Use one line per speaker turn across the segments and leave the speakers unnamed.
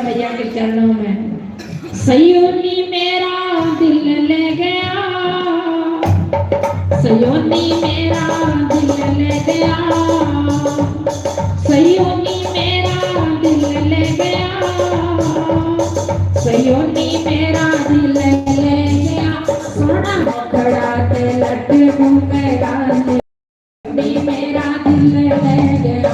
भैया के चरणों में। सयोनी मेरा दिल ले गया, सयोनी मेरा दिल ले गया, सयोनी मेरा दिल ले गया, सयोनी मेरा दिल ले गया। सोना खड़ा ते लड्डू मेरा मेरा दिल ले गया।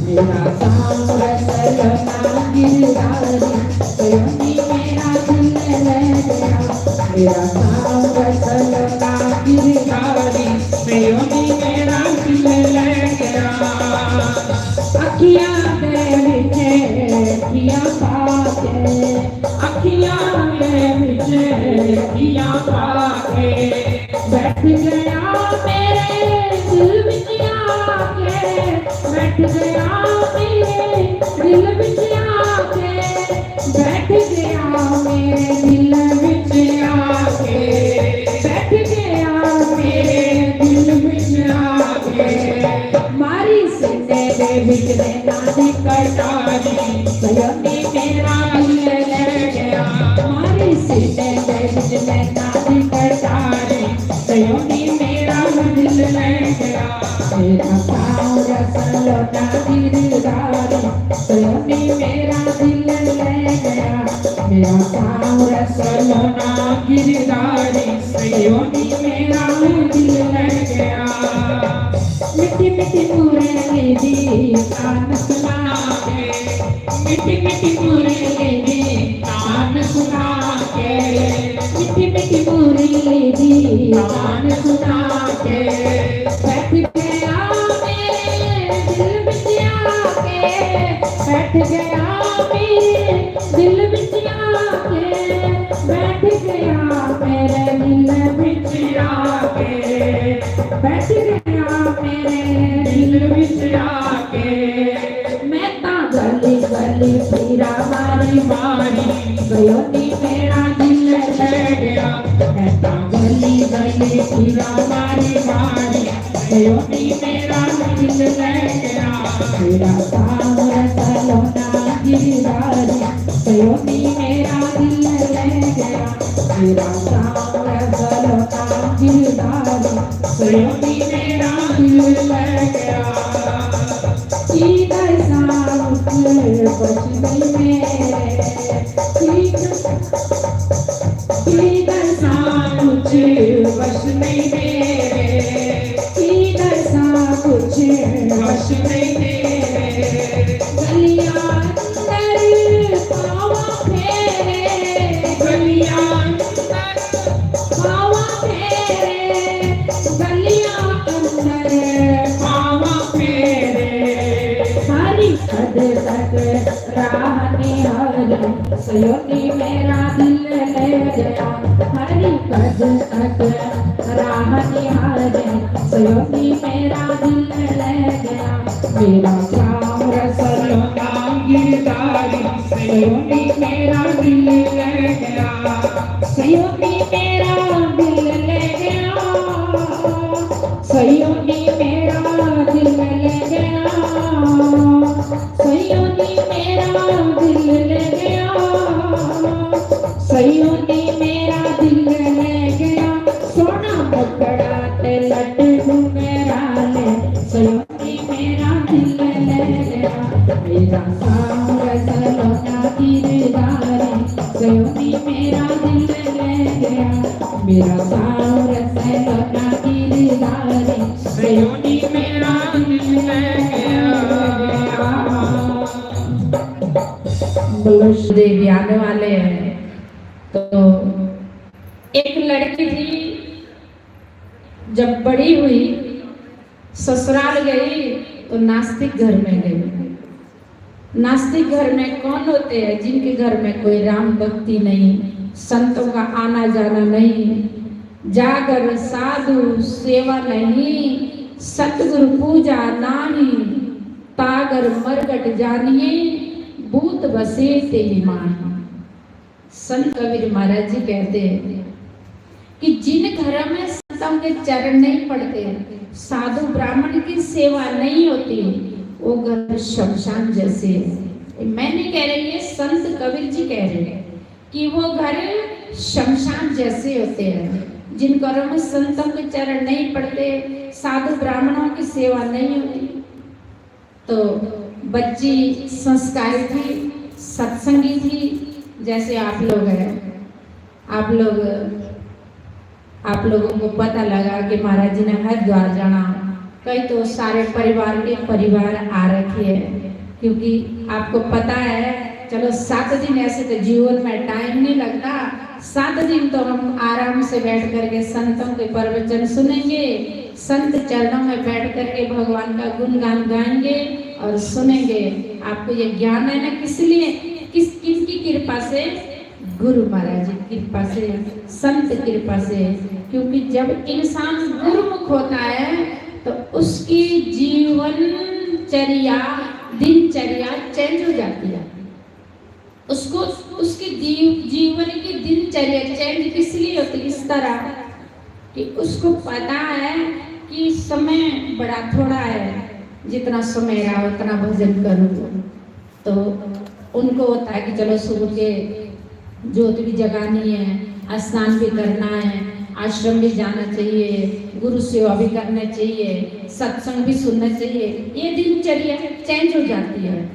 मेरा सांवर सलोना गिरधारी, सयोनी मेरा दिल ले गया। मेरा सांवर सलोना गिरधारी, सयोनी मेरा दिल ले गया। अखियां दे विचे अखियां पाके, अखियां दे विचे अखियां पाके, बैठ गया मेरे दिल विच आके, बैठ गया मेरे दिल विच आके, बैठ गया मेरे दिल विच आके, बैठ गया मेरे दिल विच आके। मारी सीने दे विच नैना दी कटारी, सयोनी मेरा दिल ले गया। मारी सीने दे विच नैना दी कटारी, सयोनी मेरा दिल ले गया। मेरा सांवर सलोना गिरधारी, सयोनी मेरा दिल ले गया। मेरा सांवर सलोना गिरधारी, सयोनी मेरा दिल ले गया। मिठी मिठी मुरली दी तान सुना के, मिठी मिठी मुरली दी तान सुना के, मिठी मिठी मुरली दी तान सुना के, बैठ गया मेरे दिल विच आके, बैठ गया मेरे दिल विच आके, बैठ गया मेरे दिल विच आके, बैठ गया मेरे दिल विच आके। मैं ता गली गली फिरा मारी मारी, सयोनी मेरा दिल ले गया। मैं ता गली गली फिरा मारी मारी, सयोनी मेरा दिल ले गया। मेरा सांवर सलोना गिरधारी, सयोनी मेरा दिल ले गया। मेरा सांवर सलोना गिरधारी, सयोनी मेरा दिल ले गया। इधर साउथ पश्चिमी में, इधर साउथ पश्चिमी में, इधर साउथ पश्चिमी में, गलियां अंदर पावा फेरे, गलियां अंदर पावा फेरे, गलियां अंदर पावा फेरे। हरी कद तक राह निहारी, सयोनी मेरा दिल ले गया। हरी कद तक राह निहारी, सयोनी मेरा दिल ले गया। मेरा सांवर सलोना गिरधारी, सयोनी मेरा दिल ले गया। सयोनी मेरा दिल ले गया, सयोनी मेरा दिल ले गया, सयोनी मेरा दिल ले गया, सयोनी मेरा दिल ले गया। सोना मुखड़ा ते लड्डू मेरा ले, सयोनी मेरा दिल ले गया। मेरा सांवर सलोना गिरधारी, सयोनी मेरा दिल ले गया। मेरा सांवर सलोना गिरधारी, सयोनी मेरा दिल ले गया। देवी आने वाले हैं। तो एक लड़की थी, जब बड़ी हुई ससुराल गई तो नास्तिक घर में गई। नास्तिक घर में कौन होते हैं? जिनके घर में कोई राम भक्ति नहीं, संतों का आना जाना नहीं, जागर साधु सेवा नहीं, सतगुरु पूजा नाही, तागर मरगट जानिए, भूत बसे ते मान। संत कबीर महाराज जी कहते हैं कि जिन घरों में संतों के चरण नहीं पड़ते, साधु ब्राह्मण की सेवा नहीं होती, वो घर शमशान जैसे, मैं नहीं कह रही है, संत कबीर जी कह रहे हैं कि वो घर शमशान जैसे होते हैं जिन घरों में संतों के चरण नहीं पड़ते, साधु ब्राह्मणों की सेवा नहीं होती। तो बच्ची संस्कारी थी, सत्संगी थी, जैसे आप लोग हैं। आप लोगों को पता लगा कि महाराज जी ने हरिद्वार जाना, कई तो सारे परिवार आ रखे हैं, क्योंकि आपको पता है, चलो 7 दिन ऐसे तो जीवन में टाइम नहीं लगता, 7 दिन तो हम आराम से बैठ करके संतों के प्रवचन सुनेंगे, संत चरणों में बैठ करके भगवान का गुणगान गाएंगे और सुनेंगे। आपको ये ज्ञान है ना, किस लिए, किसकी कृपा से? गुरु महाराज जी की कृपा से, संत कृपा से। क्योंकि जब इंसान गुरुमुख होता है तो उसकी दिनचर्या चेंज हो जाती है। उसको उसकी जीवन की दिनचर्या चेंज किस लिए होती है? इस तरह कि उसको पता है कि समय बड़ा थोड़ा है, जितना समय रहा उतना भजन करूँ। तो उनको होता है कि चलो सुबह के ज्योति भी जगानी है, स्नान भी करना है, आश्रम भी जाना चाहिए, गुरु सेवा भी करना चाहिए, सत्संग भी सुनना चाहिए। ये दिनचर्या चेंज हो जाती है।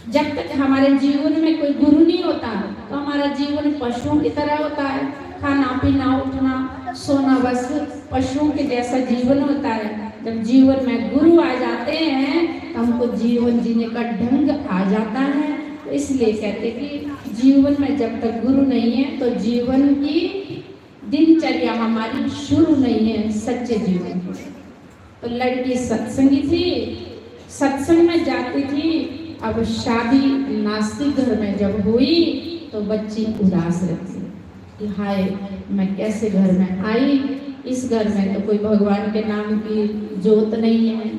जब तक हमारे जीवन में कोई गुरु नहीं होता तो हमारा जीवन पशुओं की तरह होता है, खाना पीना उठना सोना, बस पशुओं के जैसा जीवन होता है। जब जीवन में गुरु आ जाते हैं तो हमको जीवन जीने का ढंग आ जाता है। तो इसलिए कहते कि जीवन में जब तक गुरु नहीं है तो जीवन की दिनचर्या हमारी शुरू नहीं है सच्चे जीवन की। तो लड़की सत्संगी थी, सत्संग में जाती थी। अब शादी नास्तिक घर में जब हुई तो बच्ची उदास रहती कि हाय मैं कैसे घर में आई, इस घर में तो कोई भगवान के नाम की जोत नहीं है,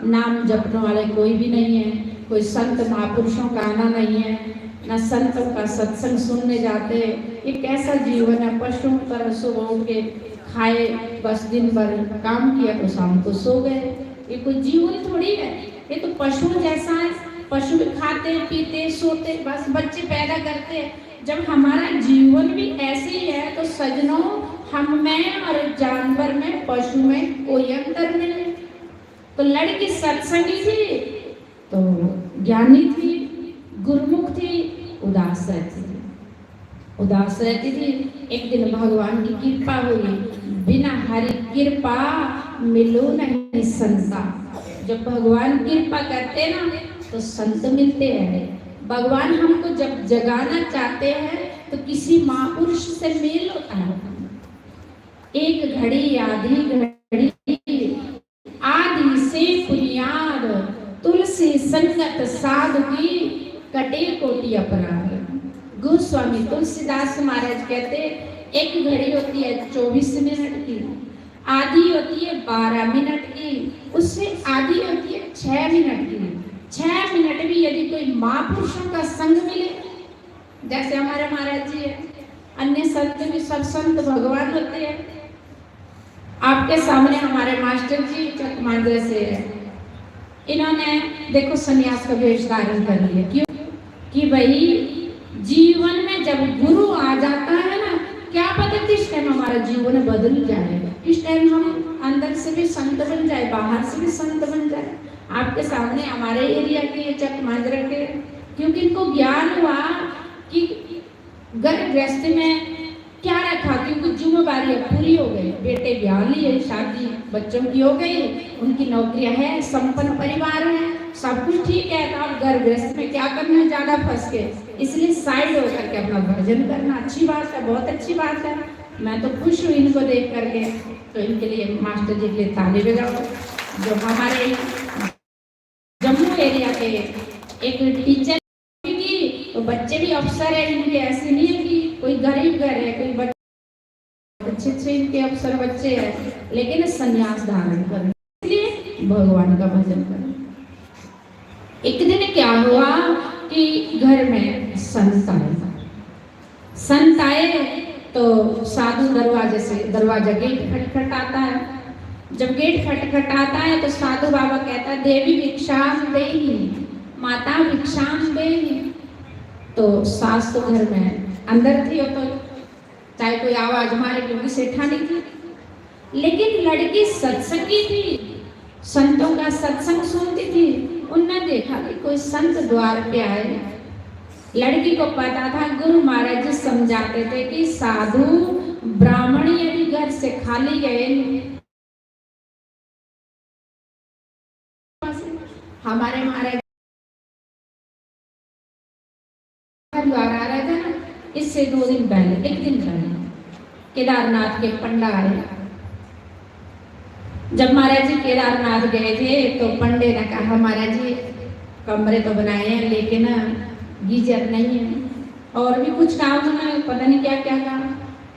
नाम जपने वाले कोई भी नहीं है, कोई संत महापुरुषों का आना नहीं है, न संतों का सत्संग सुनने जाते। ये कैसा जीवन है? पशुओं की तरह सुबह उठ के खाए, बस दिन भर काम किया तो शाम को सो गए। ये कोई जीवन थोड़ी है, ये तो पशुओं जैसा है। पशु खाते पीते सोते, बस बच्चे पैदा करते। जब हमारा जीवन भी ऐसे ही है तो सजनों, हम में और जानवर में, पशु में कोई अंतर नहीं है। तो लड़की सत्संगी थी, तो ज्ञानी थी, गुरुमुख थी, उदास रहती थी। एक दिन भगवान की कृपा हुई, बिना हरि कृपा मिलो नहीं संता। जब भगवान कृपा करते ना तो संत मिलते हैं। भगवान हमको जब जगाना चाहते हैं तो किसी महापुरुष से मेल होता है। एक घड़ी आधी घड़ी, आदि से बुनियाद, तुलसी संगत साधु की कटे कोटि अपराध। गोस्वामी तुलसीदास महाराज कहते एक घड़ी होती है 24 मिनट की, आधी होती है 12 मिनट की, उससे आधी होती है 6 मिनट की। 6 मिनट भी यदि कोई महापुरुषों का संग मिले, जैसे हमारे महाराज जी है, अन्य संत भी सब संत भगवान होते हैं। आपके सामने हमारे मास्टर जी चकमांजरे से है, इन्होंने देखो सन्यास का वेश धारण कर लिया। क्यों? कि भाई जीवन में जब गुरु आ जाता है ना, क्या पता किस टाइम हमारा जीवन बदल जाए, किस टाइम हम अंदर से भी संत बन जाए, बाहर से भी संत बन जाए। आपके सामने हमारे एरिया के चकमांजरा के, क्योंकि इनको ज्ञान हुआ कि घर गृहस्थी में क्या रखा, क्योंकि जिम्मेदारियां पूरी हो गई, बेटे ब्याह लिए, शादी बच्चों की हो गई, उनकी नौकरियां है, संपन्न परिवार है, सब कुछ ठीक है। तो आप घर गृहस्थ में क्या करना है, ज्यादा फंस के, इसलिए साइड होकर के अपना भजन करना अच्छी बात है, बहुत अच्छी बात है। मैं तो खुश हूँ इनको देख करके। तो इनके लिए मास्टर जी के लिए ताली बजाओ। जो हमारे जम्मू एरिया के एक टीचर की, तो बच्चे भी अफसर है इनके, ऐसे नहीं है कि कोई गरीब घर है, कोई बच्चे अच्छे इनके अफसर बच्चे हैं, लेकिन संन्यास धारण कर, इसलिए भगवान का भजन करें। एक दिन क्या हुआ कि घर में संत आए तो साधु दरवाजा गेट खटखटाता है। जब गेट खटखटाता है तो साधु बाबा कहता है देवी भिक्षाम देहि, माता भिक्षाम देहि। तो सास तो घर में अंदर थी, तो चाहे कोई आवाज मारे क्योंकि सेठानी थी। लेकिन लड़की सत्संगी थी, संतों का सत्संग सुनती थी। उनने देखा कि कोई संत द्वार पे आए। लड़की को पता था, गुरु महाराज जी समझाते थे कि साधु ब्राह्मण यदि घर से खाली गए, हमारे महाराज द्वार आ रहे थे ना, इससे 2 दिन पहले, 1 दिन पहले केदारनाथ के पंडा आए। जब महाराज जी केदारनाथ गए थे तो पंडे ने कहा, महाराज जी कमरे तो बनाए हैं लेकिन गीजर नहीं है, और भी कुछ कहा उन्होंने, पता नहीं क्या क्या कहा,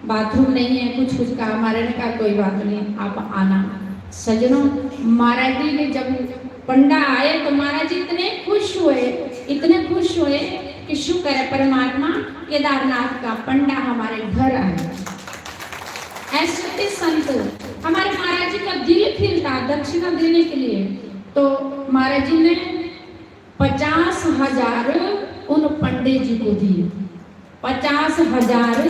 बाथरूम नहीं है, कुछ कहा। महाराज ने कहा कोई बात नहीं, आप आना। सजनों, महाराज जी ने जब पंडा आए तो महाराज जी इतने खुश हुए कि शुक्र है परमात्मा, केदारनाथ का पंडा हमारे घर आया। ऐसे संत, हमारे महाराज जी का दिल खिलता दक्षिणा देने के लिए। तो महाराज जी ने 50,000 उन पंडित जी को दिए, 50,000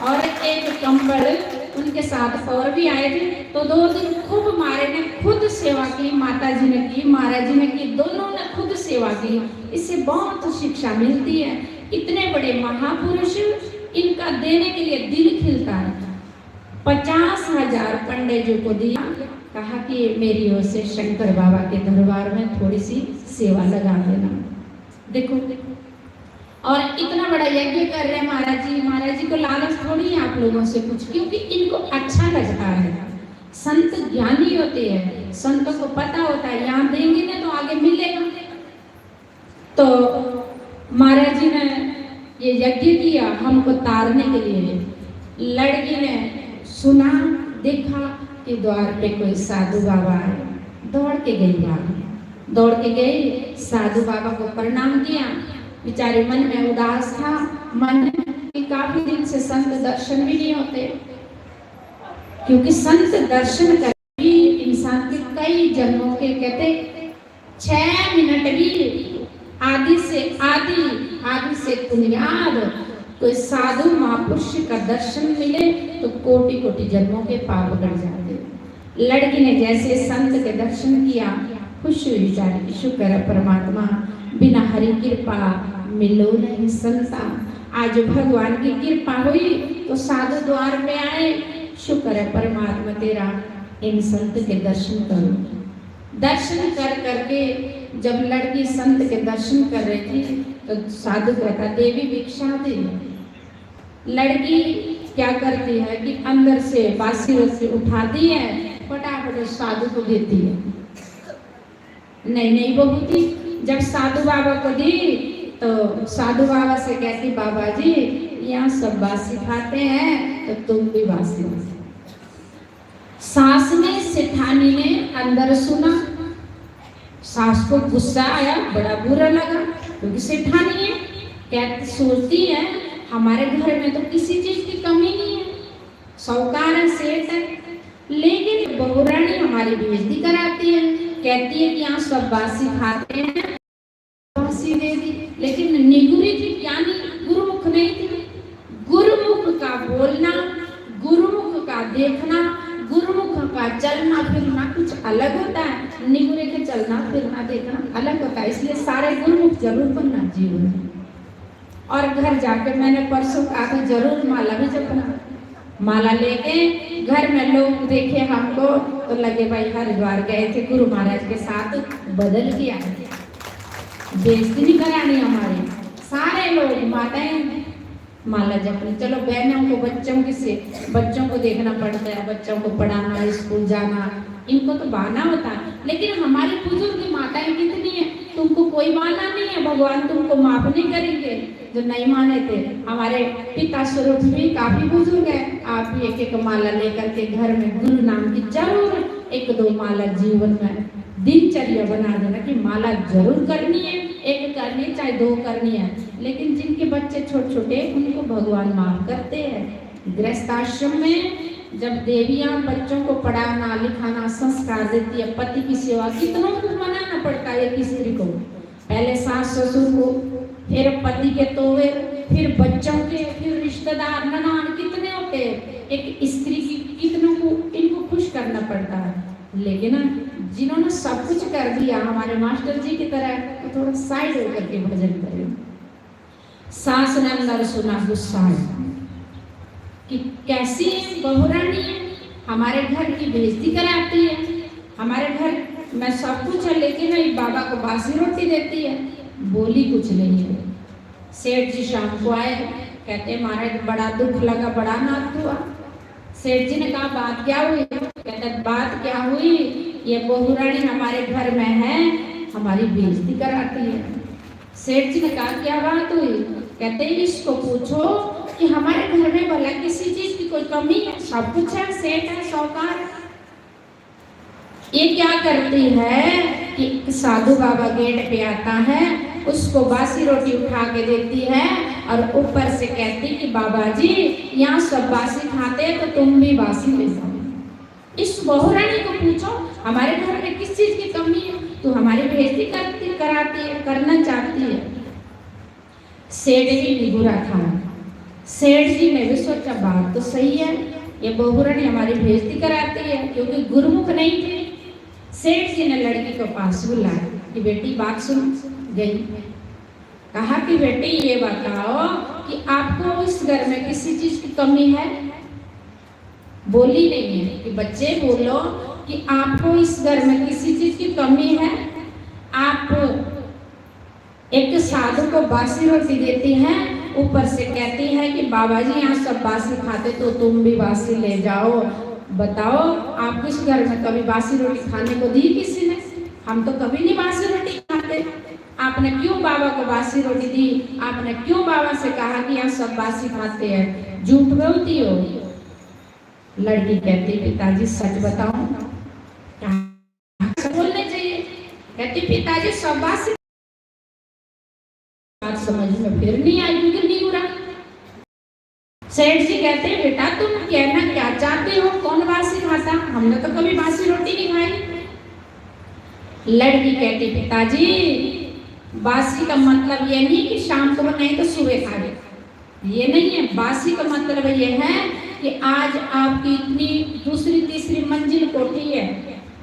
और एक कंबल। उनके साथ और भी आए थे। तो 2 दिन खूब मारे ने खुद सेवा की, माता जी ने की, महाराज जी ने की, दोनों ने खुद सेवा की। इससे बहुत शिक्षा मिलती है। इतने बड़े महापुरुष, इनका देने के लिए दिल खिलता है। 50,000 पंडित जी को दिया, कहा कि मेरी ओर से शंकर बाबा के दरबार में थोड़ी सी सेवा लगा देना। देखो, और इतना बड़ा यज्ञ कर रहे हैं महाराज जी। महाराज जी को लालच थोड़ी है आप लोगों से कुछ, क्योंकि इनको अच्छा लगता है। संत ज्ञानी होते हैं, संतों को पता होता है यहाँ देंगे ना तो आगे मिलेगा। तो महाराज जी ने ये यज्ञ किया हमको तारने के लिए। लड़की ने सुना, देखा कि द्वार पे कोई साधु बाबा है, दौड़ के गई, साधु बाबा को प्रणाम किया। बेचारे मन में उदास था, मन कि काफी दिन से संत दर्शन भी नहीं होते, क्योंकि संत दर्शन कर भी इंसान के कई जन्मों के, कहते 6 मिनट भी आदि से पुण्याद कोई साधु महापुरुष का दर्शन मिले तो कोटि जन्मों के पाप कट जाते। लड़की ने जैसे संत के दर्शन किया, खुश हुई बेचारी, शुक्र है परमात्मा, बिना हरि कृपा मिलो नहीं संता। आज भगवान की कृपा हुई तो साधु द्वार पे आए, शुक्र है परमात्मा तेरा, इन संत के दर्शन करो। दर्शन कर करके जब लड़की संत के दर्शन कर रही थी तो साधु कहता, देवी भिक्षा दे। लड़की क्या करती है कि अंदर से बासी रस्सी उठाती है, फटाफट साधु को देती है। नहीं बहू थी, जब साधु बाबा को दी तो साधु बाबा से कहती, बाबा जी यहाँ सब बासी खाते हैं तो तुम भी बासी। सास ने, सेठानी ने अंदर सुना, सास को गुस्सा आया, बड़ा बुरा लगा, क्योंकि सेठानी है, कहती सोचती है हमारे घर में तो किसी चीज की कमी नहीं है, साहूकार है, सेठ है, लेकिन बहुरानी हमारी बेइज्जती कराती है, कहती है कि यहाँ सब बासी खाते हैं, बासी दे दी। लेकिन निगुरी थी, ज्ञानी, गुरुमुख नहीं थी। गुरुमुख का बोलना, गुरुमुख का देखना, गुरुमुख का चलना फिरना कुछ अलग होता है, निगुरे के चलना फिरना देखना अलग होता है। इसलिए सारे गुरुमुख जरूर बनना जीवन में। और घर जाकर मैंने परसों कहा था जरूर माला भी जपना। माला लेके घर में लोग देखे हमको तो लगे भाई हरिद्वार गए थे गुरु महाराज के साथ, बदल किया, बेइज्जती नहीं करानी हमारी। सारे लोग माताएं माला जपनी। चलो बहनों को, बच्चों को देखना पड़ता है, बच्चों को पढ़ाना, स्कूल जाना, इनको तो बहाना होता है। लेकिन हमारी बुजुर्ग माताएं कितनी है, तुमको कोई बहाना नहीं है, भगवान तुमको माफ नहीं करेंगे जो नहीं माने थे। हमारे पिता स्वरूप भी काफी बुजुर्ग है। आप भी एक माला लेकर के घर में गुरु नाम की जरूर 1-2 माला जीवन में दिनचर्या बना देना कि माला जरूर करनी है, 1 करनी है चाहे 2 करनी है। लेकिन जिनके बच्चे छोटे उनको भगवान माफ करते हैं। गृहस्थाश्रम में जब देवियां बच्चों को पढ़ाना लिखाना संस्कार देती है, पति की सेवा कितनों को मनाना पड़ता है एक स्त्री को। पहले सास ससुर को, फिर पति के तोवे, फिर बच्चों के, फिर रिश्तेदार ननान कितने होते हैं। एक स्त्री की कितनों को इनको खुश करना पड़ता है। लेकिन जिन्होंने सब कुछ कर दिया हमारे मास्टर जी की तरह, तो थोड़ा साइड होकर के भजन करें। सास ने अंदर सुना गुस्सा कि कैसी बहुरानी है, हमारे घर की बेइज्जती कराती है, हमारे घर में सब कुछ है लेकिन नहीं बाबा को बासी रोटी देती है। बोली कुछ नहीं है। सेठ जी शाम को आए, कहते महाराज बड़ा दुख लगा, बड़ा नाथ हुआ। सेठ जी ने कहा बात क्या हुई? कहते बात क्या हुई, ये बहुरानी हमारे घर में है, हमारी बेइज्जती कराती है। सेठ जी ने कहा क्या बात हुई? कहते इसको पूछो कि हमारे घर में भला किसी चीज की कोई कमी है? सब कुछ है, सेठ है, साहूकार। ये क्या करती है कि साधु बाबा गेट पे आता है, उसको बासी रोटी उठा के देती है और ऊपर से कहती कि बाबा जी यहाँ सब बासी खाते हैं तो तुम भी बासी ले जाओ। इस बहुरानी को पूछो हमारे घर में किस चीज की कमी है, तू हमारी बेइज्जती कराती है, करना चाहती है। सेठ जी भी बुरा था। सेठ जी ने भी सोचा बात तो सही है, ये बहुरानी हमारी बेइज्जती कराती है, क्योंकि गुरुमुख नहीं थे। सेठ जी ने लड़की को पास बुलाया कि बेटी बात सुन। गई, कहा कि बेटी ये बताओ कि आपको इस घर में किसी चीज की कमी है? बोली नहीं है कि बच्चे बोलो कि आपको इस घर में किसी चीज की कमी है। आप एक साधु को बासी रोटी देती हैं, ऊपर से कहती है कि बाबा जी यहाँ सब बासी खाते तो तुम भी बासी ले जाओ। बताओ आप इस घर में कभी बासी रोटी खाने को दी किसी ने? हम तो कभी नहीं बासी रोटी खाते। आपने क्यों बाबा को बासी रोटी दी? आपने क्यों बाबा से कहा कि यहाँ सब बासी खाते हैं? झूठ बोलती हो। लड़की कहती पिताजी सच बताओ, बोलने चाहिए। कहती पिताजी सब बासी। बात समझ में फिर नहीं आई, क्योंकि नहीं बुरा। सेठ जी कहते बेटा तुम कहना क्या चाहते हो, कौन बासी खाता? हमने तो कभी बासी रोटी नहीं खाई। लड़की कहती पिताजी बासी का मतलब ये नहीं कि शाम को बनाए तो सुबह खा ले, ये नहीं है। बासी का मतलब ये है कि आज आपकी इतनी दूसरी तीसरी मंजिल कोठी है,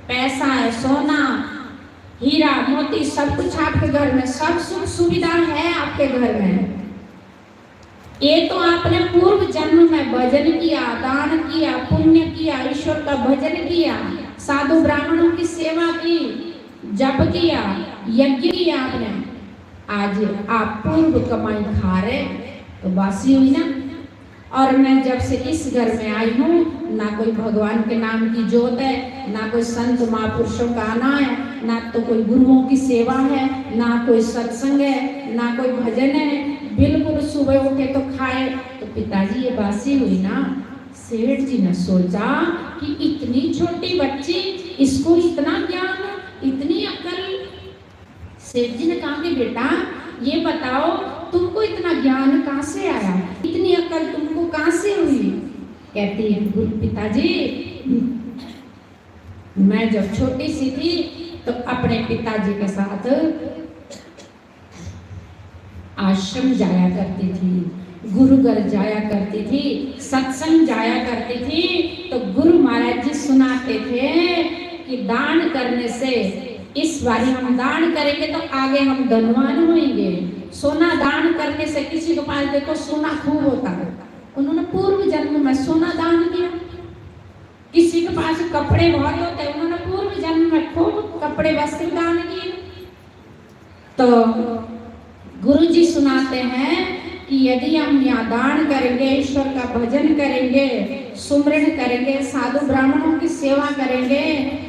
पैसा है, सोना हीरा मोती सब कुछ आपके घर में, सब सुख सुविधा है आपके घर में। ये तो आपने पूर्व जन्म में भजन किया, दान किया, पुण्य किया, ईश्वर का भजन किया, साधु ब्राह्मणों की सेवा की, जप किया, यज्ञ किया आपने। आज आप पूर्व कमाई खा रहे तो बासी हुई ना। और मैं जब से इस घर में आई हूँ, ना कोई भगवान के नाम की जोत है, ना कोई संत महापुरुषों का आना है, ना तो कोई गुरुओं की सेवा है, ना कोई सत्संग है, ना कोई भजन है। बिल्कुल सुबह उठे तो खाए तो पिताजी ये बासी हुई ना। सेठ जी ने सोचा कि इतनी छोटी बच्ची, इसको इतना ज्ञान, इतनी अकल। सेठ जी ने कहा कि बेटा ये बताओ तुमको इतना ज्ञान कहाँ से आया, इतनी अकल तुमको कहाँ से हुई? कहती है गुरु पिताजी मैं जब छोटी सी थी तो अपने पिताजी के साथ आश्रम जाया करती थी, गुरु घर जाया करती थी, सत्संग जाया करती थी। तो गुरु महाराज जी सुनाते थे कि दान करने से, इस बारी हम दान करेंगे तो आगे हम धनवान होंगे। सोना दान करने से, किसी के पास देखो सोना खूब होता है, उन्होंने पूर्व जन्म में सोना दान किया। किसी के पास कपड़े बहुत होते हैं, उन्होंने पूर्व जन्म में खूब कपड़े वस्त्र दान किए। तो गुरु जी सुनाते हैं कि यदि हम यहाँ दान करेंगे, ईश्वर का भजन करेंगे, सुमरण करेंगे, साधु ब्राह्मणों की सेवा करेंगे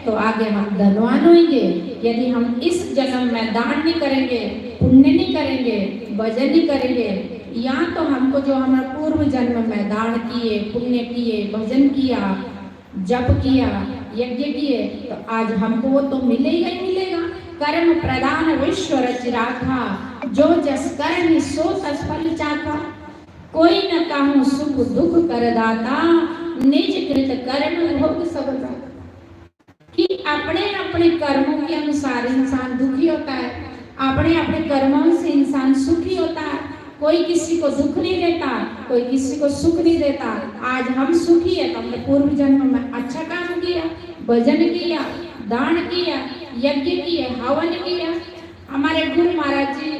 तो आगे हम धनवान होंगे। यदि हम इस जन्म में दान नहीं करेंगे, पुण्य नहीं करेंगे, भजन नहीं करेंगे, या तो हमको जो हमारे पूर्व जन्म में दान किए, पुण्य किए, भजन किया, जप किया, यज्ञ किए, तो आज हमको वो तो मिलेगा ही मिलेगा। कर्म प्रधान विश्व रच राखा, जो जस कर्म सो तस फल चाखा। कोई न कहूँ सुख दुख कर दाता, निज कृत कर्म भोग सब दाता। कि अपने अपने कर्मों के अनुसार इंसान दुखी होता है, अपने अपने कर्मों से इंसान सुखी होता है। कोई किसी को दुख नहीं देता, कोई किसी को सुख नहीं देता। आज हम सुखी है तो हमने पूर्व जन्म में अच्छा काम किया, भजन किया, दान किया, यज्ञ किया, हवन किया। हमारे गुरु महाराज जी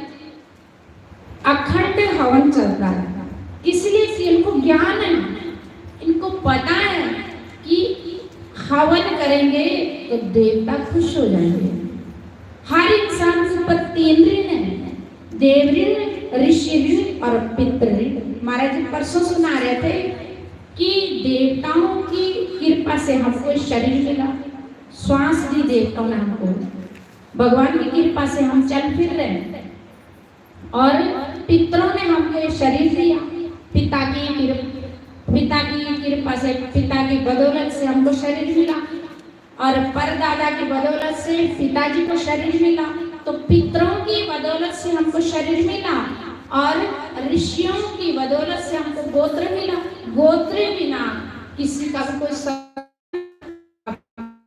अखंड हवन चलता है, इसलिए कि इनको ज्ञान है, इनको पता है कि हवन करेंगे तो देवता खुश हो जाएंगे। हर इंसान के ऊपर 3 ऋण है, देव ऋण, ऋषि ऋण और पितृ ऋण। महाराज जी परसों सुना रहे थे कि देवताओं की कृपा से हमको शरीर मिला, श्वास दी देवताओं ने हमको, भगवान की कृपा से हम चल फिर रहे हैं, और पितरों ने हमको शरीर दिया। पिता की कृपा से, पिता की बदौलत से हमको शरीर मिला, और परदादा की बदौलत से पिताजी को शरीर मिला। तो पितरों की बदौलत से हमको शरीर मिला, और ऋषियों की बदौलत से हमको गोत्र मिला। गोत्र बिना किसी का भी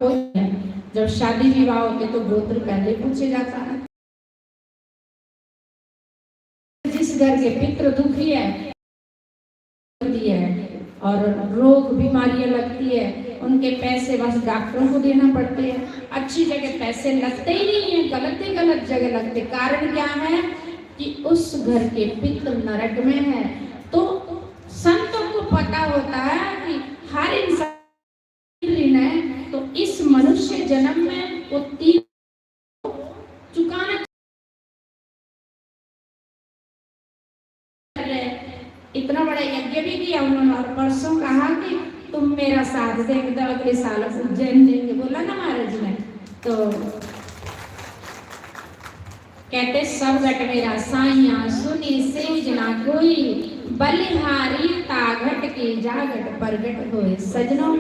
कोई जब शादी विवाह होते तो गोत्र पहले पूछे जाता है। जिस घर के पितृ दुखी है और रोग बीमारियां लगती है, उनके पैसे बस डॉक्टरों को देना पड़ते हैं। अच्छी जगह पैसे लगते ही नहीं है, गलत जगह लगते। कारण क्या है कि उस घर के पितृ नरक में है। तो संतों को पता होता है कि हर इंसान ऋण है, तो इस मनुष्य जन्म में वो 3 चुकाना। इतना बड़ा यज्ञ भी किया उन्होंने, और परसों कहा कि तुम मेरा साथ दे, अगले साल उज्जैन देंगे, बोला ना महाराज ने। तो कहते सब गट मेरा साइया सुनी सेजना कोई, बलिहारी तागट के जागट परगट होए सजनों।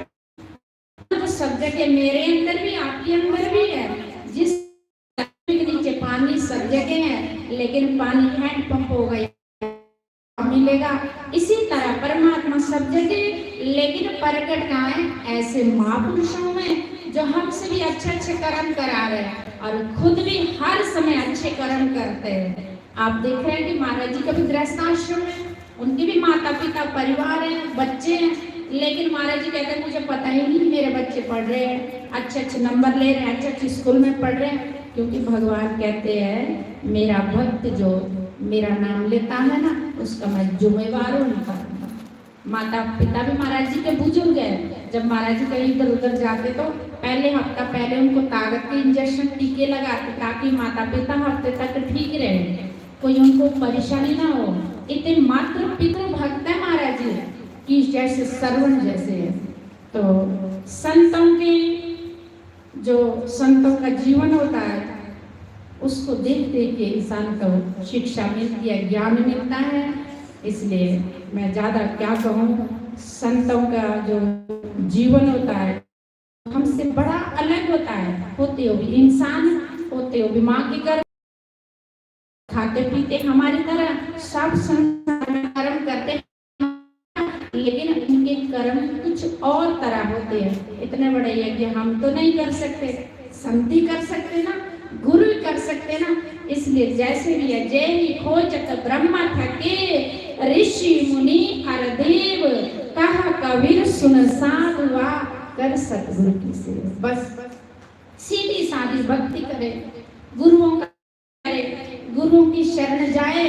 तो सब जगह मेरे अंदर भी, आपके अंदर भी है। जिस के नीचे पानी सब जगह है, लेकिन पानी हैंडपंप हो गया मिलेगा। इसी तरह परमात्मा सब जगह, लेकिन प्रकट कहाँ है? ऐसे महापुरुषों में जो हमसे भी अच्छे कर्म करा रहे हैं, और खुद भी हर समय अच्छे कर्म करते हैं। आप देख रहे हैं कि महाराज जी का भी गृहस्थाश्रम है, उनके भी माता पिता परिवार है, बच्चे हैं, लेकिन महाराज जी कहते हैं मुझे पता ही नहीं मेरे बच्चे पढ़ रहे हैं, अच्छे नंबर ले रहे हैं, अच्छे स्कूल में पढ़ रहे हैं। क्योंकि भगवान कहते हैं मेरा भक्त जो मेरा नाम लेता है ना, उसका मैं जिम्मेवार हूँ। माता पिता भी महाराज जी के बुजुर्ग हैं। जब महाराज जी कहीं इधर उधर जाते तो पहले हफ्ता पहले उनको ताकत के इंजेक्शन टीके लगाते, ताकि माता पिता हफ्ते तक ठीक रहे, कोई उनको परेशानी ना हो। इतने मात्र पितृ भक्त है महाराज जी कि जैसे श्रवण जैसे है। तो संतों का जीवन होता है, उसको देख देख के इंसान को शिक्षा मिलती है, ज्ञान मिलता है। इसलिए मैं ज़्यादा क्या कहूँ, संतों का जो जीवन होता है हमसे बड़ा अलग होता है। होते हो भी इंसान, होते हो भी माँ की गर्भ, खाते पीते हमारी तरह, सब संसार में कर्म करते हैं, लेकिन उनके कर्म कुछ और तरह होते हैं। इतने बड़े यज्ञ हम तो नहीं कर सकते, संत ही कर सकते ना, गुरु कर सकते ना। इसलिए जैसे भी है, जय ही खोजत ब्रह्मा थके, ऋषि मुनि हर देव, कहा कबीर सुन साधुआ, कर सतगुरु की सेवा। बस सीधी सादी भक्ति करे, गुरुओं का करे, गुरुओं की शरण जाए।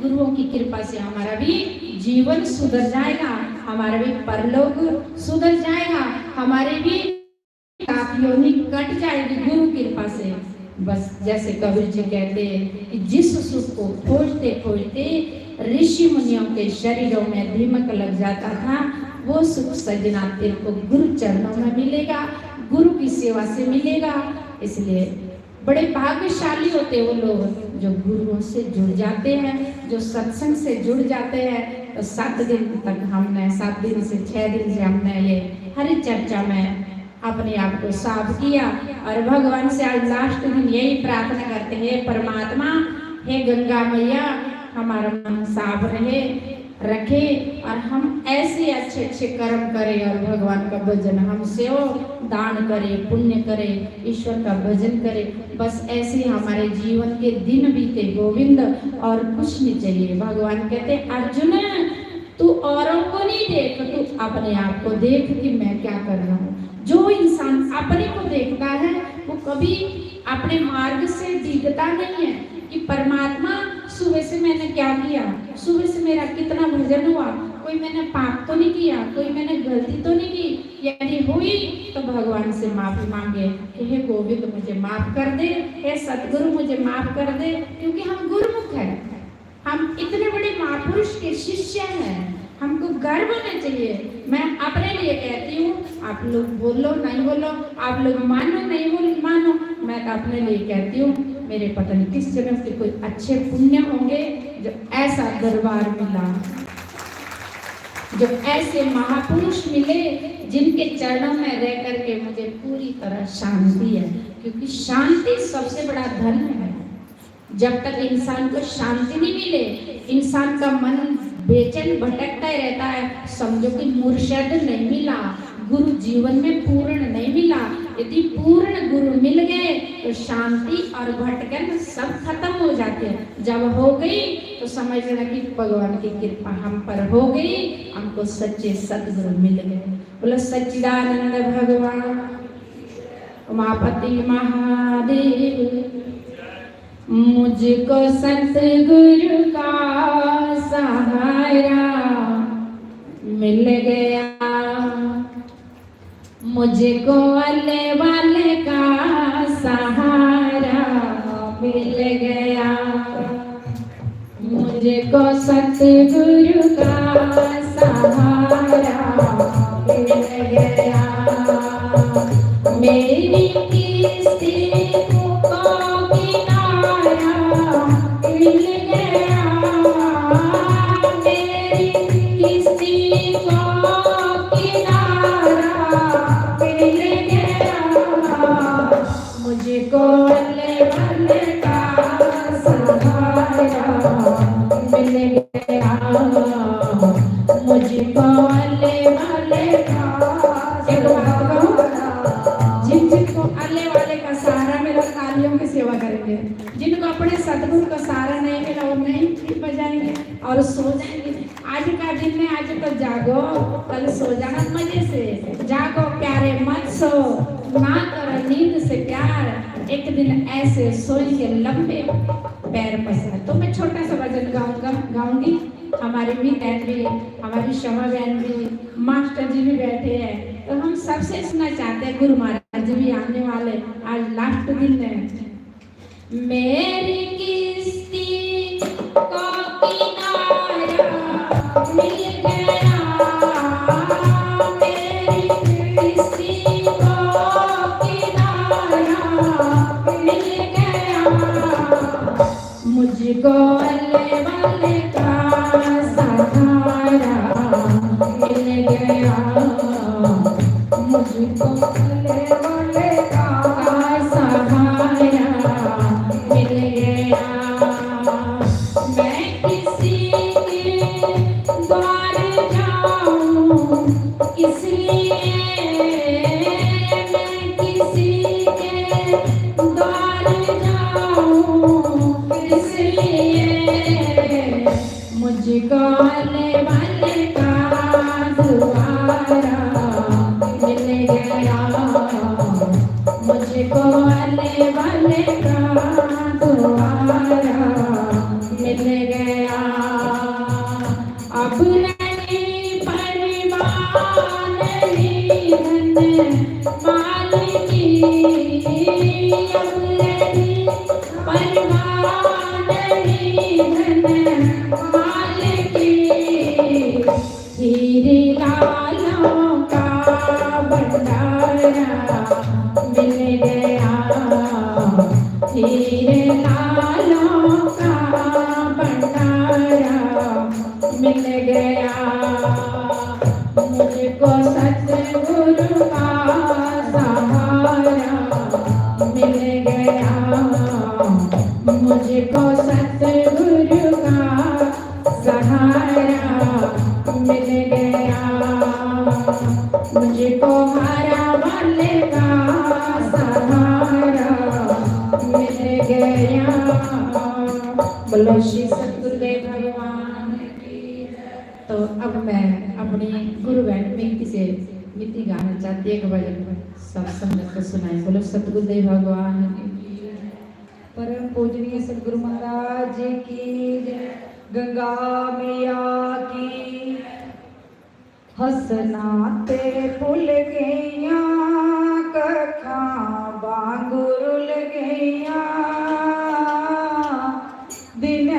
गुरुओं की कृपा से हमारा भी जीवन सुधर जाएगा, हमारा भी परलोक सुधर जाएगा, हमारे भी योनि कट जाएगी गुरु कृपा से। बस जैसे कबीर जी कहते हैं कि जिस सुख को खोजते खोजते ऋषि मुनियों के शरीरों में दीमक लग जाता था, वो सुख सजना तेरे को गुरु चरणों में मिलेगा, गुरु की सेवा से मिलेगा। इसलिए बड़े भाग्यशाली होते वो लोग जो गुरुओं से जुड़ जाते हैं, जो सत्संग से जुड़ जाते हैं। तो 7 दिन तक हमने, 7 दिन से 6 दिन से हमने ये हरि चर्चा में अपने आप को साफ किया, और भगवान से आज लास्ट दिन यही प्रार्थना करते हैं, परमात्मा, हे गंगा मैया, हमारा मन साफ रहे रखे, और हम ऐसे अच्छे अच्छे कर्म करें और भगवान का भजन हमसे हो, दान करें, पुण्य करें, ईश्वर का भजन करें, बस ऐसे ही हमारे जीवन के दिन बीते गोविंद, और कुछ नहीं चाहिए। भगवान कहते अर्जुन तू औरों को नहीं देख, तू अपने आप को देख कि मैं क्या कर रहा हूँ। जो इंसान अपने को देखता है वो कभी अपने मार्ग से डिगता नहीं है कि परमात्मा सुबह से मैंने क्या किया, सुबह से मेरा कितना भजन हुआ, कोई मैंने पाप तो नहीं किया, कोई मैंने गलती तो नहीं की, यदि हुई तो भगवान से माफी मांगे कि हे गोविंद मुझे माफ कर दे, हे सतगुरु मुझे माफ कर दे, क्योंकि हम गुरुमुख हैं, हम इतने बड़े महापुरुष के शिष्य हैं, हमको गर्व होना चाहिए। मैं अपने लिए कहती हूँ, आप लोग बोलो नहीं बोलो, आप लोग मानो नहीं मानो, मैं तो अपने लिए कहती हूँ, मेरे पता नहीं किस जन्म के कोई अच्छे पुण्य होंगे जो ऐसा दरबार मिला, जो ऐसे महापुरुष मिले जिनके चरणों में रह करके मुझे पूरी तरह शांति है, क्योंकि शांति सबसे बड़ा धन है। जब तक इंसान को शांति नहीं मिले, इंसान का मन बेचैन भटकता ही रहता है, समझो कि मुर्शद नहीं मिला, गुरु जीवन में पूर्ण नहीं मिला। यदि पूर्ण गुरु मिल गए तो शांति और भटकन सब खत्म हो जाते हैं। जब हो गई तो समझ लेना कि भगवान की कृपा हम पर हो गई, हमको सच्चे सदगुरु मिल गए। बोलो सच्चिदानंद भगवान उमापति महादेव। मुझको सतगुरु का सहारा मिल गया, मुझको अल्ले वाले का सहारा मिल गया, मुझको सतगुरु का सहारा मिल गया। मेरी किस्ती को किनारा मिल गया, मेरी किस्ती को किनारा मिल गया, मुझको अल्ले वाले का सहारा मिल गया, मुझको अल्ले वाले का। एक बात कहूं, जिनको अल्ले वाले का सहारा मिला तालियों की सेवा करेंगे, जिनको अपने सतगुरु का सहारा नहीं मिला वो नहीं बजाएंगे और सो जाएंगे। आज का दिन है, आज तो जागो, कल सो जाना मजे से, जागो प्यारे मत सो, ना करो नींद से प्यार, एक दिन ऐसे सोएंगे लंबे पैर पसार। तो मैं छोटा सा भजन गाऊंगी, हमारी भी बहन भी, हमारी शमा बहन भी, मास्टर जी भी बैठे हैं, तो हम सबसे सुनना चाहते हैं। गुरु महाराज जी भी आने वाले, आज लास्ट दिन है। मेरी किस्ती को किनारा मिल गया, मेरी किस्ती को किनारा मिल गया, मुझको अल्ले वाले का सहारा मिल गया, मुझको अल्ले वाले का सहारा मिल गया। मैं किसी के द्वार जाऊं इसलिए, मैं किसी के द्वार जाऊं इसलिए, मुझको अल्ले वाले का द्वारा मिल गया, मुझको अल्ले वाले का द्वारा मिल गया। अब नहीं परिवार नहीं धन माल की, अब नहीं परिवार नहीं धन माल की, हीरे लालों का भंडारा मिल गया, हीरे लालों का भंडारा मिल गया, मुझको सतगुरु का सहारा मिल गया, मुझको सतगुरु का सहारा मिल गया। मुझको हारा वाले का सहारा मिल गया। बोलो श्री सतगुरुदेव भगवान की। तो अब मैं अपनी गुरु बहन मिंकी से मिट्टी गाना चाहती है कि भजन सब संगत को सुनाए। बोलो सतगुरुदेव भगवान की।
परम पूजनीय सतगुरु महाराज जी की जय। गंगा मैया की। हसनाते फुल गैया कखा बांगुरुल गैया दिन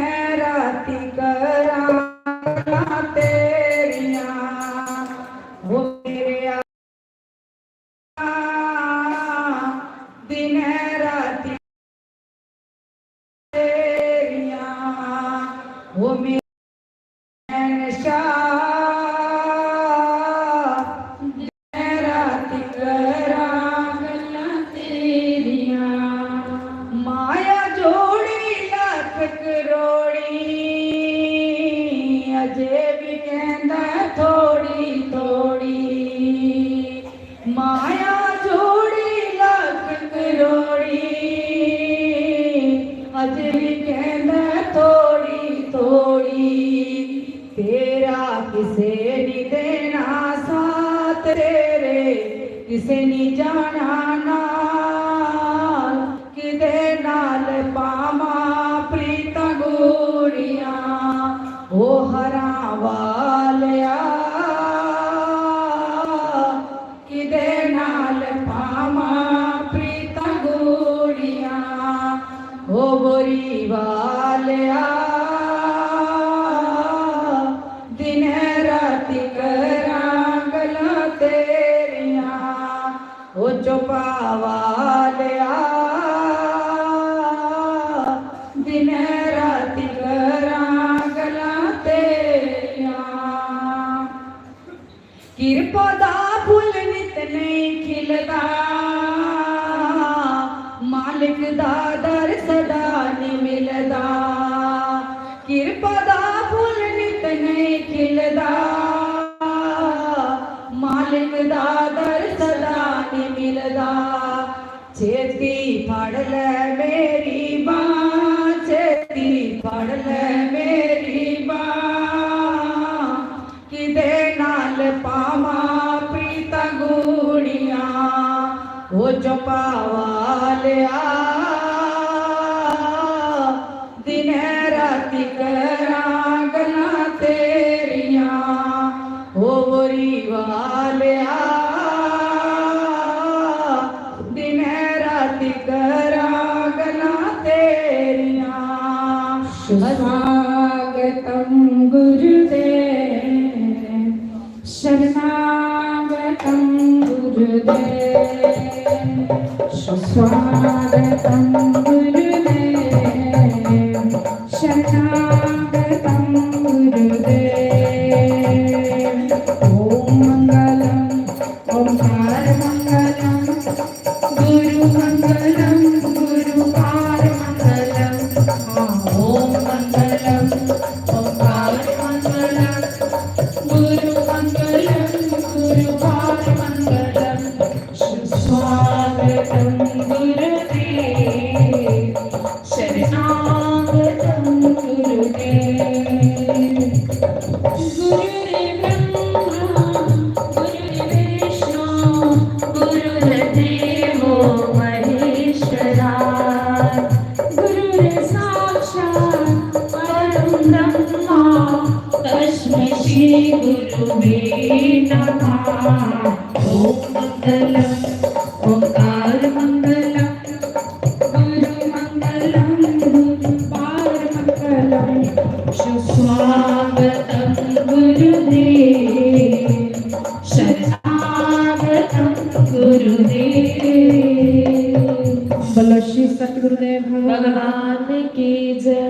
राति करा तेरिया वो मेरे दिन राति तेरिया वो मेरे माया जोड़ी लाख करोड़ी अजे भी कहंदा थोड़ी थोड़ी। माया जोड़ी लाख करोड़ी अजे भी कहंदा थोड़ी थोड़ी। तेरा किसे नी देना साथ तेरे किसे नी जाना नाल किदे नाल पामा प्रीता गोड़िया ओ हरा वालिया किदे नाल पामा प्रीता गोड़िया ओ बोरी वालिया दिन राति करा गला तेरिया ओ चुपा वालिया दिन राति करा गला तेरिया। किरपा दा फुल नित नहीं खिलदा मालिक दा दर सदा नहीं मिलदा। किरपा दा फुल नित नहीं खिलदा मालिक दा दर सदा नहीं मिलदा। छेती फड़ ले मेरी बां छेती फड़ ले मेरी बां किदे नाल पावा प्रीता गुड़िया ओ चुपा वालिया दिन राति करा गला तेरिया ओ बोरी वालिया दिन राति करा गला तेरिया।
स्वागतम गुरुदेव शरणागतम गुरुदेव स्वागतम गुरुदेव शरणागतम गुरुदेव। ओम मंगलम ओंकार मंगलम गुरु मंगलम गुरुपार मंगलम। ओम मंगलम ओंकार मंगलम गुरु मंगलम गुरुपार मंगलम। स्वागतम गुरुदेव शरणागतम गुरुदेव। गुरुदेव ब्रह्मा गुरुदेव विष्णु गुरुदेव महेश्वरा गुरुदेव साक्षात् परं ब्रह्मा तस्मै श्री गुरुवे नमः। ओम मंगलम ओंकार मंगलम गुरु मंगलम गुरुपार मंगलम। स्वागतम गुरुदेव शरणागतम गुरुदेव। बोलो श्री सतगुरुदेव भगवान की जय।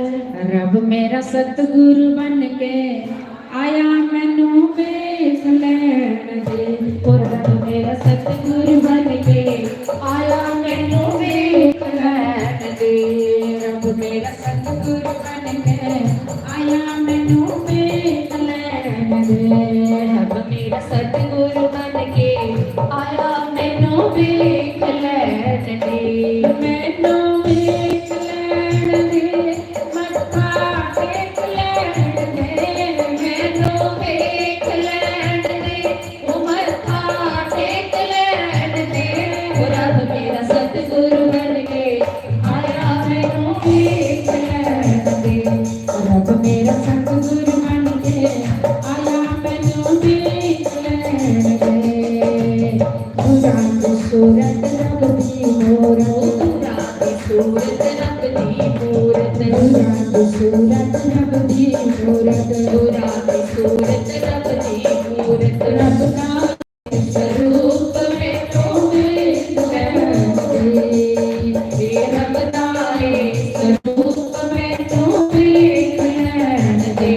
रब मेरा सतगुरु बन के आया मैनू वेख लैण दे। ओ रब मेरा सतगुरु बन के आया मैनू वेख लैण दे। रब मेरा सतगुरु बन के आया मैनू वेख लैण दे। रब मेरा सतगुरु रब दी मूरत
रात सूरत रब दी मूरत
रब का स्वरूप में तो वेख लैण दे
रब नाले
स्वरूप में तो वेख लैण दे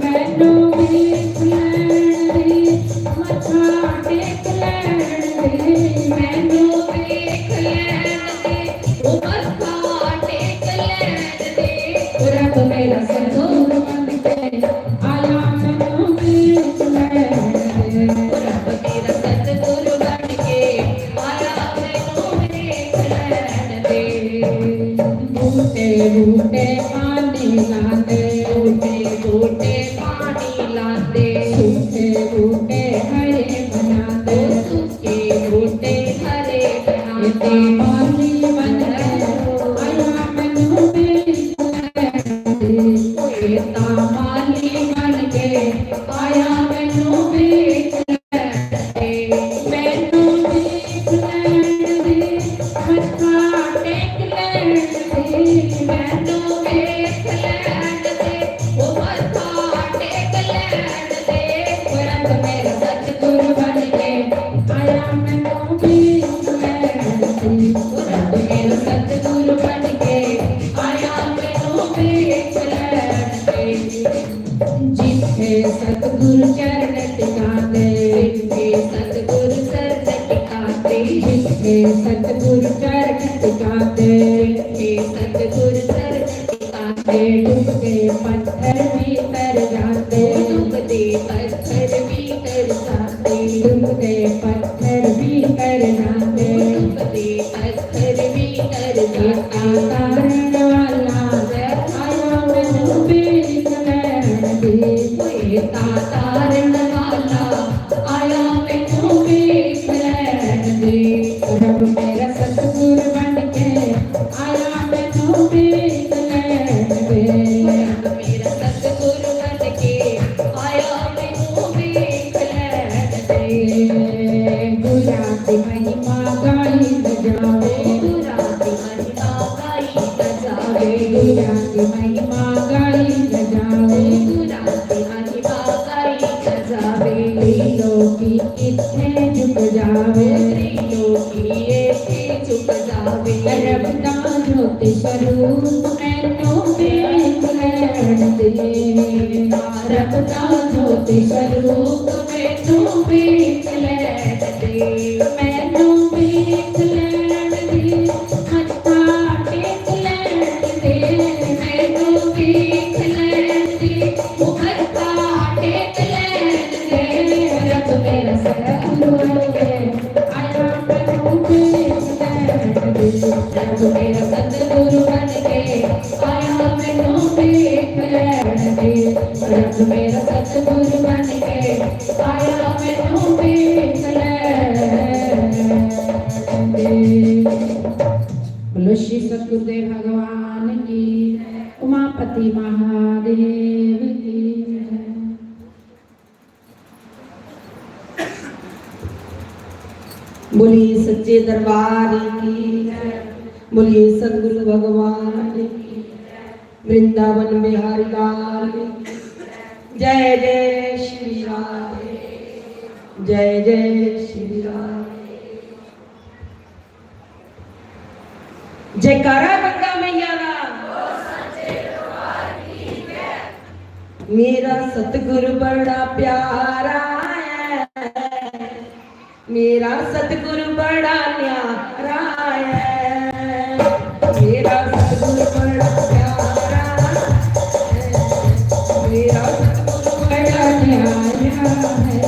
मैनू वेख लैण दे मत्था टेक लैण दे
मैनू वेख लैण दे ओ मत्था टेक लैण दे
रब मेरा सतगुरु बन के आया मैनू वेख लैण दे
रब मेरा सतगुरु बन के आया मैनू वेख लैण दे
बूटे बूटे पानी लाते
बूटे बूटे पानी लाते
सूखे बूटे हरे बनाते
सूखे बूटे हरे
इतना
बनाते
पानी बन के आया मैनू वेख लैण दे इतना माली बन के आया मैनू वेख लैण दे मैनू वेख लैण दे मत्था टेक लैण दे
मैनू वेख लैण दे ओ मत्था टेक लैण दे
रब मेरा सतगुरु बन के आया मैनू वेख लैण दे
रब मेरा सतगुरु बन के आया मैनू वेख लैण दे
जिथे सतगुरु चरण टिकाते
जिथे सतगुरु चरण टिकाते
जिथे सतगुरु चरण टिकाते
जिथे सतगुरु चरण टिकाते
डूबते पत्थर भी तर जाते
डूबते पत्थर भी तर जाते
डूबते पत्थर भी तर जाते
डूबते पत्थर भी तर जाते
तारण वाला आया मैनू वेख लैण दे
तारण वाला आया मैनू वेख लैण दे
रब मेरा सतगुरु बन के आया मैनू वेख लैण दे
रब मेरा सतगुरु बन के आया मैनू वेख लैण दे
गुराती महिमा गाई न जावे
गुराती महिमा गाई न जावे
गुराती महिमा गाई न जावे
गुराती महिमा गाई न जावे
त्रिलोकी इत्थे झुक जावे
त्रिलोकी एथे झुक जावे
रब दा ज्योति स्वरूप मैनू वेख लैण दे रब दा ज्योति स्वरूप मैनू वेख लैण दे मैनू वेख लैण दे मत्था टेक लैण दे
मैनू वेख लैण दे ओ मत्था टेक लैण दे
रब मेरा सतगुरु बन के आया मैनू वेख लैण दे
रब मेरा सतगुरु बन के आया मैनू वेख लैण दे
रब मेरा सतगुरु बन के आया मैनू वेख लैण दे बोलो श्री सतगुरुदेव भगवान की उमापति महादेव की जय।
बोलिए सच्चे दरबार की बोलिए सदगुरु भगवान की वृंदावन बिहारी लाल की जय जय श्री राधे जय जय श्री राधे जयकारा गंगा मैया का मेरा सतगुरु बड़ा प्यारा है मेरा सतगुरु बड़ा न्यारा है मेरा सतगुरु बड़ा प्यारा है मेरा सतगुरु बड़ा न्यारा है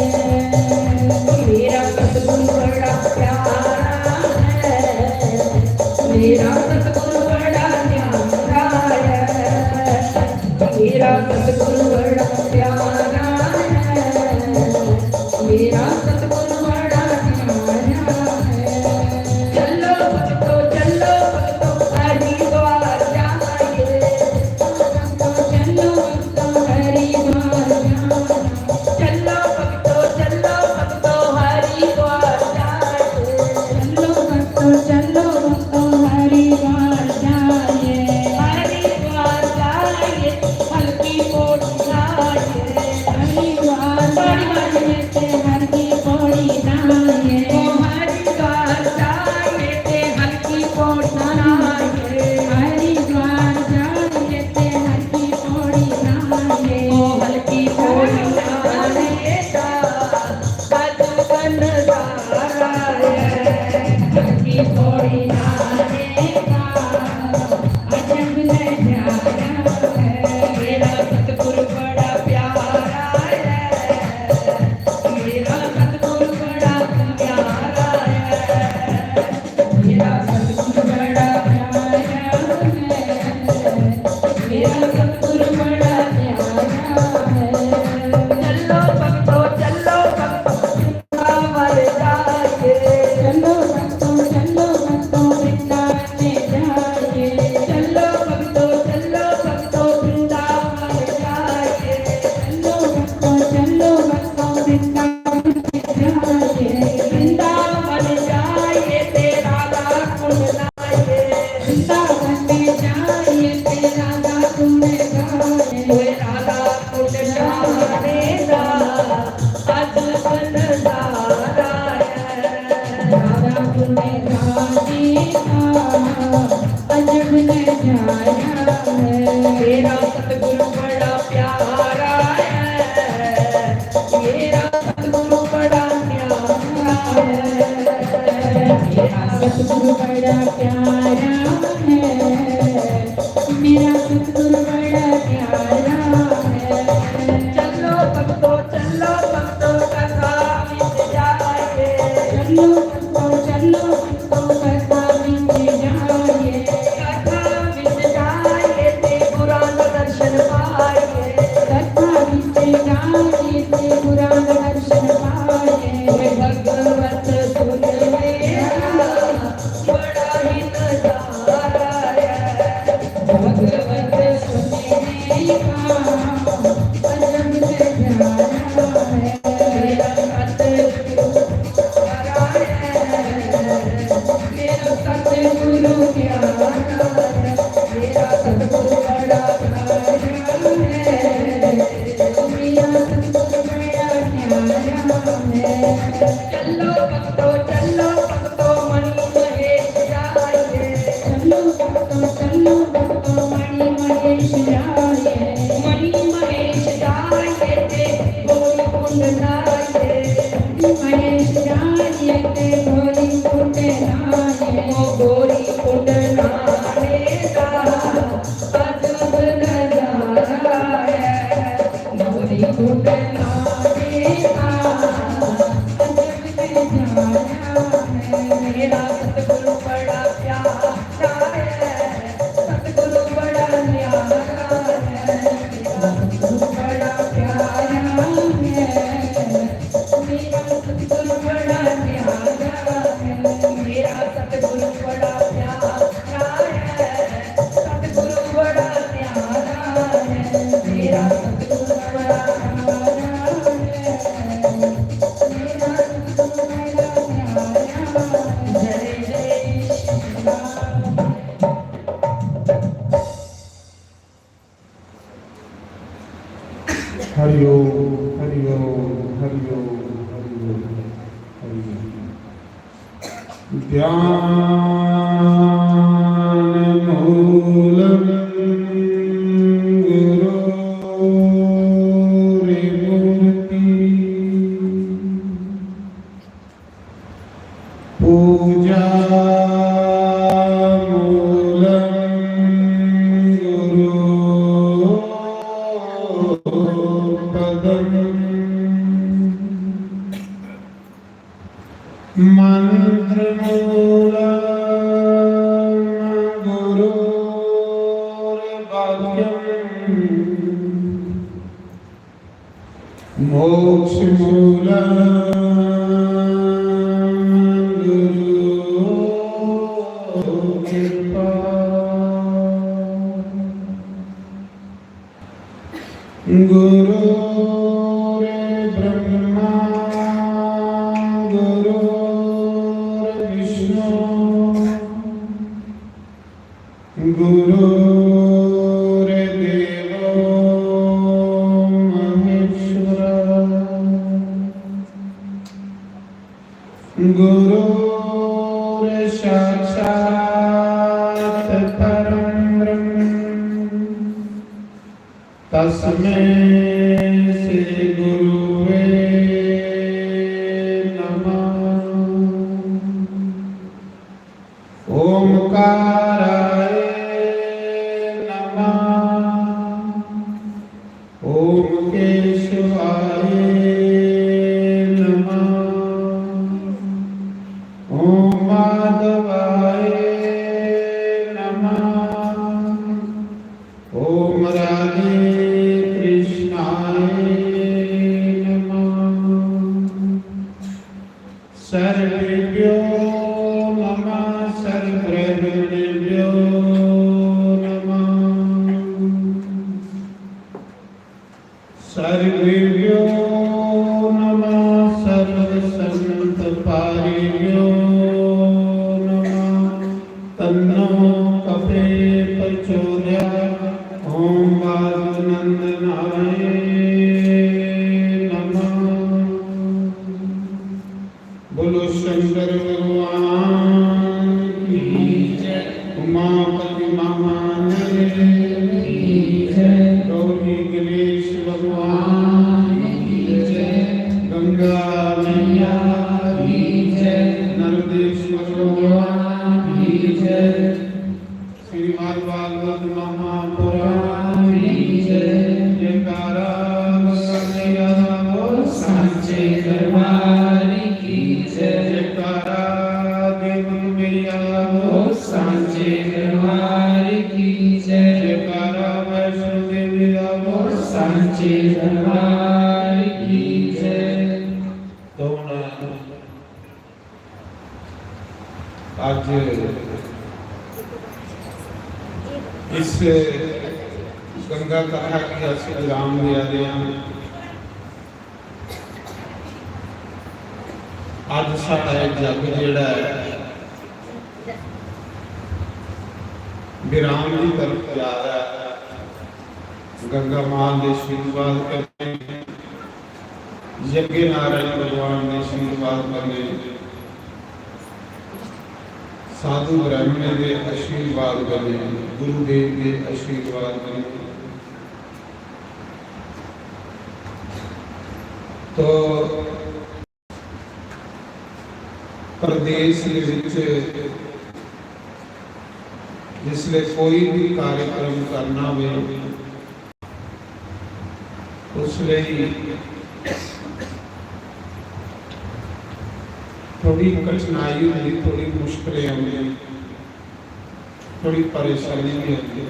मेरा सतगुरु बड़ा प्यारा है मेरा सतगुरु बड़ा न्यारा है मेरा सतगुरु बड़ा प्यारा है मेरा सतगुरु बड़ा न्यारा है चलो भक्तों मेरा सतगुरु बड़ा प्यारा है, मेरा सतगुरु बड़ा प्यारा है, मेरा सतगुरु बड़ा प्यारा है। चलो भक्तों कथा बीत जाए, चलो भक्तों कथा बीत जाए, कथा बीत जाए ते पुराण दर्शन पाए, कथा बीत जाए ते पुराण दर्शन पाए। भगवत सुन मेरा बड़ा ही नजारा है, भगवत सुनने का अजब नजारा है। मेरा सतगुरु प्यारा है, मेरा सतगुरु प्यारा है, मेरा सतगुरु बड़ा प्यारा है, मेरा सतगुरु बड़ा प्यारा है। चलो भक्तों मणि महेश जाए, चलो भक्तों मणि महेश जाए, मणि महेश जाए ते गौरी कुंड नाये, मणि महेश जाए ते गौरी कुंड नाये। ओ गौरी कुंड नाये का अजब नजारा है, गौरी कुंड नाये का अजब नजारा है। मेरा सतगुरु बड़ा प्यारा है, सतगुरु बड़ा न्यारा है, मेरा सतगुरु बड़ा प्यारा है, मेरा सतगुरु बड़ा न्यारा है, मेरा सतगुरु बड़ा प्यारा है, सतगुरु बड़ा न्यारा है, मेरा सतगुरु बड़ा प्यारा है, मेरा सतगुरु बड़ा प्यारा। जय जय श्री राम।
हरि ओम हरि ओम हरि ओम हरि ओम हरि ओम। ध्यान मूलम गुरोर्मूर्ति, पूजा मूलम गुरोपदम्, मंत्र मूलम गुरोर्वाक्यम्, मोक्ष मूलम गुरुकृपा, गुरुर्ब्रह्मा गुरुर्विष्णु गुरुर्देवो महेश्वरः, गुरुर्साक्षात् परं ब्रह्म, तस्मै श्री गुरुवे नमः। ओमकाराय नमः, ओम केशवाय नमः, ओम माधवाय नमः, ओम राधे कृष्णाय नमः। सर्वेभ्यो नमः, सर्वब्रह्मण्येभ्यो नमः, सर्वेभ्यो नमः, सर्वसंतपारेभ्यो नमः। तन्नो कपे प्रचोदयात्। ओम वासुनंदनाय नमः। बोलो गंगा मैया
की जय।
नर्मदेश्वर
भगवान की जय।
श्रीमद् भागवत महापुराण
की जय।
जयकारा मैया
सांचे दरबार की जय।
जयकारा देव मैया
सांचे दरबार की जय।
जयकारा वैष्णो देवी
सांचे दरबार की जय।
तो आज इस गंगा कथा की असि विराम दे रहे हैं। आज साडा जग जिहड़ा है विराम की तरफ जा रहा है। गंगा मां के आशीर्वाद करने, यज्ञ नारायण भगवान के आशीर्वाद करने, साधु ब्राह्मण के आशीर्वाद करने, गुरुदेव के आशीर्वाद करने। तो प्रदेश के विच जिसले कोई भी कार्यक्रम करना हो उसले थोड़ी कठिनाई होती, थोड़ी मुश्किलें आती, थोड़ी परेशानी भी होती।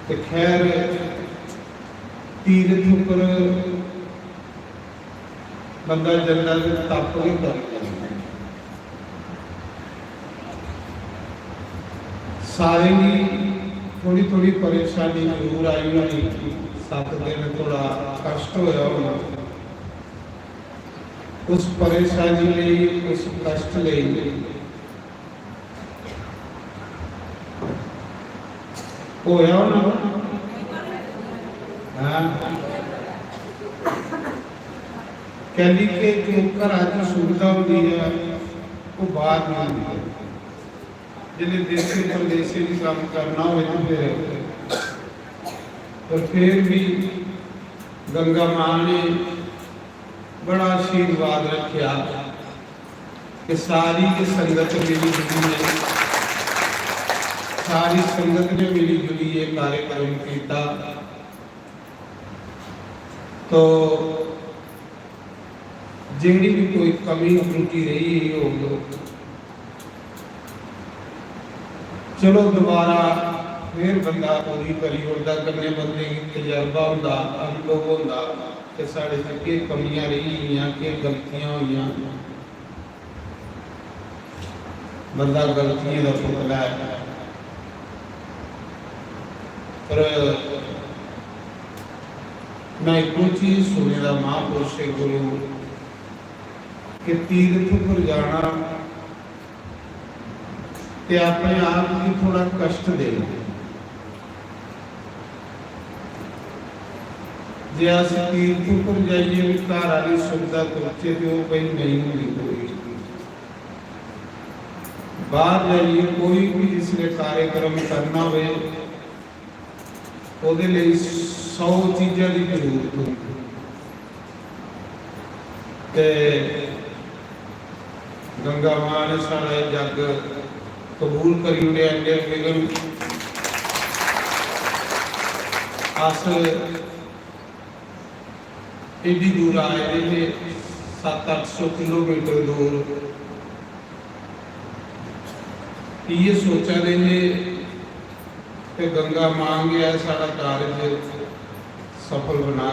तो खैर तीर्थ पर बंदा जल्दा तप नहीं करता, सारे ही थोड़ी थोड़ी परेशानी जरूर आई होनी। 7 दिन थोड़ा कष्ट होया होना, उस परेशानी लिए, उस कष्ट लिए होया होना। कहली के जो घर की सुविधा होती है वो बाहर नहीं होती है। जिन्हें देशे परदेशे भी काम करना हो तो फिर भी गंगा मां ने बड़ा आशीर्वाद रखा कि सारी की संगत मिली जुली है, सारी संगत ने मिली जुली ये कार्यक्रम किया। तो जिहड़ी भी कोई कमी त्रुटि रही हो, चलो दोबारा फिर बंदा पूरी करी होता करने बंदे की तजर्बा होता, अनुभव होता कि साढ़े के कमियां रही हुई, के गलतियां हुई। बंदा गलतियां का पुतला है। पर मैं एक चीज सुने का महापुरुष गुरु कि तीर्थ पर जाना ते अपने आप की थोड़ा कष्ट देना। जे अस तीर्थ पर जाइए भी घर वाली सुविधा सोचे तो वो कहीं नहीं होगी। कोई बाहर जाइए कोई भी जिसने कार्यक्रम करना हो ਉਹਦੇ ਲਈ 100 चीज़ों की जरूरत होती ते गंगा मां ने सारा जग कबूल करी उड़े एडे विघन अस एडी दूर आए थे 700-800 किलोमीटर दूर ये सोचा रहे कि गंगा मां गया सारा कार्य सफल बना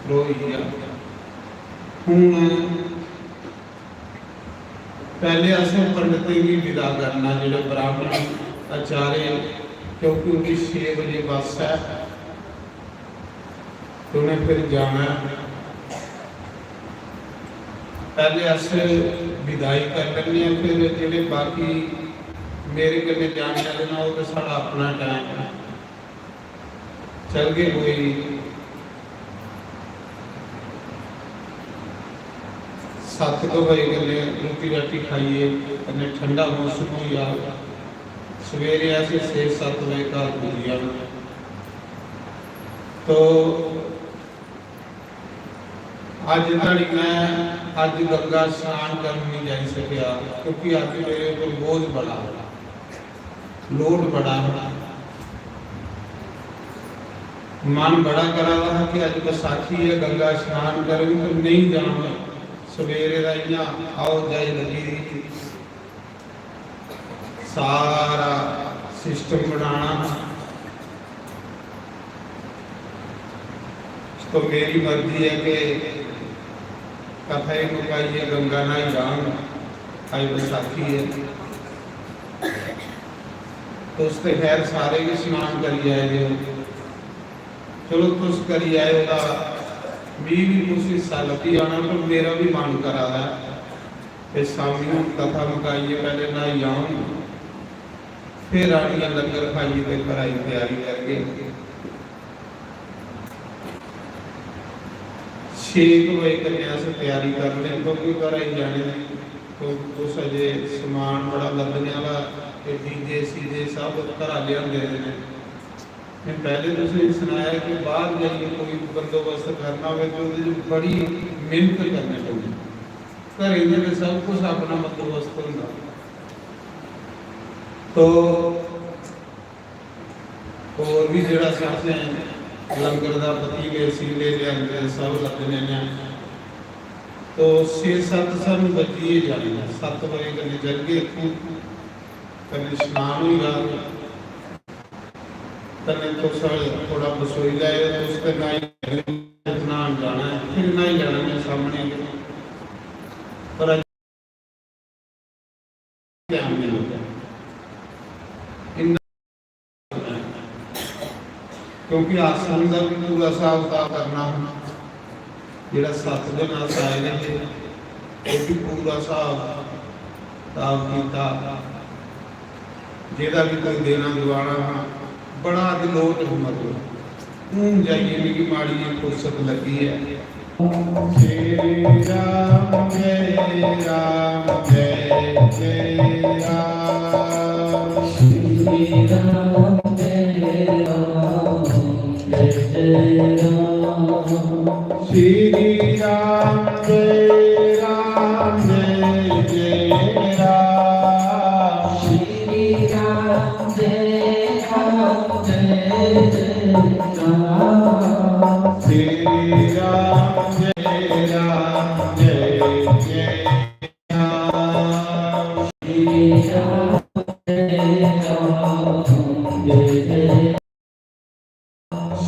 रोई हूँ। पहले असें पंडित भी विदा करना जो ब्राह्मण आचार्य, क्योंकि उनकी 6 बजे बस है तो उन्हें फिर जाना। पहले अस विदाई कर लेंगे, फिर जो बाकी मेरे कने जाने वाले ना वो तो सारा अपना टाइम है। चल गए कोई 7 बजे कने रोटी राटी खाइए, कने ठंडा मौसम हो या सवेरे ऐसे 6-7 बजे का पूजिया। तो अज तक मैं अज गंगा स्नान करने नहीं जा सकिया क्योंकि अज मेरे ऊपर बोझ बड़ा लोड बड़ा मन बड़ा करा रहा है कि अज बैसाखी है गंगा स्नान करूँ तो नहीं जाऊंगा सवेरे का इं आओ जाए लगी सारा सिस्टम बनाना तो मेरी मर्जी है कि कथा ही मुकाइए गंगा ना ही जाऊंगा आज बैसाखी है तो उससे खैर सारे भी स्नान करी आए जो चलो तुस करी आए भी कुछ हिस्सा लगी आना पर मेरा भी मन करा है शामी कथा मुकाइए पहले ना जाऊँ फिर आनिया लंगर खाइए तो घर आई तैयारी करके 6 बजे कन्या से तैयारी कर लें क्योंकि घर आई जाने तो कुछ अजे समान बड़ा लदने वाला डीजे सीजे सब घर लिया मैं पहले तुझे सुनाया कि बाहर जाइए कोई बंदोबस्त करना हो तो बड़ी मेहनत करनी पड़ेगी घर इन्हें सब कुछ अपना बंदोबस्त होगा तो और भी जरा साथे लंगर का पतीले सीले लिया सब लगने तो 6-7 सन बजिए जाने 7 बजे कने चल गए कने स्नान हुआ कने तो सर थोड़ा बसोई लाए तो उसके स्नान जाना है फिर नहीं जाना है सामने पर ध्यान नहीं होता क्योंकि आसन का भी पूरा हिसाब किताब करना जो 7 दिन आए ने वो भी पूरा हिसाब किताब किया जिहदा भी कोई देना दिवाना बड़ा दिलोट मतलब जाइए मेरी माड़ी जी फुर्सत लगी है श्री राम जय राम जय जय राम श्री राम जय राम जय जय राम श्री राम जय राम जय जय राम श्री राम जय राम जय जय राम श्री राम जय राम जय जय राम श्री राम जय राम जय जय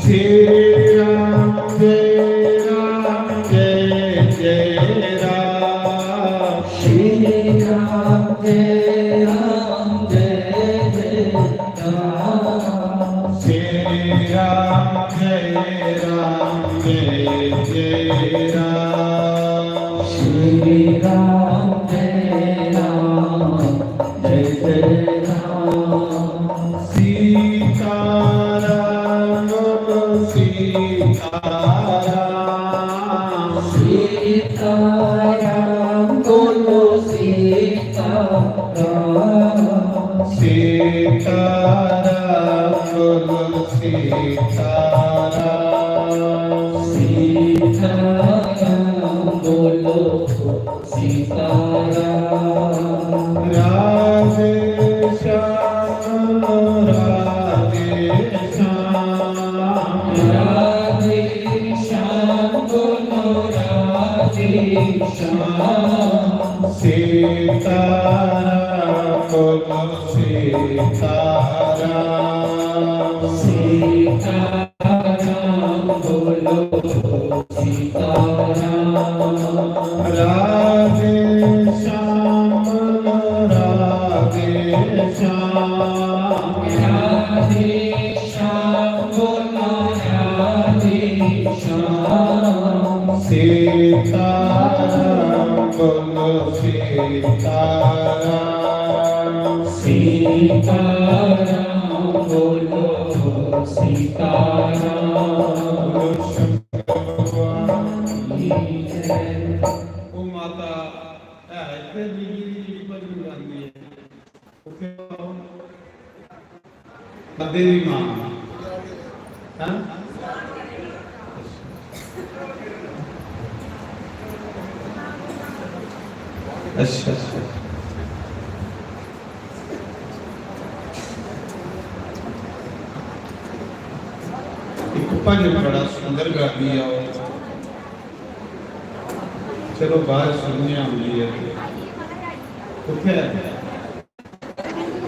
श्री राम जय राम जय जय राम श्री राम जय राम जय जय राम श्री राम जय राम जय जय राम श्री राम जय राम जय जय राम सीता राम सीता राम सीता राम बोलो सीता राम सीता राम बोलो सीता राम सीता राम बोलो सीता राम राधे श्याम राधे श्याम राधे श्याम बोलो राधे श्याम सीता राम बोलो सीता राम सीता राम बोलो सीता राम राधे श्याम राधे श्याम राधे श्याम बोलो राधे श्याम सीता राम बोलो सीता राम सीता राम बोलो सीता राम ओ माता है इतने जी भजन गाती है कदे भी मां हां अच्छा अच्छा एक भजन बड़ा सुंदर गाती है चलो बाहर सुनने आती है उठे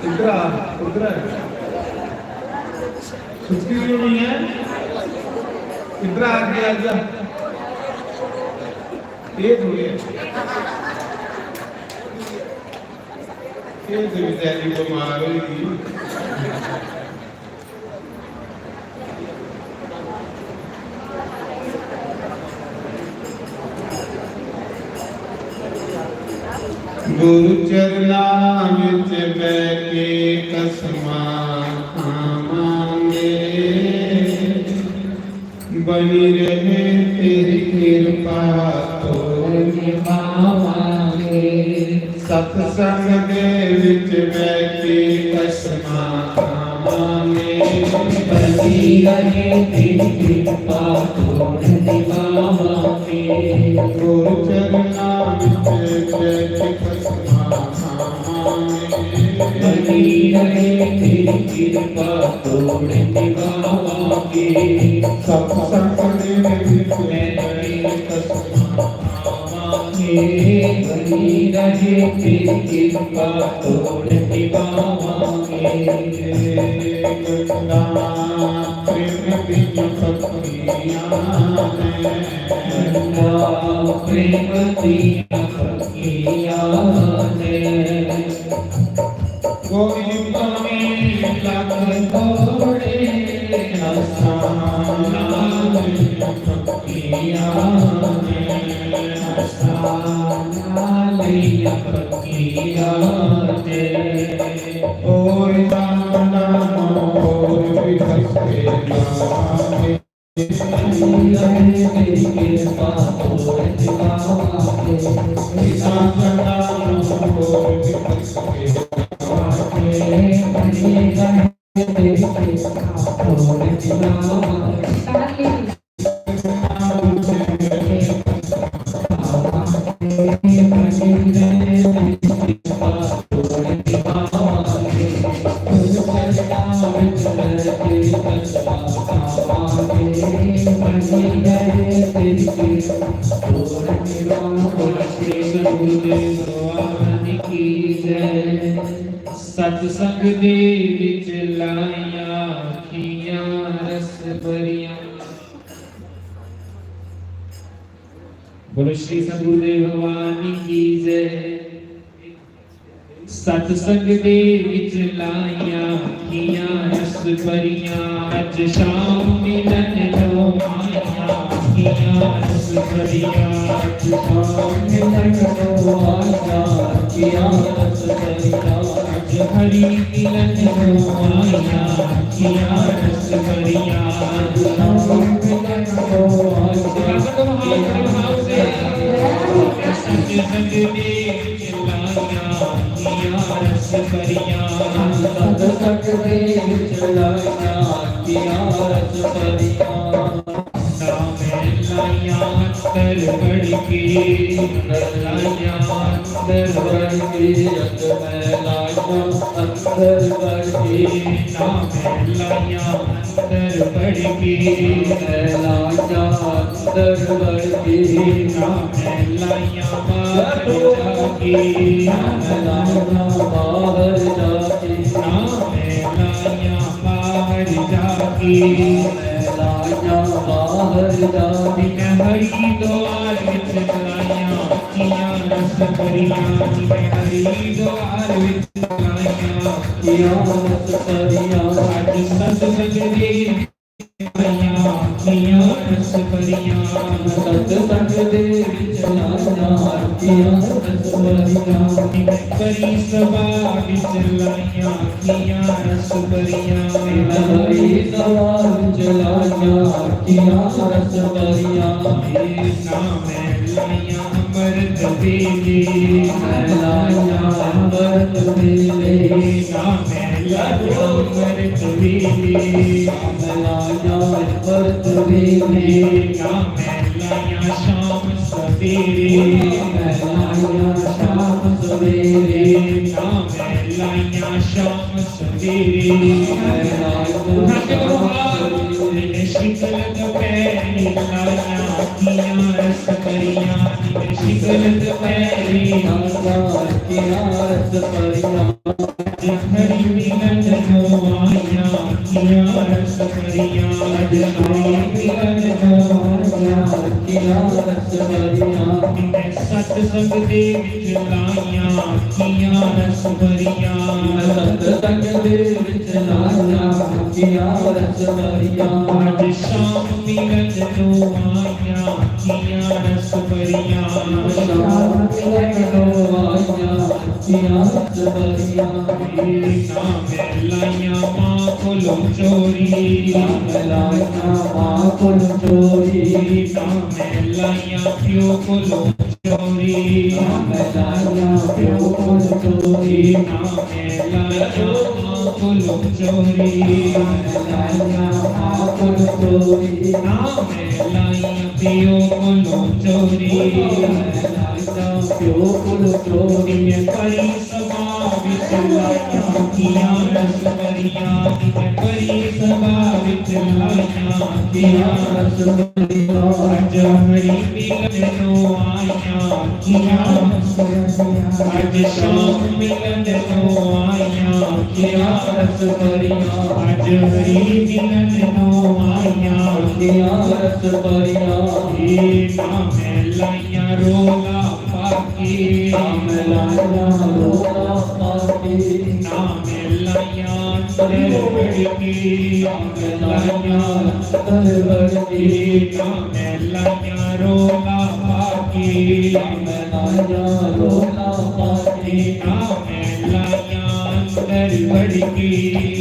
इधर आ उधर सुस्ती क्यों नहीं है इधर आगे आ जा ये थोड़ी है ये तो बेचारी बीमार हुई थी गुरु चरना विच बैठे कसमा खावांगे बनी रहे तेरी कृपा तो निभावांगे सत्संग दे विच बैठे कसमा खावांगे बनी रहे तेरी कृपा तो निभावांगे गुरु चरना विच बैठे कसमा खावांगे बनी रहे तेरी कृपा तोड़ निभावांगे सत्संग दे विच बैठे कसमा खावांगे बनी रहे तेरी कृपा तोड़ निभावांगे गंगा प्रेम बिन पखियां गंगा प्रेम बिन पखियां गोविंद में लग तोड़े हसाना पखियां हसाना लिया पखियां और जाना मोर भी हंसे जाने तेरी कृपा तोड़ निभावांगे जाना मोर भी हंसे बनी रहे तेरी कृपा तोड़ निभावांगे सत्संग दे विच लाइया अखियां रस भरियां बोलो श्री सतगुरुदेव भगवान की जय सत्संग दे विच लाइया अखियां रस भरियां अज शाम मिलन लो माया अखियां रस भरियां अज शाम मिलन लो माया अखियां रस भरियां अज हरि मिलन लो माया अखियां रस भरियां अज शाम मिलन लो माया सत्संग दे विच लाइया अखियां रस भरियां सत्संग दे विच लाइया अखियां रस भरियां नाम लाइया अंतर बढ़ के लाइया अंतर बढ़ के अग मैं लाइया अंतर बढ़ के नाम लाइया अंतर बढ़ के लाइया अंतर बढ़ के नाम लाइया बाहर जाके लाइया बाहर जाके नाम लाइया बाहर जाके लाइया बाहर जाके हरि द्वार विच लाइया अखियां रस भरियां हरि द्वार विच लाइया अखियां रस भरियां अज सत्संग दे लाइया अखियां रस भरियां सत्संग दे विच लाइया अखियां रस भरियां हरि सभा विच लाइया अखियां रस भरियां हरि सभा विच लाइया अखियां रस भरियां नाम लाइया अमृत वेले लाइया अमृत वेले नाम लाइया अमृत वेले लाइया अमृत वेले नाम लाइया शाम सवेरे लाइया शाम
नाम लाइया शाम सवेरे शिकल दोपहरी लाइया किया रस परिया शिकल दोपहरी किया रस परिया हरि मिलन नो आया किया रस परिया हरि मिलन नो आया किया रस परिया सत्संग दे विच लाइया किया रस परिया सत्संग दे विच लाइया किया रस परिया आज शाम मिलन नो आया किया रस परिया शाम मिलन नो आया किया रस परिया नाम लाइया माँ कोलो चोरी नाम लाइया माँ कोलो चोरी नाम लाइया प्यो कोलो चोरी नाम लाइया प्यो कोलो चोरी नाम लाइया माँ कोलो चोरी नाम लाइया माँ कोलो चोरी नाम लाइया प्यो कोलो चोरी लाइया प्यो कोलो चोरी परी सभा विच लाइया किया रस परिया परी सभा विच लाइया किया रस परिया अज हरि मिलन नो आया किया रस परिया अज शाम मिलन नो आया किया रस परिया अज हरि मिलन नो आया किया रस परिया हे नाम लाइया रोला पाके नाम लाइया रोला पाके नाम लाइया तरवड़के नाम लाइया तरवड़के नाम लाइया रोला पाके नाम लाइया रोला पाके नाम लाइया तरवड़के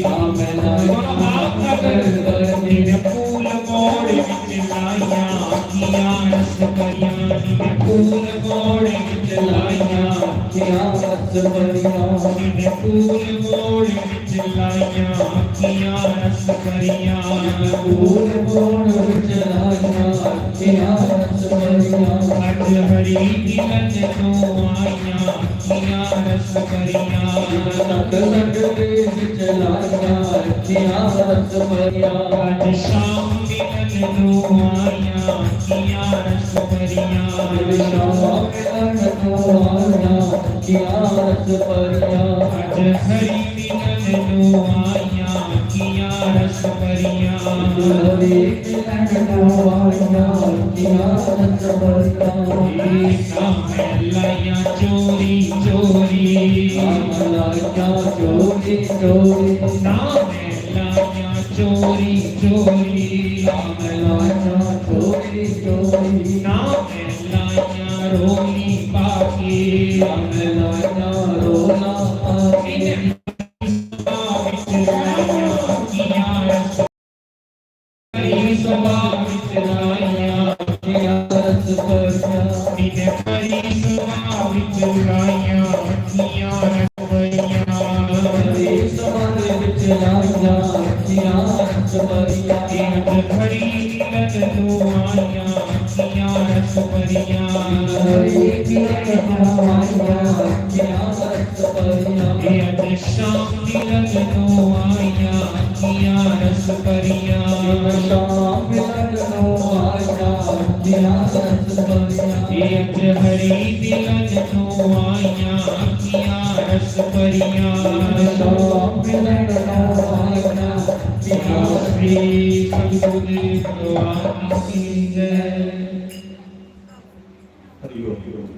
नाम लाइया तरवड़के फूल मोड़ विच लाइया किया रस परिया फूल मोड़ विच लाइया किया रस परिया फूल मोड़ विच लाइया किया रस परिया फूल मोड़ विच लाइया किया रस परिया अज हरि मिलन नो आया किया रस परिया सत्संग दे विच लाइया किया रस परिया अज शाम मिलन नो आया किया रस परिया शाम मिलन नो आया किया रस परिया अज हरि मिलन नो आया किया रस परिया हरि मिलन नो आया किया रस परिया नाम लाइया चोरी चोरी नाम लाइया चोरी चोरी नाम लाइया चोरी चोरी नाम लाइया चोरी चोरी नाम लाइया रोली पाके नाम लाइया रोला पाके सभा विच लाइया किया रस परिया परी सभा विच लाइया किया रस परिया परी सभा विच लाइया किया रस परिया हरि मिलन नो आया किया रस परिया हरि मिलन नो आया किया रस परिया अज शाम मिलन नो आया किया रस परिया शाम मिलन नो आया किया रस परिया अज हरि मिलन नो आया किया रस परिया शाम मिलन नो आया किया श्री सद्गुरुदेव भगवान की जय।
हरि ओम।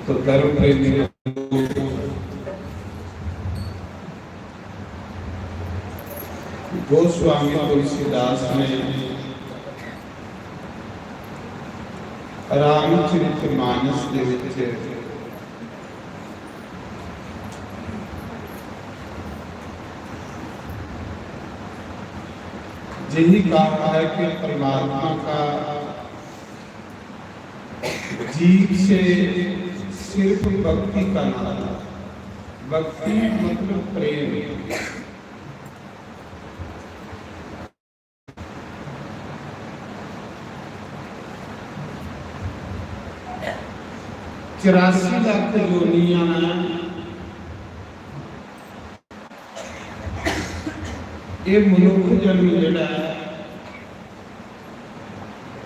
तो धर्म प्रेमी गोस्वामी तुलसीदास ने रामचरितमानस ਦੇ ਵਿੱਚ यही कहा है कि परमात्मा का जीव से सिर्फ भक्ति का नाम, भक्ति मतलब प्रेम। 84 लाख योनियां ने ये मनुख जन्म जिहड़ा है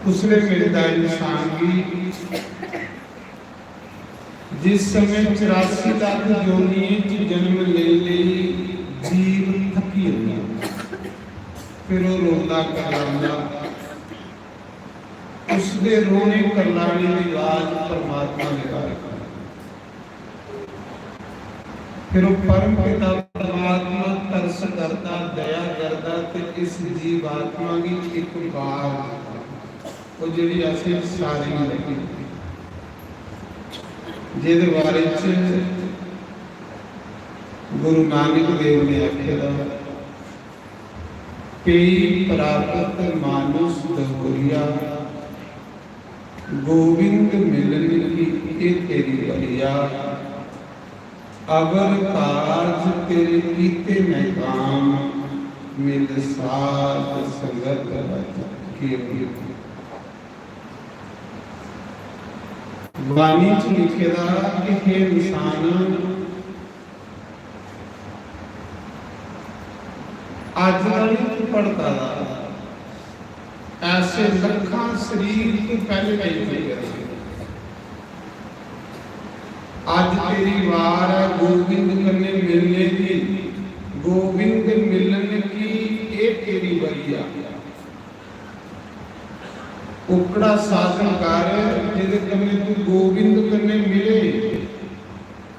उसने मिलता इंसान की जिस समय 84 लाख योनियां जन्म ले जीव थकी होता फिर वो रोंदा करलांदा उसके रोने करलाने की आवाज परमात्मा निकालता फिर वो परम पिता परमात्मा तरस करता दया करता ते इस जीव आत्मा की एक बार वो जिहड़ी असीं सारी लगी जिहदे बारे च गुरु नानक देव ने आखेदा पेई प्राप्त मानुष दोहरिया गोविंद मिलन की ये तेरी बलिया अबर काज तेरे कीते मैं काम मिल साथ संगत के वाणी च लिखेदा कि हे इंसान आज नहीं पढ़ता ऐसे लखा शरीर को पहले नहीं मिले आज तेरी वार है गोविंद कन्ने मिलने की गोविंद मिलन की ये तेरी बलिया उकड़ा साधन कार्य जिहदे कन्ने तू गोविंद कन्ने मिले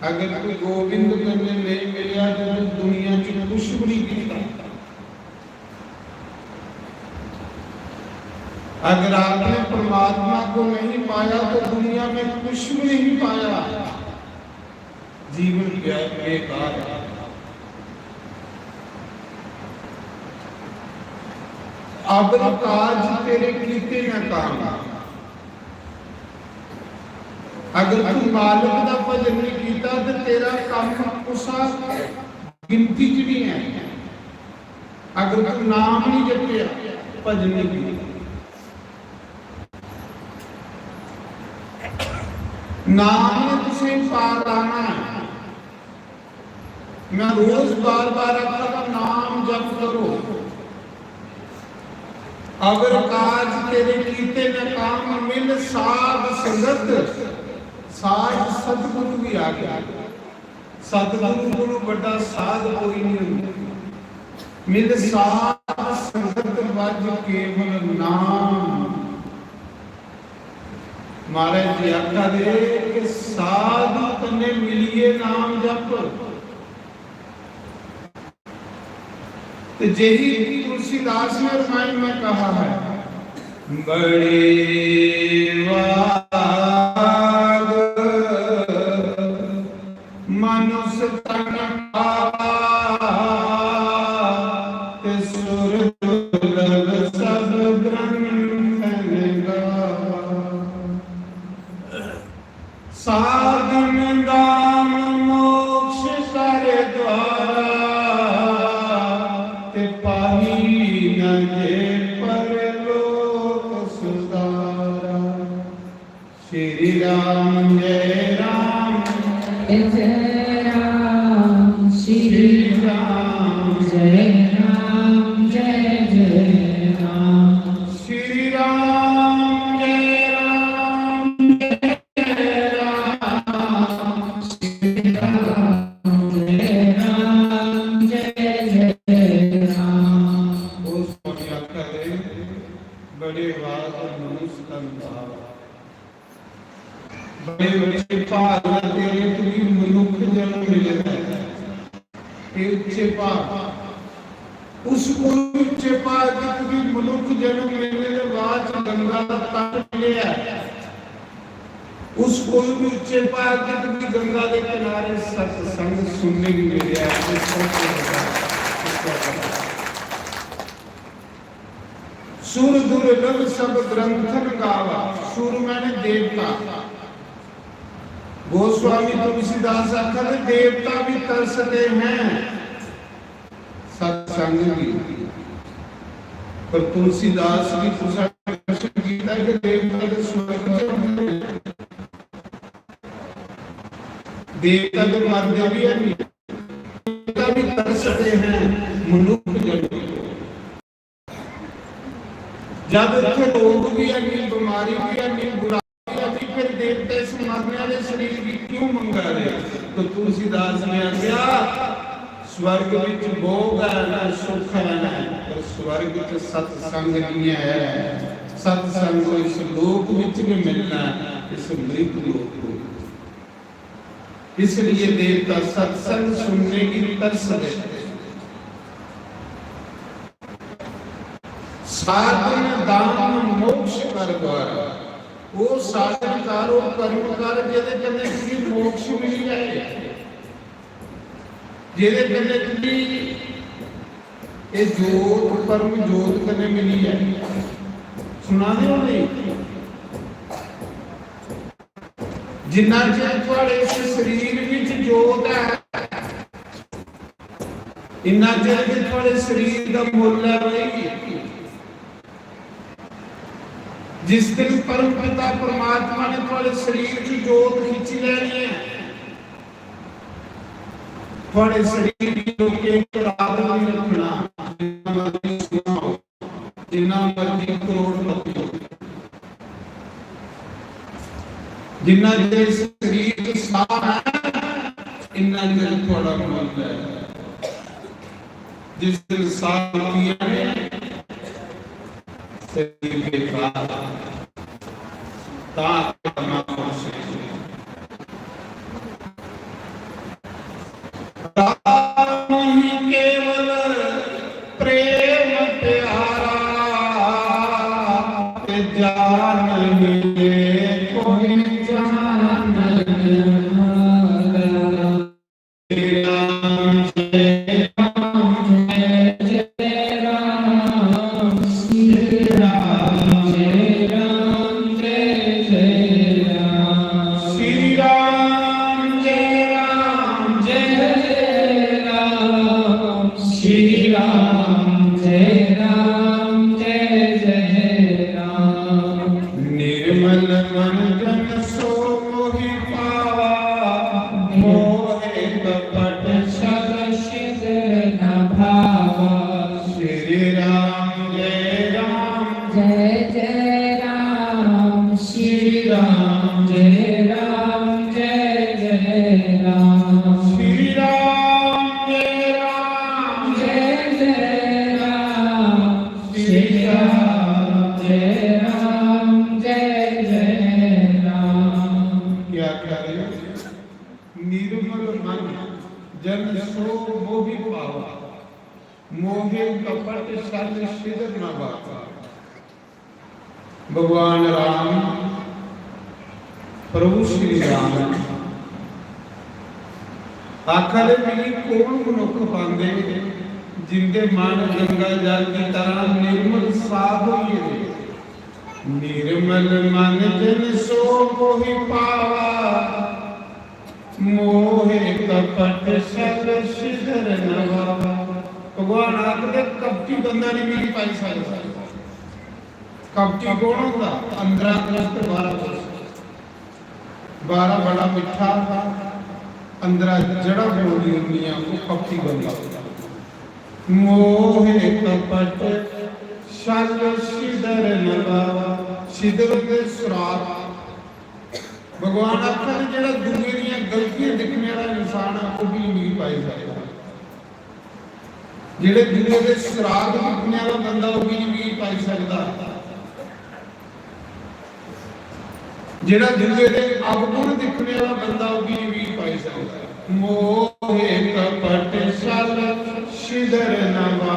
अगर तू गोविंद कन्ने नहीं मिलिया तो दुनिया च कुछ भी नहीं कीता अगर आपने परमात्मा को नहीं पाया तो दुनिया में कुछ भी नहीं पाया जीवन बेकार है अब काज तेरे कीते न काम अगर तू मालिक का भजन नहीं कीता तो तेरा काम उसा गिनती च नहीं है अगर तू नाम नहीं जपिया भजन नहीं किया नाम ने तुझे पार आना है मैं रोज बार बार अपना नाम जप करो अगर काज तेरे कीते न काम मिल साध संगत साध सतगुरु भी आ गया सतगुरु को बड़ा साध कोई नहीं मिल साध संगत वज केवल नाम महाराज जी आखा दे कि साधु तने मिलिए नाम जप तो यही तुलसीदास ने रामायण में कहा है बड़े वाग मनुष्य तन पावा ते सुर दुर्लभ सब ग्रंथ गावा साधन दान मोक्ष करे द्वारा ते पाही न जे परलोक सुधारा श्री राम जय राम
जय राम श्री राम जय राम जय जय राम
श्री राम जय राम जय राम
श्री राम जय राम जय जय राम
उस दुनिया करे बड़े वाद मनुष्य तन भाव बड़े बड़े पार तेरे तुझी मनुख जन्म मिले ये उच्चे पार उस कोई उच्चे पार की तुझी मनुख जन्म मिलने के बाद गंगा का तट मिले उस कोई भी उच्चे पार की तुझी गंगा के किनारे सत्संग सुनने की मिले सुर दुर्लभ सब ग्रंथन गावा सुर मैंने देवता गोस्वामी तुलसीदास आखिर देवता भी तरसते हैं सत्संग की पर तुलसीदास की प्रशंसा की कि देवता के स्वर्ग देवता तो मरते भी है, देवता भी तरसते हैं मनुष्य जन्म। जब इतने रोग भी है, बीमारी भी है, बुराई भी है, फिर देवते इस मरने वाले शरीर की क्यों मंगा रहे? तो तुलसीदास ने आख्या स्वर्ग विच भोग है ना सुख है ना, पर स्वर्ग विच सत्संग नहीं है। सत्संग को इस लोक विच भी मिलना, इस मृत लोक को। इसलिए देवता सत्संग सुनने की तरस देते। साधन दान मोक्ष कर द्वारा, वो साधन कारो कर्म कर जेदे कने की मोक्ष मिल जाए, जेदे कने की ये जोत परम जोत कने मिली है। सुना दो नहीं, जिन्ना चਿਰ ਤੁਹਾਡੇ इस शरीर विच जोत है, इन्ना चਿਰ कि ਤੁਹਾਡੇ शरीर का मुल है भाई। जिस दिन परम पिता परमात्मा ने थोड़े शरीर की जोत खींच लेनी है, थोड़े शरीर की जोत रात नहीं रखना, जिन्ना मर्जी करोड़पति, जिन्ना देर शरीर साफ है, इन्ना देर थोड़ा मन है। जिस दिन साफ किया है शरीर के बाद केवल प्रेम प्यारा जान कोई जान भगवान राम प्रभु श्री राम आखिर मिली कौन मनुख पांदे जिंदे मन गंगा जल की तरह निर्मल साफ होइए। निर्मल मन जन सो मोहि पावा, मोहे कपट सर सिधर नवा। भगवान आखिर कपटी बंदा नहीं मिली पाई सकता। कपटी कौन होता? 15 अगस्त 12 बड़ा मिठा अंदर जड़ा बोली होनी है, वो कपटी बंदा। मोहे कपट शल सिदर नवा, सिदर के सुराग। भगवान आखिर जड़ा दुनिया दी गलतियां दिखने वाला इंसान है, वो भी नहीं पाई सकता। जेड़े दुनिया के सुराग दिखने वाला बंदा, वो भी नहीं पाई सकता। जेड़ा दुनिया के अवगुण दिखने वाला बंदा, वो भी नहीं पाई सकता। मोहे कपट शल सिदर नवा,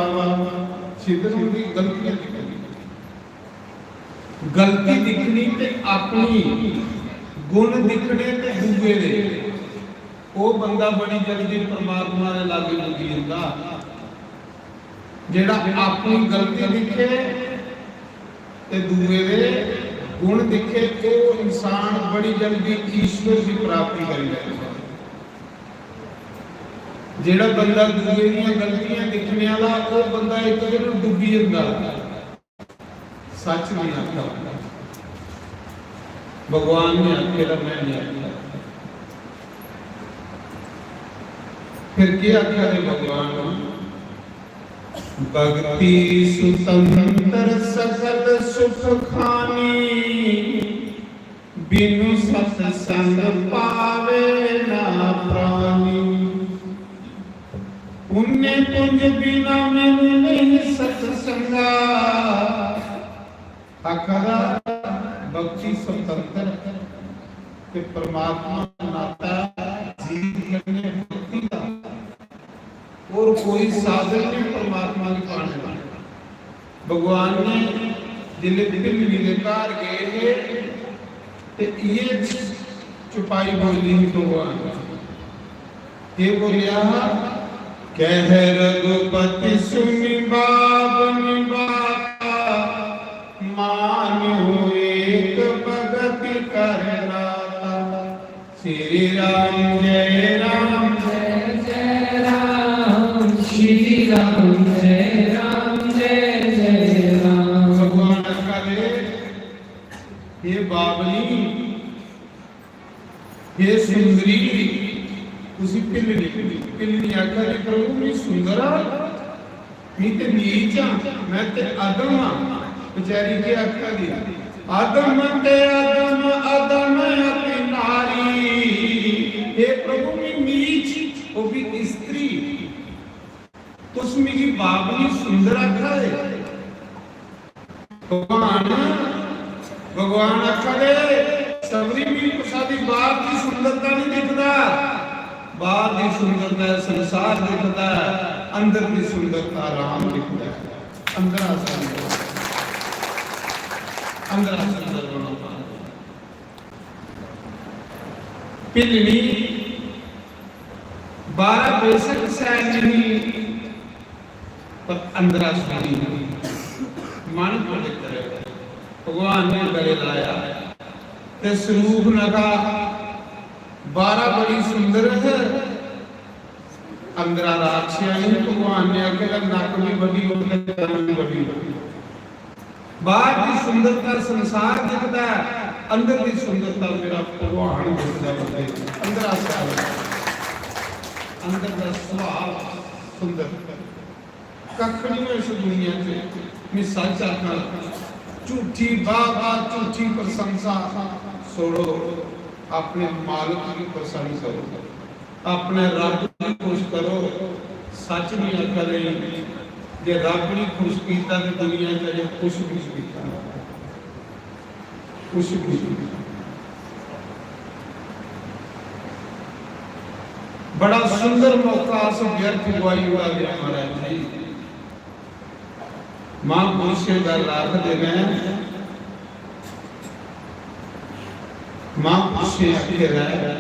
सिदर की गलतियां दिखनी, गलती दिखनी ते अपनी, गुण दिखने ते दूजे दे। वो बंदा बड़ी जल्दी परमात्मा दे लागे लगी जांदा। जेड़ा अपनी गलती दिखे ते दूजे दे गुण दिखे, तो इंसान बड़ी जल्दी ईश्वर की प्राप्ति कर लेता। जेड़ा बंदा दूजे दी गलतियां दिखने वाला, वो बंदा एक दिन डुबी जाता। सच नहीं आखा भगवान ने आखेगा, मैं नहीं आखा। फिर क्या करे भगवान, भक्ति सुतंत्र सकल सुख खानी, बिनु सत्संग पावे ना प्राणी। पुण्य पुंज बिना मिले नहीं सत्संगा, अखरा भक्ति स्वतंत्र के परमात्मा नाता जीव करने भक्ति का, और कोई साधन नहीं परमात्मा की पाने वाला। भगवान ने जिले दिल विलेकार गए ते ये चुपाई बोली भगवान ये बोलिया, कह रघुपति सुनि बाबन बाता, मानो एक भगत करना। श्री राम जय राम
जय जय राम, श्री राम जय राम जय जय राम।
भगवान करे ये बाबली ये सुंदरी उसी पिल्ली आकर प्रभु मैं सुंदरा मैं ते नीचा मैं ते अदम बेचारी के आख्या दी अदम ते अदम अदम अति नारी। हे प्रभु मैं नीच वो भी स्त्री तो उसमें की बाबली सुंदर आखा है। भगवान आखा दे सबरी भी प्रसादी बाहर की सुंदरता नहीं दिखता, बाहर की सुंदरता संसार दिखता है, अंदर की सुंदरता राम दिखता है। अंदर सुंदर बना पिल्ली 12 बेशक शायद नहीं पर अंदर सुंदरी मन को लेकर भगवान ने गले लाया ते स्वरूप नगा 12 बड़ी सुंदर है, अंदर राक्षसी भगवान ने अकेला नाक भी बड़ी होगी बड़ी। बाहर की सुंदरता संसार दिखता है, अंदर की सुंदरता मेरा भगवान दिखता है। अंदर का स्वभाव सुंदर कखनी में इस दुनिया से मैं सच आखा, झूठी बात झूठी प्रशंसा छोड़ो, अपने मालिक की प्रशंसा करो, अपने रब की खुश करो। सच नहीं करे जे रब ने खुश किया तो दुनिया च खुश किया खुश बड़ा सुंदर मौका व्यर्थ गवाई हुआ गया महाराज जी। महापुरुष गल आख देना महापुरुष आखिर है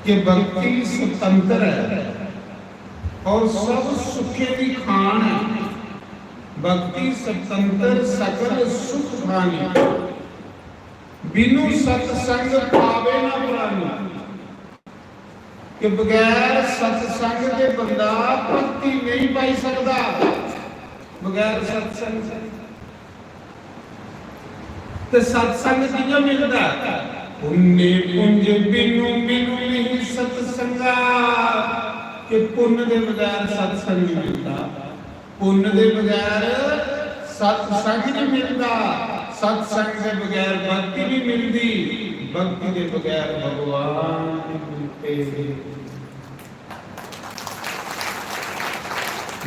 कि भक्ति स्वतंत्र है और सब सुखे की खान है। भक्ति स्वतंत्र सकल सुख खानी, बिनु सत्संग पावे ना प्राणी। कि बगैर सत्संग के बंदा भक्ति नहीं पाई सकता। बगैर सत्संग ते सत्संग किया मिलता, पुण्य पुंज बिनु बिनु नहीं सत्संगा। कि पुण्य के बगैर सत्संग नहीं मिलता, पुण्य के बगैर सत्संग नहीं मिलता, सत्संग के बगैर भक्ति नहीं मिलती, भक्ति के बगैर भगवान नहीं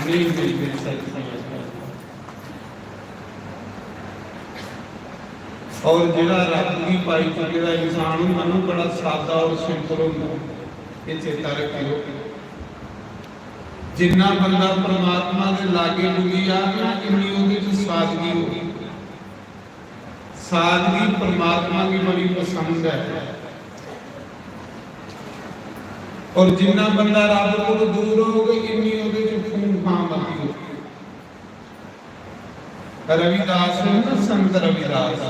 मिलते सत्संग। और जिहड़ा रब की पाई चुके इंसान मनु बड़ा सादा और सिंपल होंदा। ये चेता रखियो, जिन्ना बंदा परमात्मा के लागे लुगी आ इन्नी उहदे च सादगी होगी। सादगी परमात्मा की बड़ी पसंद है। और जिन्ना बंदा रब को दूर हो गई इन्नी उहदे च खून खां बंदी होगी। रविदास है ना, संत रविदास,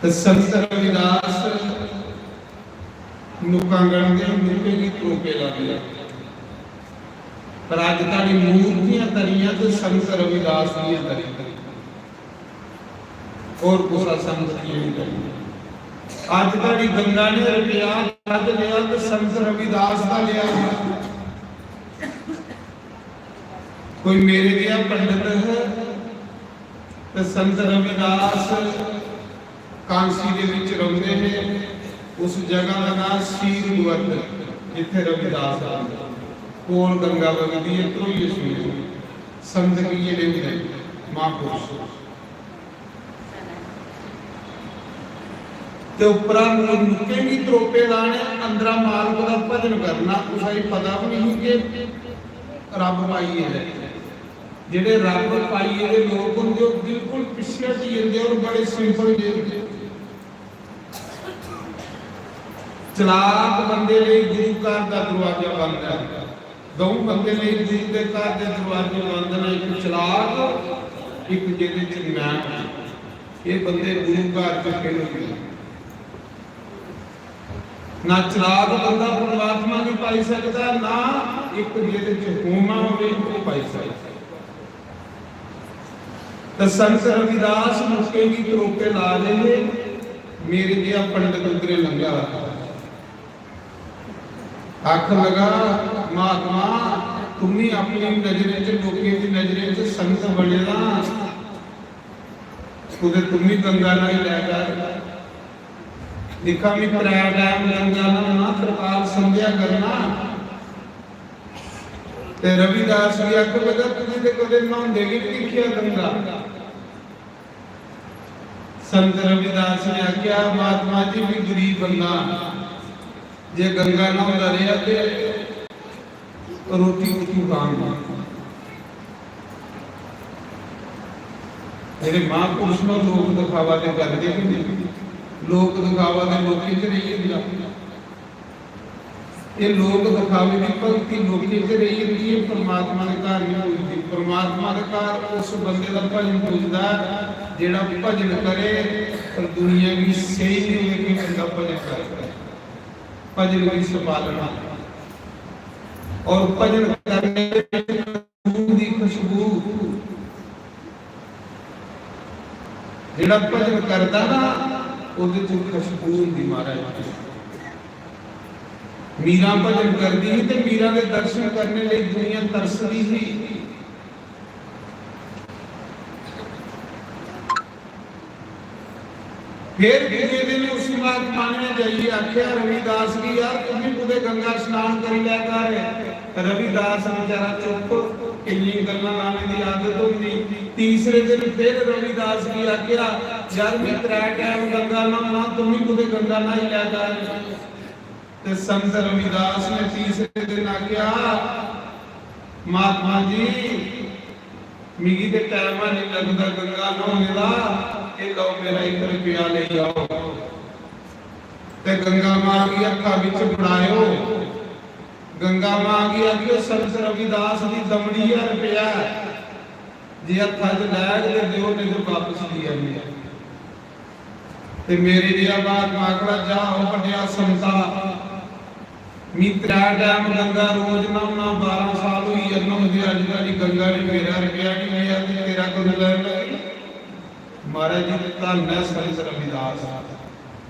तो संत रविदास नुकांगण के मुके की टोपे ला दिया, पर आज ताड़ी मूर्तियां तरियां तो संत रविदास की तरी और दूसरा संत की नहीं तरी। ਅੱਜ ਤੁਹਾਡੀ ਗੰਗਾ ਨੇ ਰੁਪਿਆ ਕੱਢ ਲਿਆ ਤੇ ਸੰਤ ਰਵਿਦਾਸ ਦਾ ਲਿਆ। ਕੋਈ ਮੇਰੇ ਜਿਹਾ ਪੰਡਤ ਹੈ ਤੇ ਸੰਤ ਰਵਿਦਾਸ ਕਾਂਸੀ ਦੇ ਵਿੱਚ ਰਹਿੰਦੇ ਨੇ। ਉਸ ਜਗ੍ਹਾ ਦਾ ਨਾਮ ਸੀਰ ਗੁਰਦ, ਜਿੱਥੇ ਰਵਿਦਾਸ ਰਹਿੰਦਾ, ਕੋਲ ਗੰਗਾ ਵਗਦੀ ਹੈ। ਕੋਈ ਅਸੂਲ ਸੰਤ ਕੀ ਇਹ ਨੇ ਮਹਾਂਪੁਰਸ਼ ਤੇ ਉਪਰਾਂ ਮੁੱਕੇਗੀ ਤਰੋਪੇ ਲਾਣੇ, ਅੰਦਰਾਂ ਮਾਲਕ ਦਾ ਭਜਨ ਕਰਨਾ। ਉਸਾਈ ਪਤਾ ਵੀ ਨਹੀਂ ਕਿ ਰੱਬ ਪਾਈਏ ਹੈ। ਜਿਹੜੇ ਰੱਬ ਪਾਈਏ ਦੇ ਲੋਕ ਹੁੰਦੇ ਉਹ ਬਿਲਕੁਲ ਪਿੱਛੇ ਜੀ ਜਾਂਦੇ ਔਰ ਬੜੇ ਸਿੰਪਲ ਜਿਹੇ। ਚਲਾਕ ਬੰਦੇ ਲਈ ਗੁਰੂ ਘਰ ਦਾ ਦਰਵਾਜ਼ਾ ਬੰਦ ਹੈ। ਦੋ ਬੰਦੇ ਲਈ ਗੁਰੂ ਦੇ ਘਰ ਦੇ ਦਰਵਾਜ਼ੇ ਬੰਦ ਨੇ, ਇੱਕ ਚਲਾਕ, ਇੱਕ ਜਿਹਦੇ ਚ ਗਿਆਨ। ਇਹ ਬੰਦੇ ਗੁਰੂ ਘਰ ਚ ਖੇਡਣਗੇ। ਨਾ ਚਲਾਕ ਬੰਦਾ ਪਰਮਾਤਮਾ ਨੂੰ ਪਾਈ ਸਕਦਾ, ਨਾ ਇੱਕ ਜਿਹਦੇ ਚ ਹੋਮਾ ਹੋਵੇ ਉਹ ਪਾਈ ਸਕਦਾ। ਤਾਂ ਸੰਤ ਰਵਿਦਾਸ ਮੁਸਕੇ ਕੀ ਰੋਕੇ ਲਾ ਲੈਂਦੇ। ਮੇਰੇ ਜਿਹਾ ਪੰਡਤ ਉਧਰੇ ਲੰਘਿਆ, आख लगा महात्मा तुम्ही अपनी नजरे च लोके दी नजरे च संत बने ना, उधर तुम्ही गंगा ना ही लेकर दिखा मी त्रै टाइम गंगा ना त्रिकाल संध्या करना। ते रविदास की अख लगा तुझे ते कदे नहांदे भी दिखिया गंगा। संत रविदास ने आख्या महात्मा जी भी गरीब बंदा, जे गंगा नहांदा रहा तो रोटी कितों खांगा। मेरे महापुरुष में लोक दिखावा तो करते कि नहीं, लोक दिखावा तो लोकी च रही है। ये लोक दिखावे की भगती लोकी च रही है, परमात्मा के घर नहीं पूजती। परमात्मा के घर उस बंदे का भजन पूजता जिहड़ा भजन करे पर दुनिया की सही नहीं है कि बंदा भजन करता है। भजन की संभालना और भजन करने की खुशबू, जिहड़ा भजन करता ना उहदे च खुशबू हुंदी। महाराज मीरा भजन करदी ही ते मीरा के दर्शन करने लई दुनिया तरसदी ही। फिर दूसरे दिन उस महात्मा ने जाइए आख्या रविदास की यार तुम्हें खुदे गंगा स्नान कर लिया कर। रविदास बेचारा चुप, इन्नी गल्लां लाने की आदत होंदी। तीसरे दिन फिर रविदास की आख्या यार मैं त्रै टाइम गंगा नहाना, तुम्हें खुदे गंगा नहा लिया कर। ते संत रविदास ने तीसरे दिन आख्या महात्मा जी मिगी ते टाइम नहीं लगता गंगा नहाने का, लो मेरा 1 रुपया ले जाओ ते गंगा मां की अखा विच बनायो। गंगा मां की आखियो संत रविदास की दमड़ी है रुपया, जे अखा च लैग दे दिओ नहीं तो वापस लिया नहीं। ते मेरे जिहा महात्मा आखड़ा जाओ वड्डिया संता मी त्रै टाइम गंगा रोज नहाना, 12 साल हुई नहाउंदे, अज तक गंगा ने मेरा रुपया नहीं लिया ते तेरा कदों लैण लगी। महाराज जी धन है संत रविदास,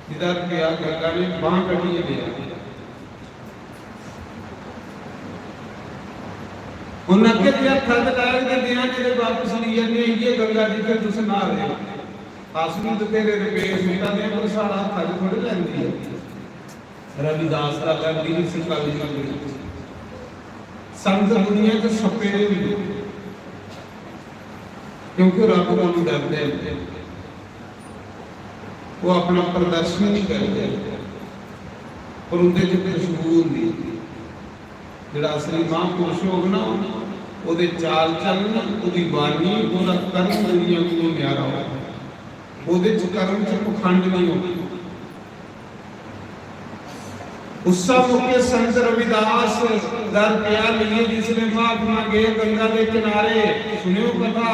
जिधर रुपया गंगा ने बांह कटिए दिया। उन्हें क्या खत लाग दे दिया जेरे वापस लिया नहीं, ये गंगा जी के तुस नहा रहे हो। असली तो तेरे रुपये सूटा दे पर सारा खत थोड़े लैंदी है। रविदास का लैंदी नहीं सी कल जी। संत दुनिया च सप्पे दे हुंदे क्योंकि रब को डरते हैं, वो अपना प्रदर्शन नहीं करते और उनके जो खुशबू होंगी। जिहड़ा असली महापुरुष होगा ना वो चाल चलन, वो बानी, वो कर्म दुनिया को न्यारा हो, वो कर्म च पखंड नहीं होगा। उस मौके संत रविदास दर प्या लिए जिसने महात्मा गए गंगा के किनारे। सुनियो कथा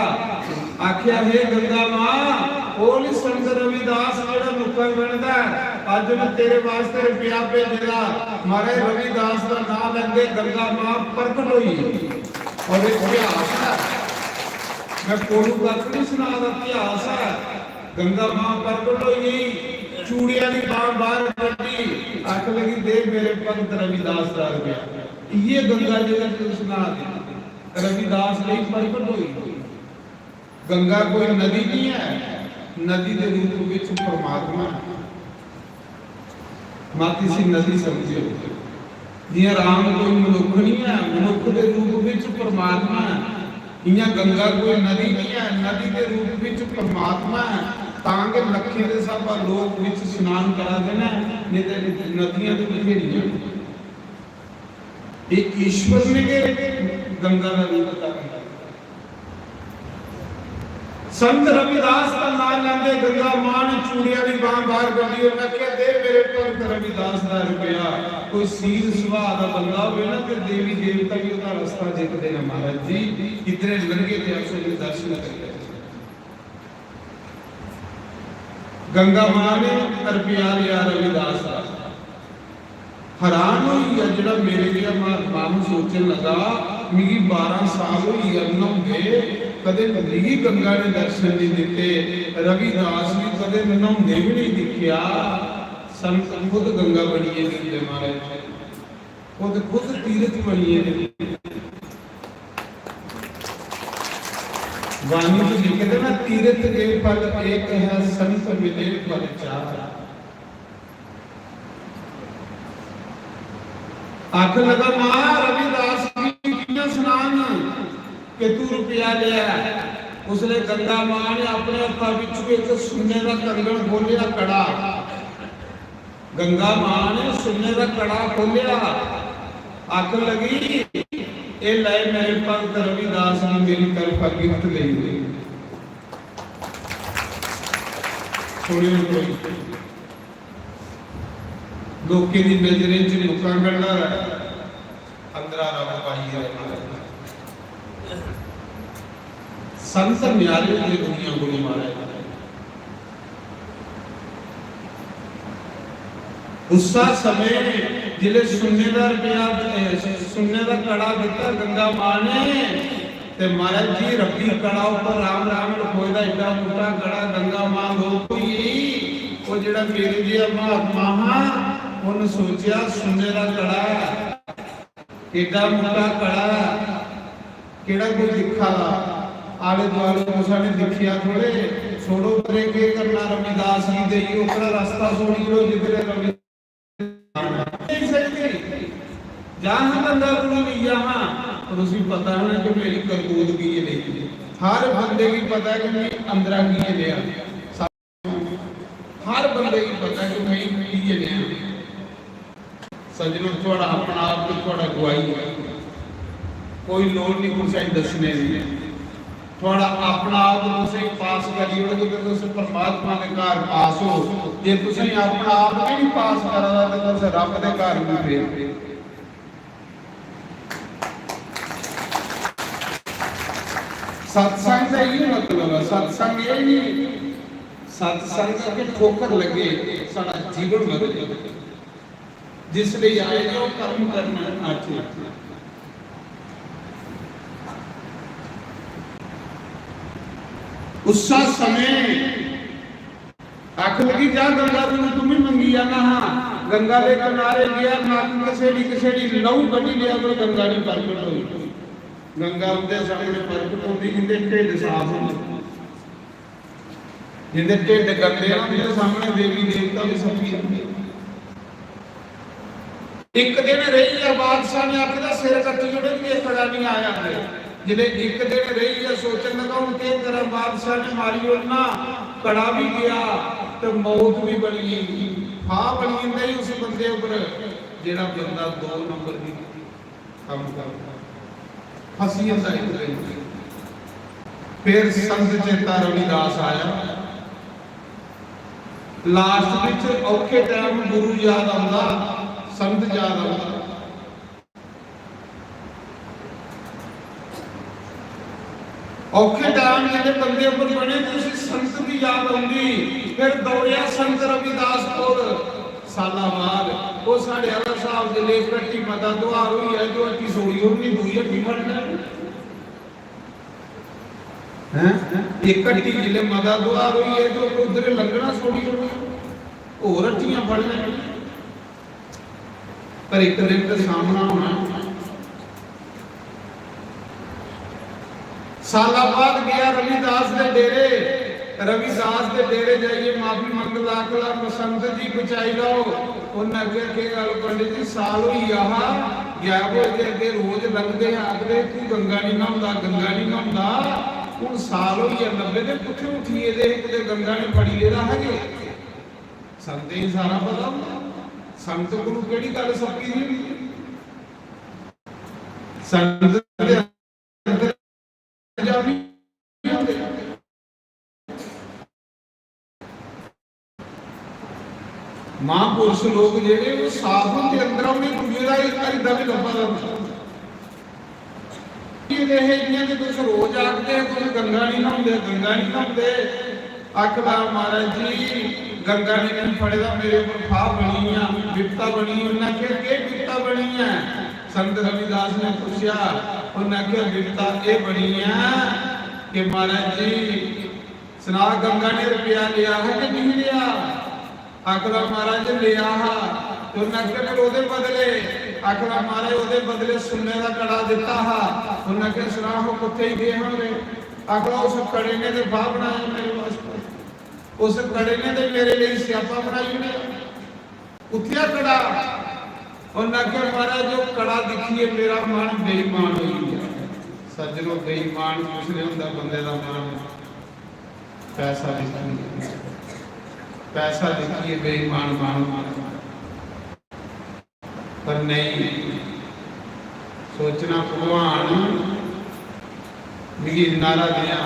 आख्या हे गंगा मां ओली संत रविदास जेड़ा मुक्का बनदा अज मैं तेरे वास्ते रुपया भेजेगा। मारे रविदास का नाम लेंदे गंगा मां प्रकट हुई और एक इतिहास है, मैं कोलू का नहीं सुना दा इतिहास है। गंगा मां प्रकट हुई चूड़िया की बांह बाहर कटी, आख लगी दे मेरे भगत रविदास दा रुपया। ये गंगा जी ने सुना दी, रविदास ने प्रकट हुई। गंगा कोई नदी नहीं है, नदी के रूप में परमात्मा माती सी नदी समझियो। जिया राम कोई मनुख नहीं है, मनुख के रूप में परमात्मा है। इया गंगा कोई नदी नहीं है, नदी के रूप में परमात्मा है। तांगे लखे के सब लोग विच स्नान करा देना, नहीं तो नदियां तो बथेरियां। ये ईश्वर ने के गंगा का रूप बताया। संत रविदास का नाम लेंदे गंगा मां ने चूड़िया की बांह बाहर कढ़ी और मैं क्या दे मेरे भगत रविदास का रुपया। कोई सील सुभाव का बंदा होवे ना, फिर देवी देवता भी उसका रास्ता देखते हैं। महाराज जी इतने लंगे थे आपसे दर्शन करते। गंगा मां ने रुपया लिया रविदास का, हैरान हुई है जरा मेरे लिया मां सोचने लगा मेरी 12 साल हुई नहाते कदे नदी गंगा ने दर्शन नहीं दिते, रविदास ने कदे नहाते भी नहीं दिखिया। संत खुद गंगा बनिए दिखते महाराज, खुद तीर्थ बनिए। वाणी में लिखते ना तीर्थ के फल एक है, संत मिले फल चार। आख लगा मां रविदास की स्नान कि तू रुपया लिया। उसने गंगा मां ने अपने हथा विच एक सोने का कंगन खोलिया कड़ा। गंगा मां ने सोने का कड़ा खोलिया, आख लगी ए ले मेरे भगत रविदास ने मेरी तरफ गिफ्ट ली हुई। लोके दी नजरें च मुका गड़ा अंदरा रब पाई है। संत न्यारे की दुनिया गुरु महाराज उस समय जिले सुन्ने का रुपया सुन्ने का कड़ा दिता गंगा मां ने, ते महाराज जी रब्बी कड़ा ऊपर राम राम लिखोए दा एडा मोटा कड़ा गंगा मां लोग कोई वो जेड़ा मेरे जी महात्मा हां उन सोचा सुन्ने का कड़ा एडा मोटा कड़ा केड़ा कोई दिखा आले दुआले मूसा ने दिखिया थोड़े छोड़ो परे के करना रविदास जी दे ओकरा रास्ता छोड़ी लो जिधरे रवि जहां गंगा गुरु लिया हां और उसी पता है ना कि मेरी करतूत की ये नहीं। हर बंदे की पता है कि मैं अंदरा की ये लिया, हर बंदे की पता है कि मैं की ये लिया। सजनों थोड़ा अपना आप को थोड़ा गवाही है, कोई लोड़ नहीं कुछ दसने दी। थोड़ा अपना आप तुम पास करिए तो तुम परमात्मा के घर पास हो। जे तुम अपना आप नहीं पास करा तो तुम रब के घर भी फेर। सत्संग का ये मतलब है, सत्संग ये नहीं सत्संग के ठोकर लगे सारा जीवन बदले। जिसलिए आए जो कर्म करना अच्छे। उस समय आख लगी जा गंगा तुम तुम्हें मंगी जाना। हाँ गंगा के किनारे गया नाक कसेड़ी लहू कटी लिया तो गंगा ने प्रकट हुई। गंगा उनके सामने प्रकट होती जिंदे ढिड साफ होंगे, जिंदे ढिड गंदे उनके सामने देवी देवता भी सफी। एक दिन रही है बादशाह ने आखिर सिर कट्टी जोड़े भी खड़ा नहीं आया है। जिले एक दिन रही है सोचने लगा उनके तरह बादशाह ने मारी और ना कड़ा भी गया तो मौत भी बनी। हाँ बनी नहीं उस बंदे ऊपर जेड़ा बंदा 2 नंबर की काम करता फसी होता है। फिर संत चेता रविदास आया। लास्ट विच औखे टाइम गुरु याद आंदा, संत याद आंदा। औखे टाइम जिहड़े बंदे ऊपर बने तुसी संत की याद आउंदी। फिर दौड़िया संत रविदास कोल साला बाद वो साढ़े वाला साहब दे ले कट्टी मता दुआर हुई है जो अटी सोई होनी दुई हड्डी मरना हैं। एक कट्टी जिले मता दुआर हुई है जो उधर लंघना सोड़ी होनी होर हट्टियां फड़ लैण, पर एक दिन तो सामना होना। साल बाद गया रविदास के डेरे, रविदास के डेरे जाइए माफी मंग लाखला संत जी बचाई लो। उन्हें अगे के गल पंडित जी साल हुई आह गया वो अगे रोज लंघते आखते तू गंगा नहीं नहाउंदा, गंगा नहीं नहाउंदा। हुण साल हुई है 90 दे पुठे उठिए दे किते गंगा नहीं पड़ी लेदा है। संत ही सारा पता हुंदा, संत कोल किहड़ी गल सौखी नहीं। संत दे अंदर जावी महापुरुष लोग जेडे वो साफ होंगे अंदर उन्हें दूजे का एक बारी दब लब्बा ये तुम रोज आखते तुम गंगा नहीं नहाते, गंगा नहीं नहाते। आखदा महाराज जी गंगा ने नहीं फड़ेदा मेरे ऊपर फाह बनी है, विपता बनी। उन्हें आख्या के विपता बनी है? संत रविदास ने पूछा, उन्हें आख्या विपता ये बनी है कि महाराज जी सुना गंगा ने रुपया लिया है कि नहीं लिया? आखदा महाराज लिया हा। तो उन्हें आख्या फिर ओदे बदले, आखदा महाराज ओदे बदले सुन्ने का कड़ा दिता हा। उन्हें आख्या सुना हो कुत्ते ही गए होंगे? आखदा उस कड़े ने तो बाह बनाया मेरे वास्ते, उस कड़े ने तो मेरे लिए स्यापा बनाई ने, कुत्तिया कड़ा। उन्हें आख्या महाराज जो कड़ा दिखिए मेरा मन बेईमान हो गया। सज्जनों बेईमान कुछ नहीं होंदा, बंदे का मन पैसा दिखिए, पैसा दिखिए बेईमान मान। पर नहीं सोचना भगवान मिगी नारा दिया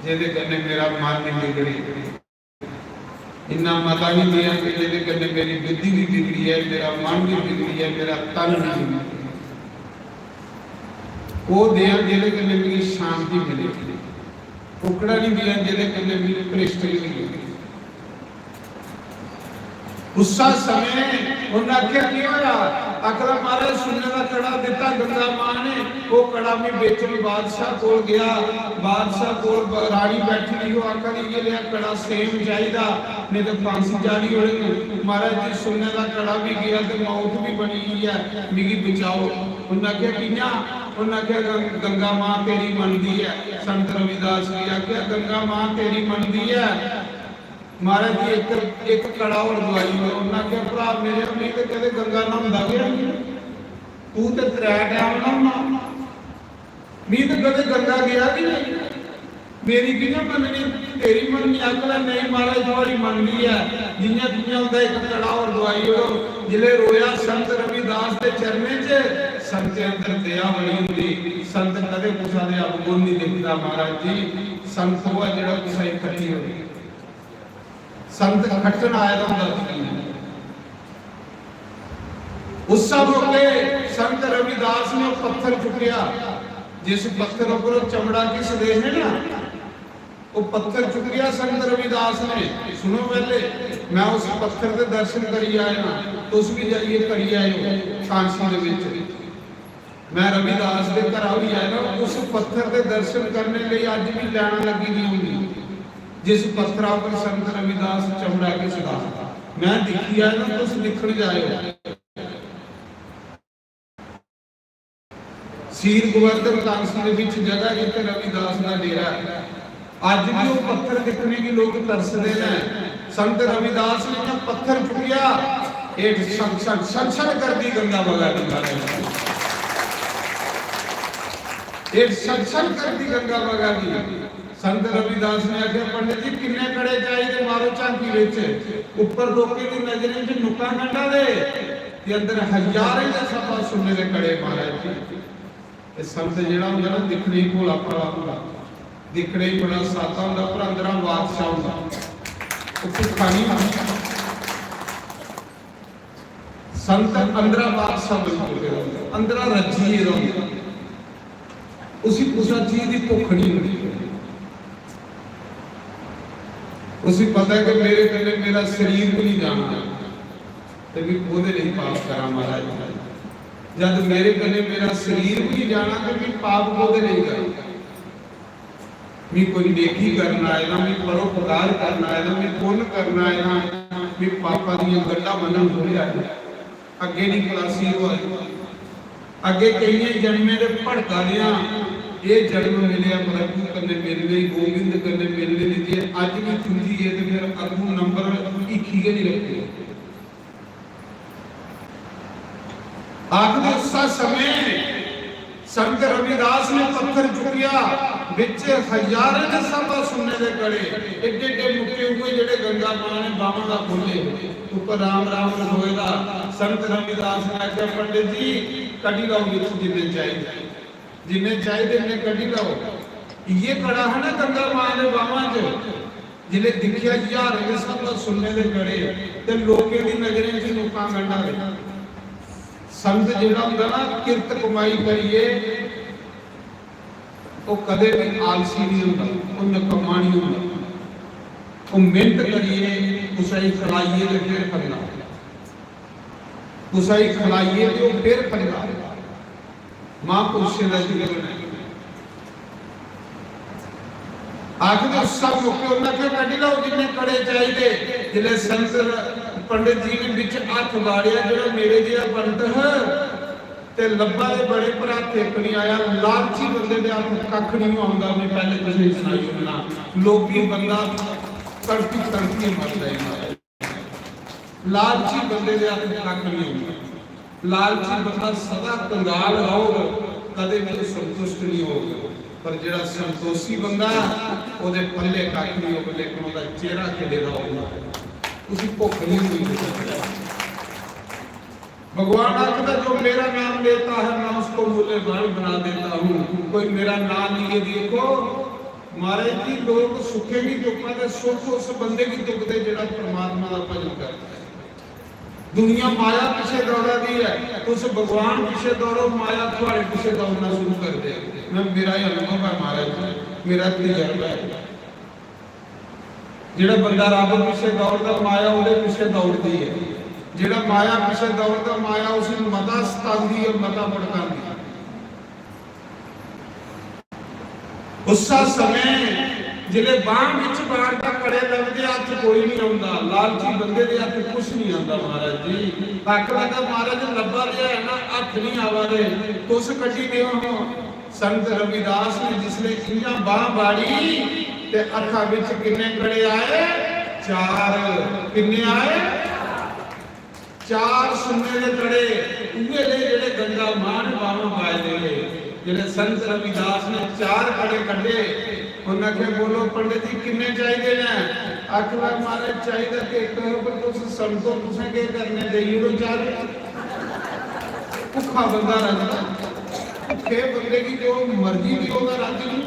जेदे कन्ने मेरा मन नहीं बिगड़ी, इन्ना मता नहीं दिया कि जेदे कन्ने मेरी बुद्धि भी बिगड़ी है, मेरा मन भी बिगड़ी है, मेरा तन भी बिगड़ी। वो दिया जेदे कन्ने मेरी शांति मिले, उकड़ा नहीं दिया जेदे कन्ने मेरी भ्रिष्ट मिले। उस समय उन्हें आख्या की होया? आखदा महाराज सुन्ने का कड़ा दिता गंगा मां ने, वो कड़ा में बेचन बादशाह कोल गया। बादशाह कोल रानी बैठी रही, वो आखा ये लिया कड़ा सेम चाहिदा नहीं तो फांसी जारी होगी। महाराज जी सुन्ने का कड़ा भी गया तो मौत भी बनी हुई है, मिगी बचाओ। उन्हें आख्या किया? उन्हें आख्या गंगा मां तेरी मनदी है। संत रविदास ने आख्या गंगा मां तेरी मनदी है। महाराज जी एक कड़ा और दवाई में उन्हें क्या भरा मेरे नहीं तो कहते गंगा नहांदा गया तू तो 3 टाइम नहाना नहीं तो कदे गंगा गया कि नहीं। मेरी कियां मननी तेरी मननी? आखला नहीं महाराज थोड़ी मननी है। जिन्हें दुनिया होता एक कड़ा और दवाई हो। जिले रोया संत रविदास के चरने च संत के अंदर दया बड़ी होंदी। संत कदे कुसा दे अवगुण नहीं दिखता। महाराज जी संत हुआ जेड़ा कुसा इकट्ठी होगी, संत खटन आया था। उस मौके संत रविदास ने पत्थर चुकया, जिस पत्थर पर चमड़ा किस दे है ना, वो पत्थर चुकया संत रविदास ने। सुनो पहले मैं उस पत्थर के दर्शन करी आया ना, तुम भी जाइए करी आए कांसी दे विच। मैं रविदास के घर भी आया ना, उस पत्थर के दर्शन करने लिए अज भी लाइन लगी नहीं होंगी। जिस पत्थरा पर संत रविदास चमड़ा के सदा मैं दिखी आया ना, तुम दिखण जाए। सीर गोवर्धन कांसी के बीच जगह जिथे रविदास का डेरा है, अज भी वो पत्थर दिखने की लोग तरसते हैं। संत रविदास ने जब पत्थर चुकिया, एक सनसन कर दी गंगा बगा दी, एक सनसन कर दी गंगा बगा दी। संत रविदास ने आख्या पंडित जी किन्ने कड़े चाहिए मारो झांकी विच ऊपर लोके दी नजरें च नुका कंडा दे ते अंदर हजारों दा सफा सुनने दे कड़े। महाराज जी ये संत जेड़ा हुंदा ना दिखने ही भोला भाला हुंदा, दिखने ही बड़ा सादा हुंदा, पर अंदर बादशाह हुंदा। वो भुखा नहीं हुंदा, संत अंदर बादशाह बिल्कुल अंदर रजी रहिंदा, उसी कुसा चीज की भुख नहीं हुंदी। उसी पता है कि मेरे कने मेरा शरीर भी नहीं जाना तो भी बोले नहीं पाप करा। महाराज जब मेरे कने मेरा शरीर भी नहीं जाना तो भी पाप बोले नहीं करा। भी कोई नेकी करना आए ना, भी परोपकार करना आए ना, भी पुण्य करना आए ना, भी पापा दी गल्लां मनन थोड़ी आए। अगे नहीं खलासी हो, अगे कई जन्मे के भड़का दिया ये जन्म मिले प्रभु कन्ने मिलने, गोबिंद कन्ने मिलने दी अज भी चुंजी है तो फिर अगू नंबर इक्की के नहीं रखते। आखिर उस समय संत रविदास ने पत्थर चुकिया, बिच हजारों ने सभा सुनने दे खड़े, एडे एडे मुक्के हुए जेडे गंगा मां ने बावां दा खोले, ऊपर राम राम रसोएगा। संत रविदास ने आख्या पंडित जी कड़ी लाओ बिच जिन्ने चाहिए, जिन्ने चाहिए इन्ने कड़ी लाओ। ये खड़ा है ना गंगा मां ने बावां च, जिले दिखिया हजारों ने सभा सुनने दे खड़े ते लोके दी नजरें च लोकां गंढा दे। संत जिहड़ा हुंदा ना किरत कमाई करिए वो कदे भी आलसी नहीं होता, वो नकम्मा नहीं होता। वो मेहनत करिए, कुसाई खलाइए तो फिर फलना, कुसाई खलाइए तो फिर फलना। महापुरुषों का जीवन है। आखिर सब मौके उन्हें कढ़ी लो जिन्ने कड़े चाहिए। जिले संत पंडित जी ने बिच हथ वाड़िया, जो मेरे जिहा पंडित ते लब्बा दे बड़े भरा टेक नहीं आया। लालची बंदे दे हथ कख नहीं आउंदा। मैं पहले तुसीं सुनाई होना, लोभी बंदा तड़पी तड़पी मरदा है। लालची बंदे दे हथ कख नहीं आउंदा। लालची बंदा सदा कंगाल होगा, कदे भी संतुष्ट नहीं होगा। पर जिहड़ा संतोषी बंदा ओदे पल्ले कख नहीं होगा, लेकिन ओदा चेहरा खिलेरा होगा, उसी भुख नहीं हुई। भगवान आखदा जो मेरा नाम लेता है मैं उसको मूल्यवान बना देता हूँ। कोई मेरा नाम लिए देखो महाराज जी, लोग सुखे नहीं दुखते, सुख उस बंदे की दुखते जिहड़ा परमात्मा का भजन करता है। दुनिया माया पीछे दौड़ा दी है, उस भगवान पीछे दौड़ो, माया तुम्हारे पीछे दौड़ना शुरू कर दे। मैं मेरा ही अनुभव है महाराज, मेरा तजुर्बा है। जिहड़ा बंदा रब पीछे दौड़दा माया उहदे पीछे दौड़दी है। जिहड़ा माया पीछे दौड़दा माया उसनूं मता सतांदी है, मता भड़कांदी है। उस समय जिले बाण विच बाण दा कड़े लगदे हथ कोई नहीं आउंदा। लालची बंदे दे हथ कुछ नहीं आउंदा महाराज जी। हक लगा महाराज लब्बा लिया है ना, हथ नहीं आवा दे, तुस कड्डी दिओ हो। संत रविदास ने जिसले इयां बाह बाड़ी ते अखां विच किन्ने कड़े आए? 4। किन्ने आए? 4 सुन्ने दे कड़े। उहे ले जेड़े गंगा मां ने बावां बाजदे ने। जिहड़े संत रविदास ने 4 कड़े कड्डे, उन्हें आख्या बोलो पंडित जी किन्ने चाहिए ने? आखला महाराज चाहिए कि एक पर तुस संतो तुसें के करने देई ओड़ो 4। भुखा बंदा रजदा, भुखे बंदे की जो मर्जी दी होगा रज नहीं,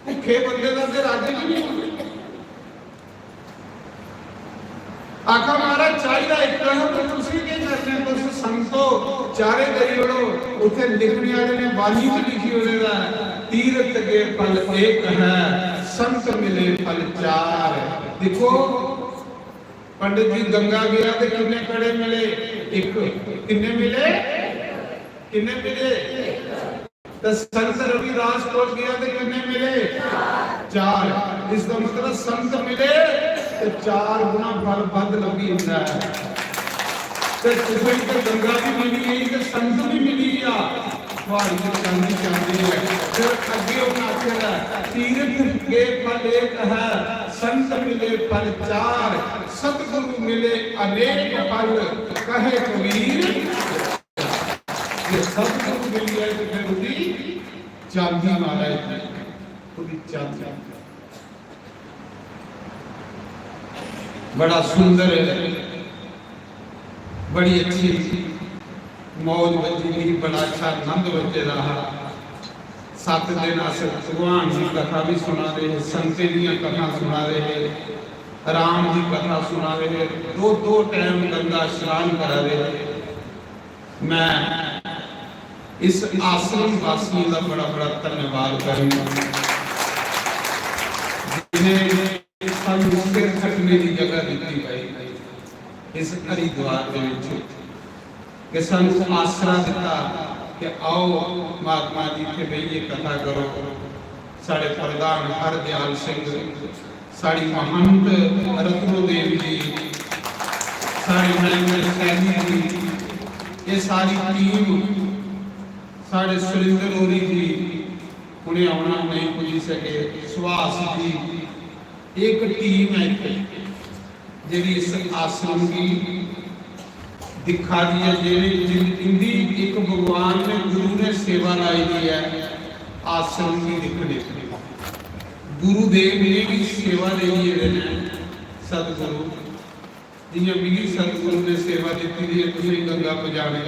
भुखे बंदे का ते रज नहीं। आखा महाराज चाहिए एक पर तुसीं के करने, तुस संतो 4 देई ओड़ो। उत्थे लिखने वाले ने बानी च लिखी होवेगा, तीरथ के फल एक है, संत मिले फल 4। देखो पंडित जी गंगा गया तो कितने कड़े मिले? 1। कितने मिले? कितने मिले? तो संत रविदास को गया तो कितने मिले? 4। इसका मतलब संत मिले तो 4 गुना फल बद लगी होता है। तो तुसीं तो गंगा भी मिली है, तो संत भी मिली आ। चांदी चांदी है। फिर अगे उन्हें तीर्थ के फल एक है, संत मिले फल 4, सतगुरु मिले अनेक फल, कहे कबीर। ये सतगुरु मिली है तो फिर उसकी चांदी महाराज है, उसकी चांदी बड़ा सुंदर है, बड़ी अच्छी मौज बची भी, बड़ा अच्छा आनंद बचे रहा। 7 दिन अस भगवान की कथा भी सुना रहे, संते दी कथा सुना रहे, राम की कथा सुना रहे, 2 टाइम गंगा स्नान करा रहे। मैं इस आश्रम वासियों का बड़ा बड़ा धन्यवाद करूंगा जिन्हें सानू सिर खटने की जगह दी भाई इस हरिद्वार के सानू आसरा दिता कि आओ महात्मा जी के बहिए कथा करो। साढ़े प्रधान हरदयाल सिंह, साड़ी महंत रत्नो देवी जी, साड़ी महेंद्र सैनी जी, ये सारी टीम, साढ़े सुरिंदर होरी जी उन्हें आना नहीं पुजी सके, सुहास जी, एक टीम है जी इस आश्रम की दिखा दी है, जिंदी एक भगवान ने गुरु ने सेवा लाई दी है आश्रम की दिखने। गुरुदेव ने भी सेवा दी है सतगुरु जियां मेरी सतगुरु ने सेवा दी है, तुम गंगा पजाने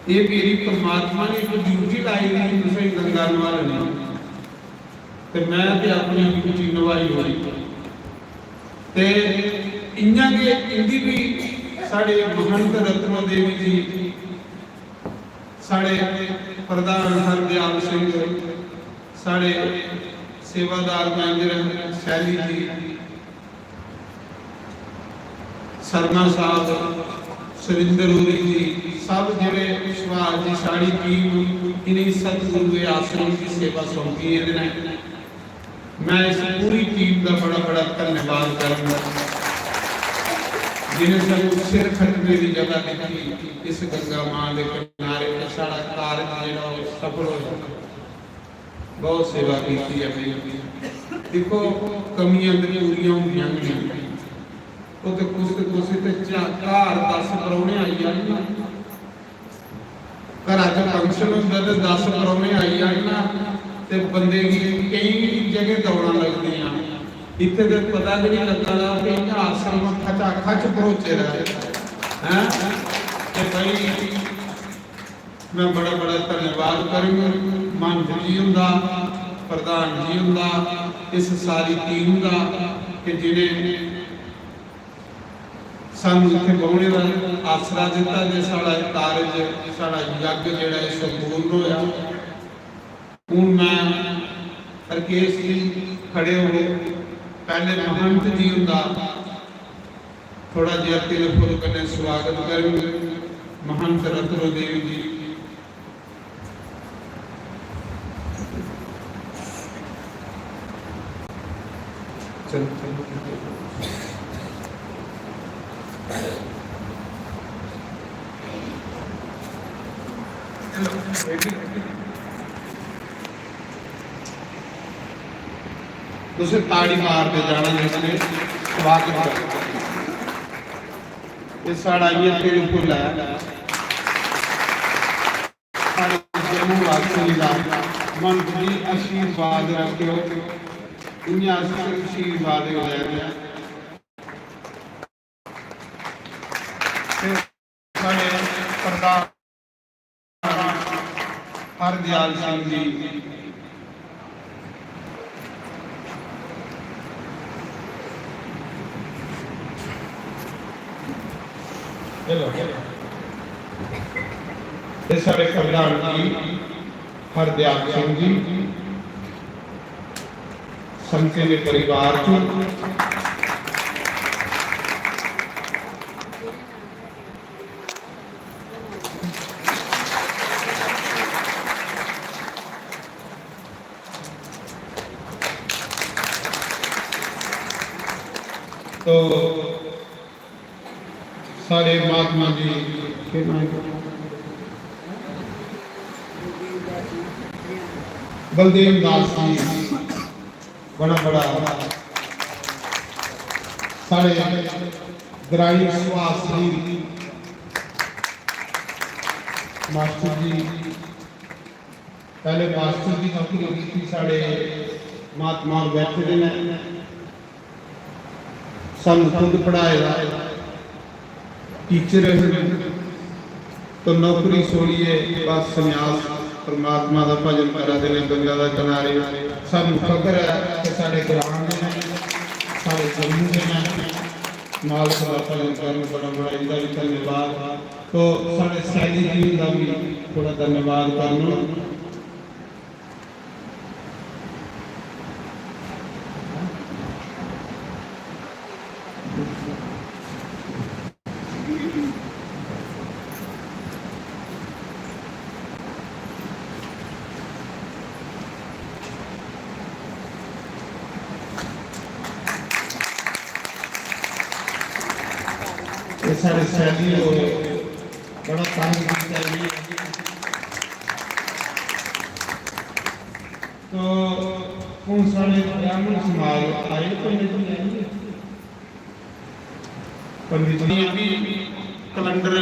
ये मेरी परमात्मा ने एक ड्यूटी लाई थी, तुम गंगा नवालनी, तो मैं ते अपनी ड्यूटी निभाई हुई। ते इन्हां के इंदी भी साढ़े महंत रत्नो देवी जी, साढ़े प्रधान हरदयाल सिंह, साढ़े सेवादार महेंद्र सैनी जी, शर्मा साहब, सुरिंदर होरी जी, सब जोड़े सुभाष जी, साड़ी टीम इन्हें सतगुरु के आश्रम की सेवा सौंपी है। मैं इस पूरी टीम का बड़ा बड़ा धन्यवाद करूँगा जिन्हें सब सिर खटने की जगह देखी इस गंगा मां के किनारे सारा कार्य जो सफल हो। बहुत सेवा की है। देखो कमियां पूरियां होंदियां नहीं, वो तो कुछ तो घर 10 परौने आई जाने, घर च फंक्शन होंदा ते 10 परौने आई जाने ते बंदे की कई जगह दौड़ा लगदियां, इत्थे तो पता भी नहीं लगता कि आश्रम खचा खच पहुंचे हैं। भाई मैं बड़ा बड़ा धन्यवाद करूँगा महंत जी उनका, प्रधान जी उनका, इस सारी टीम का कि जिन्हें सानू इत्थे बहुने का आसरा दिता ते साड़ा कारज साड़ा यज्ञ जिहड़ा संपूर्ण होया। हुण मैं हरकेश जी खड़े हो पहले महंत जी उनका थोड़ा जिहा तिल फुल कन्नै स्वागत करेंगे। महंत रत्नो देवी जी तुझे ताड़ी मारते जाना जिसने स्वागत कर। ये साड़ा ये तिल फुल है सारे जम्मू वासी का मन जी आशीर्वाद रखियो, इन्हें आशीर्वाद हो जाए। सारे प्रधान हरदयाल सिंह जी, सारे प्रधान जी हरदयाल सिंह जी, संते के परिवार को तो सारे महात्मा जी के बलदेव दास जी बड़ा बड़ा सारे ग्राही सुहास जी मास्टर जी, पहले मास्टर की नौकरी होती थी, साढ़े महात्मा बैठे ने सानू खुद पढ़ाएगा टीचर तो नौकरी छोड़िए बस संन्यास परमात्मा का भजन करा देने गंगा का किनारे। सानू फकर है कि साढ़े ग्राम के साढ़े जम्मू के मालक का भजन करने बड़ा बड़ा इनका भी धन्यवाद। तो साढ़े सैनी जी का भी थोड़ा धन्यवाद करना। सारे सैली होए बड़ा तंग किया जी। तो हूँ साढ़े ब्राह्मण समाज आए पंडित जी आएंगे, पंडित जी भी कैलेंडर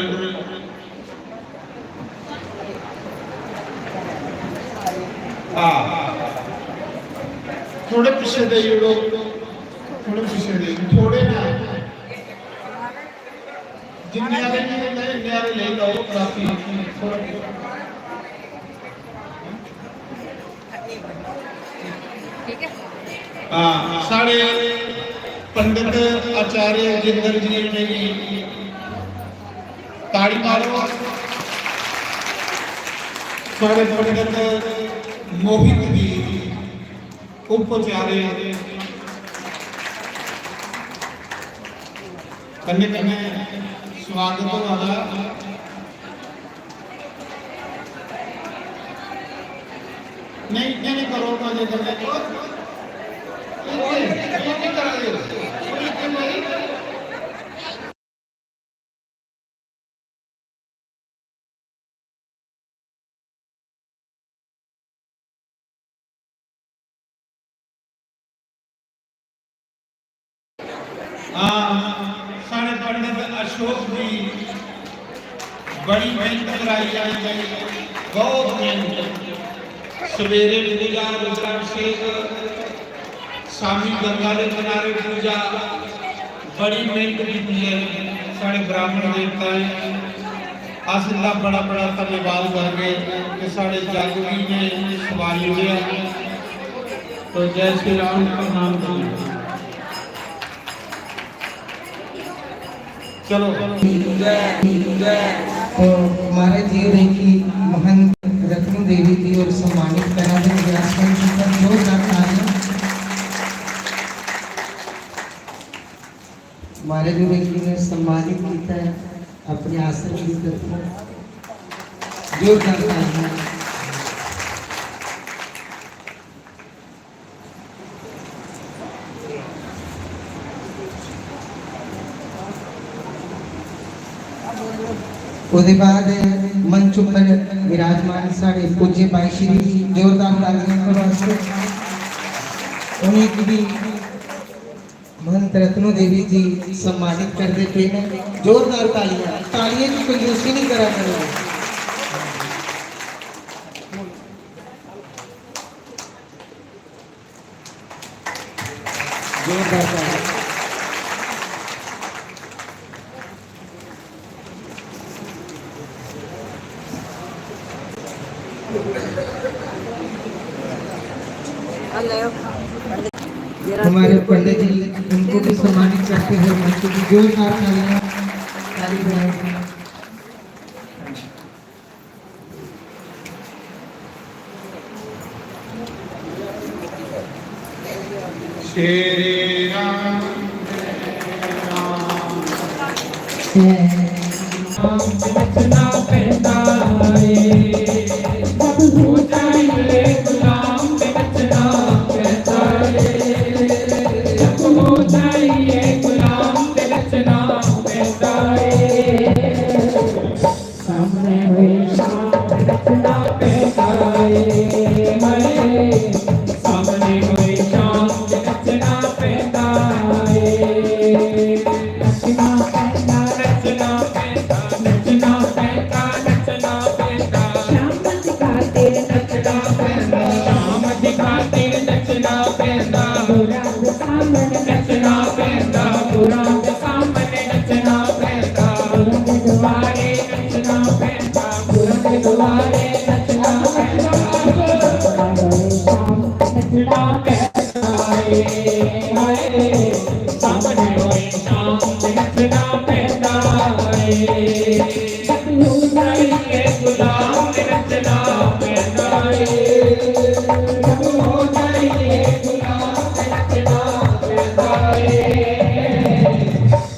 थोड़े पीछे दे जोड़ो, थोड़े पीछे दे थोड़े ना जिन्ने वाले ले लो काफी साढ़े पंडित आचार्य जिंदर जी ने भी ताड़ी मारो। साढ़े पंडित मोहित जी उपचार्य कन्ने कन्ने स्वागत वाला नहीं करो मुझे करने को नहीं करा दे साढ़े पंडित अशोक जी बड़ी मेहनत कराई जाए, बहुत मेहनत। सवेरे पूजा रुद्राभिषेक, शामी गंगा के किनारे पूजा, बड़ी मेहनत की है साढ़े ब्राह्मण देवता है। अल्लाह बड़ा बड़ा धन्यवाद करके कि साढ़े जागरूकी ने सवारी लिया। तो जय श्री राम प्रणाम करें। चलो
तो हमारे जीवन की महंत रत्न देवी थी और सम्मानित करा देंगे हमारे जो व्यक्ति ने सम्मानित किया है अपने आसन की तरफ जोरदार तालियां। उसके बाद मंच पर विराजमान साढ़े पूज्य भाई श्री जोरदार तालियां करो। उन्हीं की भी महंत रत्नो देवी जी सम्मानित कर देते हैं। जोरदार तालियां, तालियां की कोई यूज नहीं करा करो। जोरदार तालियां। हमारे पंडित जी उनको भी सम्मानित करते हैं। मंच की जोरदार तालियां ताली बजाएं।
श्री राम
बचना पैदा हो जाइए गुलाम बचना पैदा हो जाइए गुलाम बचना पैदा सामने हुई शाम बचना पैदा सामने हुई शाम बचना पैदा रचना पैदा रचना पैदा नचना पैदा नचना पैदा शाम दिखाते नचना पैदा शाम दिखाते नचना पैदा बुरा सामने नचना पैदा बुरा सामने नचना पैदा बुरा द्वारे नचना पैदा बुरा द्वारे नचना पैदा शाम नचना पैदा सामने होए शाम नचना पैदा हो जाइए गुलाम नचना पैदा हो जाइए गुलाम नचना पैदा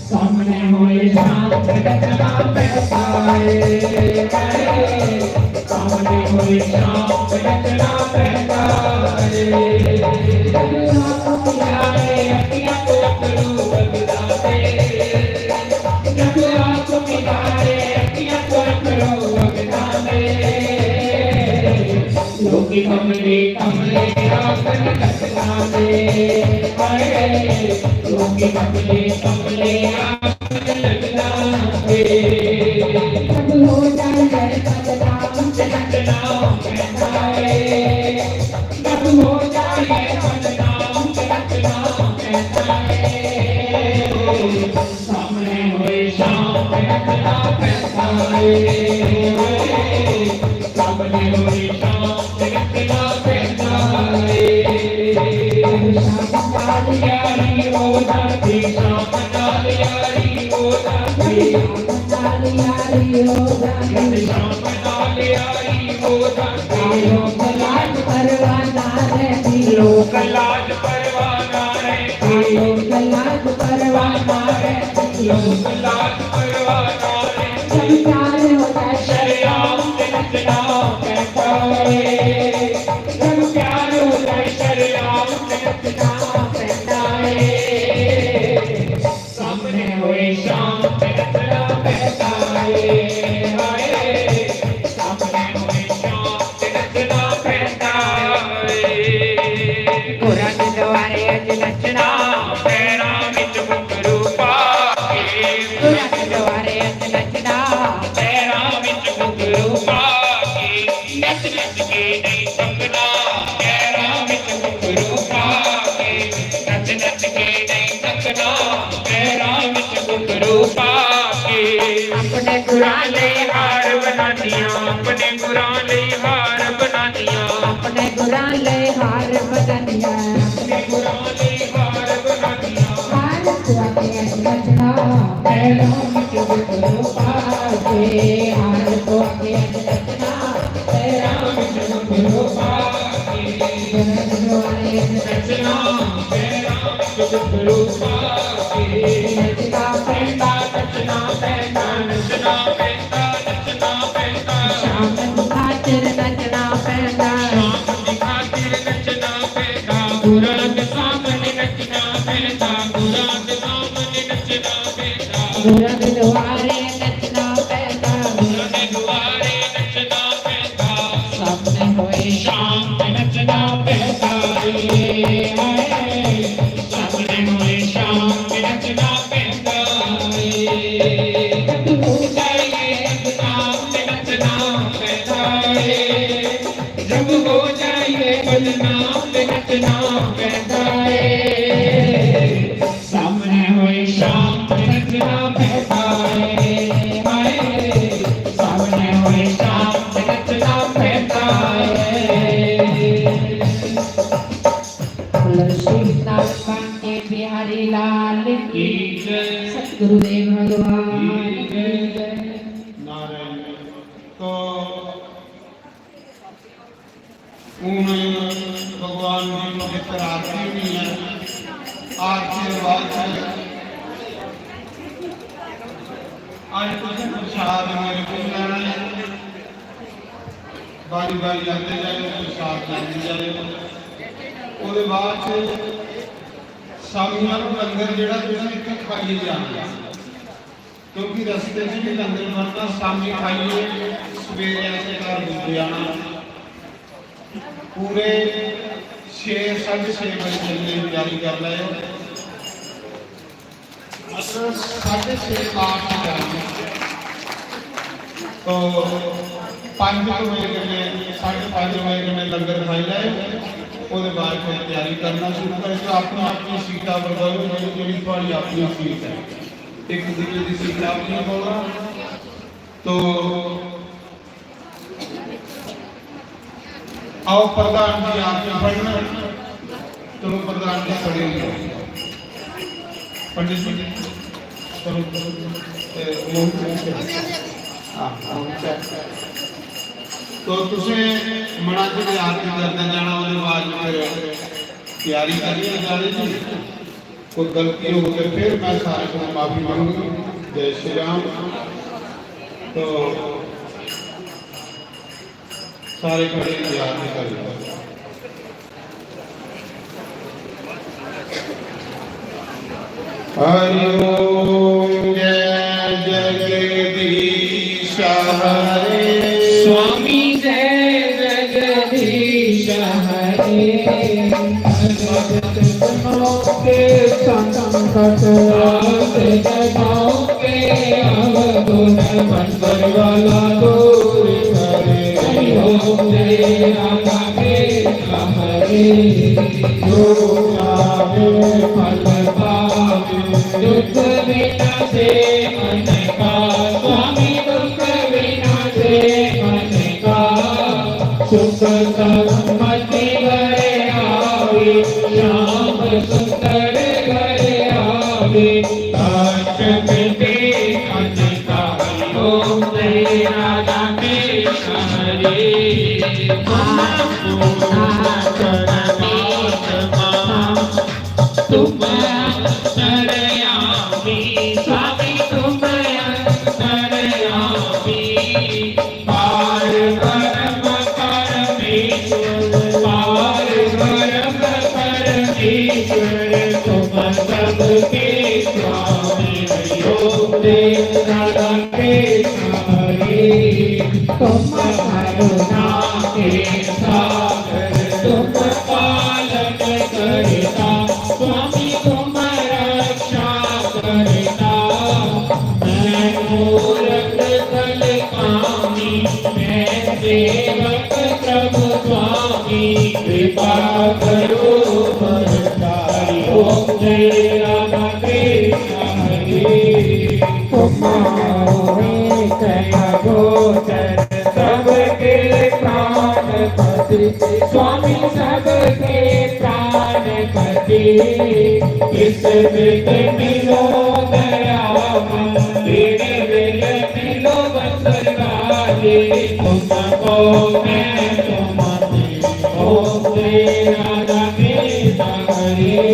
सामने होए शाम नचना पैदा सामने होए शाम नचना पैदा अखियां को करूं बगदादे लोकी कमले कमले आपन लगना दे हाय लोकी कमले कमले आपन लगना दे जब हो जाए बदनाम लगना पैदा है जब हो जाए बदनाम लगना पैदा है सामने हुए शाम लगना पैदा है सामने हुए शाम लगना पैदा है शाम नाल यारी हो जाती शाम नाल यारी हो जाती शाम नाल यारी हो जाती शाम नाल यारी हो जाती लोक लाज परवाना रहती लोक लाज परवाना रहती लोक लाज परवाना रहती लोक लाज परवाना रहती जब प्यार होता शर्याम नचना पैदा है जब प्यार होता शर्याम नचना पैदा है सामने हुए शाम नचना पैदा है हाय सामने हुए शाम नचना पैदा है गोरा दिलवारे अज नचना पैरा विच घुंघरू पा के गोरा दिलवारे अज नचना पैरा विच घुंघरू पा के नच नच के नहीं थकना पैरा विच घुंघरू पा के नच नच के नहीं थकना पैरा विच घुंघरू पा के अपने गुरां लई हार बनानियां अपने गुरां लई हार बनानियां अपने गुरां लई हार बनानियां अपने गुरां लई हार बनानियां हार तुआके नचना पैरा विच घुंघरू पा के हार तुआके नचना पैरा विच घुंघरू पा के गुरां नचना पैरा विच घुंघरू पा के नचना पैदा नचना पैदा नचना पैदा नचना पैदा शाम की खातिर नचना पैदा शाम की खातिर नचना पैदा गुरां के सामने नचना पैदा गुरां के सामने नचना पैदा गुरां के द्वारे नचना पैदा गुरां के द्वारे नचना पैदा सामने होए शाम पे नचना पैदा है सामने होए शाम पे नचना पैदा है जब हो जाए बदनाम पे नचना पैदा है जब हो जाए बदनाम पे नचना पैदा है सामने होए शाम पे नचना पैदा है हाय सामने होए शाम पे नचना पैदा है बोलो श्री नाथ के बिहारी लाल की जय सतगुरुदेव भगवान की जय
नारायण। तो उन भगवान की पवित्र आरती भी है आरती रिवाज है आज कुछ प्रसाद मेरे को लेना है बारी बारी आते जाए प्रसाद लेते जाए ਉਹਦੇ ਬਾਅਦ ਚ ਸਾਮੀਆਂ ਨੂੰ ਲੰਗਰ ਜਿਹੜਾ ਜਿਹੜਾ ਇੱਕ ਖਾਈ ਜਾਣਾ ਕਿਉਂਕਿ ਰਸਤੇ 'ਚ ਵੀ ਲੰਗਰ ਬਣਦਾ ਸਾਮੀ ਖਾਈਏ ਸਵੇਰੇ ਆ ਕੇ ਘਰ ਦੂਜੇ ਆਣਾ ਪੂਰੇ 6-6:30 ਵਜੇ ਚੱਲਣੇ ਦੀ ਤਿਆਰੀ ਕਰ ਲਿਓ ਮਤਲਬ 6:30 ਲਾਸਟ ਕਰਨੀ तो 5 ਵਜੇ ਕਨੇ 5:30 ਵਜੇ ਕਨੇ ਲੰਗਰ ਖਾਈ ਜਾਏ ਉਹਦੇ ਬਾਅਦ ਫਿਰ ਤਿਆਰੀ ਕਰਨਾ ਸ਼ੁਰੂ ਕਰੇ तो ਆਪਣੀ ਆਪਣੀ ਸੀਟਾਂ ਬਰਬਾਦ ਜਿਹੜੀ ਤੁਹਾਡੀ ਆਪਣੀ ਸੀਟ ਹੈ ਇੱਕ ਦੂਜੇ ਦੀ ਸੀਟ ਆਪਣੀ ਹੋਣਾ तो आओ प्रधान जी आपने पढ़ना तो प्रधान जी पढ़ेंगे पंडित जी तो तुझे मना के आरती करते जाना उसके बाद फिर तैयारी करनी है जाने की कोई गलती हो गई फिर मैं सारे को माफी मांगूंगा जय श्री राम तो सारे खड़े आरती कर हरि ओम जय जगदीश हरे
स्वामी जय जगदीश के संकट के अवगुण बंदर वाला दूर करे ओम जय राधा कृष्ण हरे जो चाहे फल पावे दुख विनाशे मन का स्वामी दुख विनाशे मन का सुख सम्मति गए आवे श्याम सुंदर गए आवे काश मिटे मन का ओम जय राधा कृष्ण हरे तुम अंतर्यामी स्वामी तुम अंतर्यामी पार ब्रह्म परमेश्वर पार ब्रह्म परमेश्वर तुम सबके स्वामी ओम जय राधा कृष्ण हरे तुम करुणा के सागर तुम पालन करता स्वामी तुम रक्षा करता मैं मूरख कल कामी मैं सेवक प्रभु स्वामी कृपा करो बरसाई ओम जय राधा कृष्ण हरे तुम्हारे कथा गोचर सबके प्राणपति स्वामी सबके प्राणपति इस विद मिलो दया मंदिर विद मिलो बसवाले तुमको मैं तुम्हारी ओम जय राधा कृष्ण हरे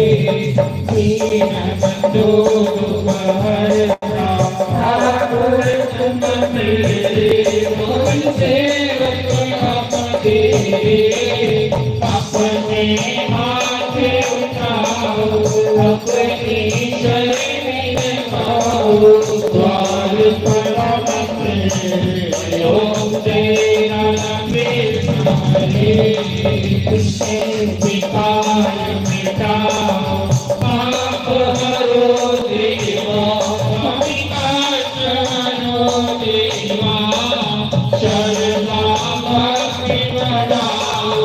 दीन बंधु दुर्बल ठाकुर तुम मेरे मोहन सेवक अपने अपने हाथ उठाओ अपनी शरण पाओ द्वार पर ओम जय राधा कृष्ण हरे विकार मिटाओ पाप हरो देवा शर्मा भक्ति बढ़ाओ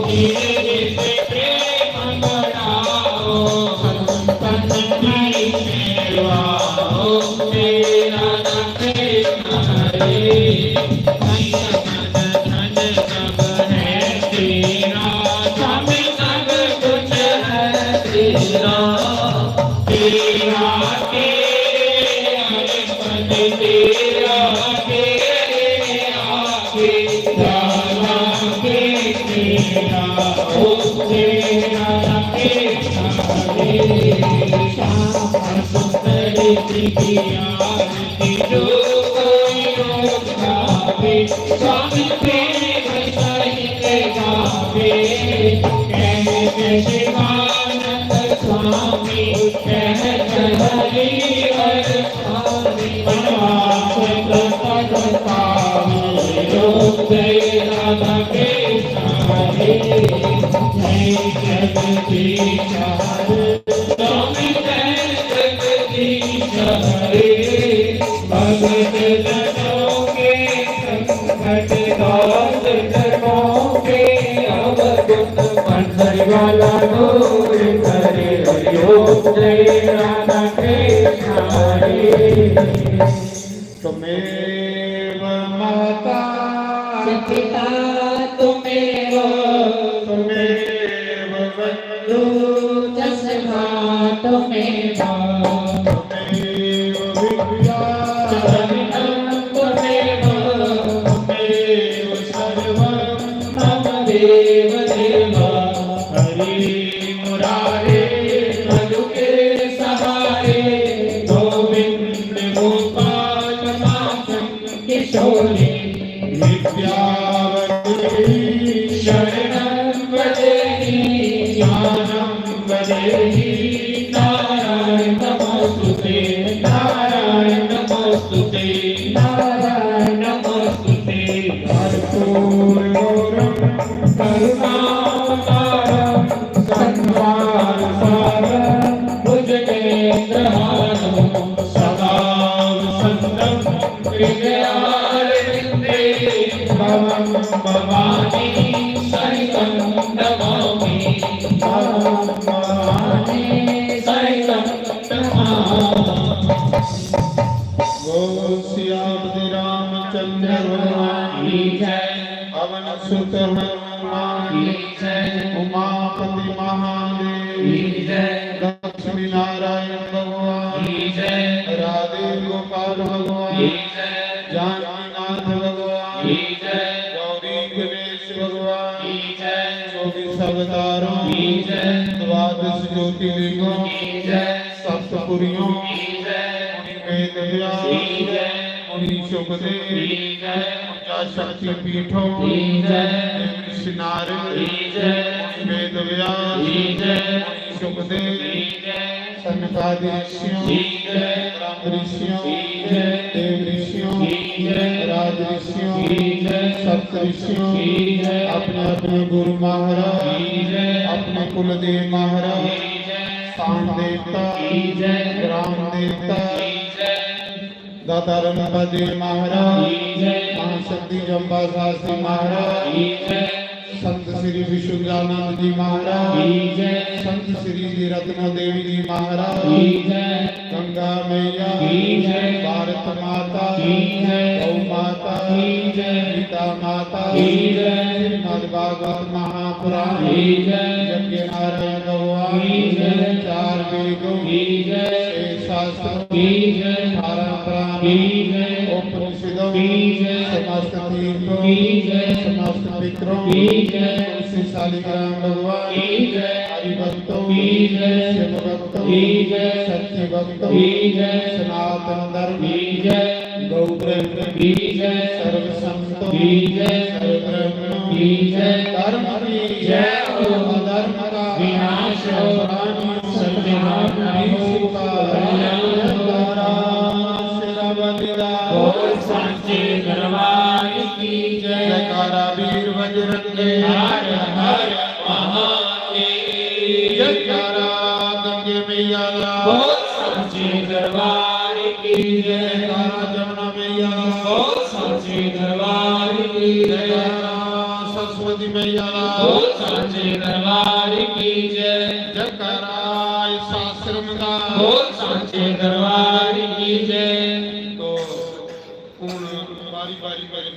धीरे से प्रेम बढ़ाओ संतन की सेवा ओम जय राधा कृष्ण हरे धन सब है तेरा स्वामी सब कुछ है तेरा तेरा तेरा ओम जय राधा कृष्ण हरे श्याम सुंदर की आरती जो कोई रोज गावे स्वामी प्रेम सहित गावे कहते शिवानंद स्वामी कहते हरिहर स्वामी वनवास प्रसाद पावे ओम जय राधा कृष्ण हरे जय जगदीश हरे स्वामी जय जगदीश हरे भगत जनों के संकट दास जनों के अवगुण बंधन वाला दूर करे ओम जय राधा कृष्ण हरे
त्वमेव माता
पिता तुमेव
त्वमेव बन्धु
जसभा तुमेव
त्वमेव विद्या
तुमेव
त्वमेव सर्वं
मम देव देव
हरि मुरारे
मधु के सहारे
गोविंद गोपाल माधव
किशोरी
विद्यावती
शरणं वदेहि
ज्ञानं वदेहि
नारायण नमोस्तुते
नारायण नमोस्तुते
नारायण नमोस्तुते
कर्पूरगौरं
करुणावतारं
संवाद
भवानी सहितं नमामि भवानी सहितं नमामि
बोल सियापति रामचंद्र भगवान
की जय
पवन सुत हनुमान
की जय
उमापति महादेव
की जय
लक्ष्मी नारायण भगवान
की जय
राधे गोपाल भगवान
की जय
जानकीनाथ भगवान
की जय
गौरी गणेश भगवान
की जय
24 अवतारों
की जय
द्वादश ज्योतिर्लिंगों
की जय
सप्तपुरियों
की जय
वेद व्यास
की जय
मुनि सुखदेव
की जय
शक्ति पीठों
की जय
ऋषि नारद
की जय
वेद व्यास
की जय
मुनि सुखदेव
की जय
सनकादि ऋषियों
की जय
राम ऋषियों
की जय
देव ऋषियों
की जय
राज ऋषियों
की जय
सप्त ऋषियों
की जय
अपने अपने गुरु महाराज
की जय
अपने कुलदेव महाराज
की जय
शाम देवता
की जय
ग्राम देवता
की जय
दाता रणपति महाराज
की जय
महाशक्ति जम्बा शास्त्री महाराज
की जय
संत श्री विश्वजानंद जी महाराज
की जय
संत श्री जी रत्न देवी जी महाराज
की जय
गंगा मैया
की जय
भारत माता
की जय
गौ माता
की जय
गीता माता
की जय
श्रीमद् भागवत महापुराण
की जय
यज्ञ नारायण भगवान
की जय
चार वेदों
की जय
छह शास्त्र
की जय
18 पुराण
की जय
उपनिषदों
की जय
समस्त तीर्थों
की जय
समस्त पितरों
की जय
श्री शालिग्राम भगवान
की जय
हरिभक्तों
की जय
शिव भक्तों
की जय
सत्य भक्तों
की जय
सनातन धर्म
की जय
गौ ब्रह्म
की जय
सर्व संतों
की जय
सर्व ब्रह्मों
की जय
धर्म की
जय हो
अधर्म का
विनाश हो
प्राणियों
सत्यवान हो बोल सांचे दरबार की जय
जयकारा वीर बजरंगी
हर हर महादेव
जयकारा गंगे मैया
बोल सांचे दरबार की जय
जयकारा जमुना मैया
बोल सांचे दरबार की जय
जयकारा सरस्वती मैया
बोल सांचे दरबार की जय
जयकारा इस आश्रम का
बोल सांचे दरबार की जय
तो बारी बारी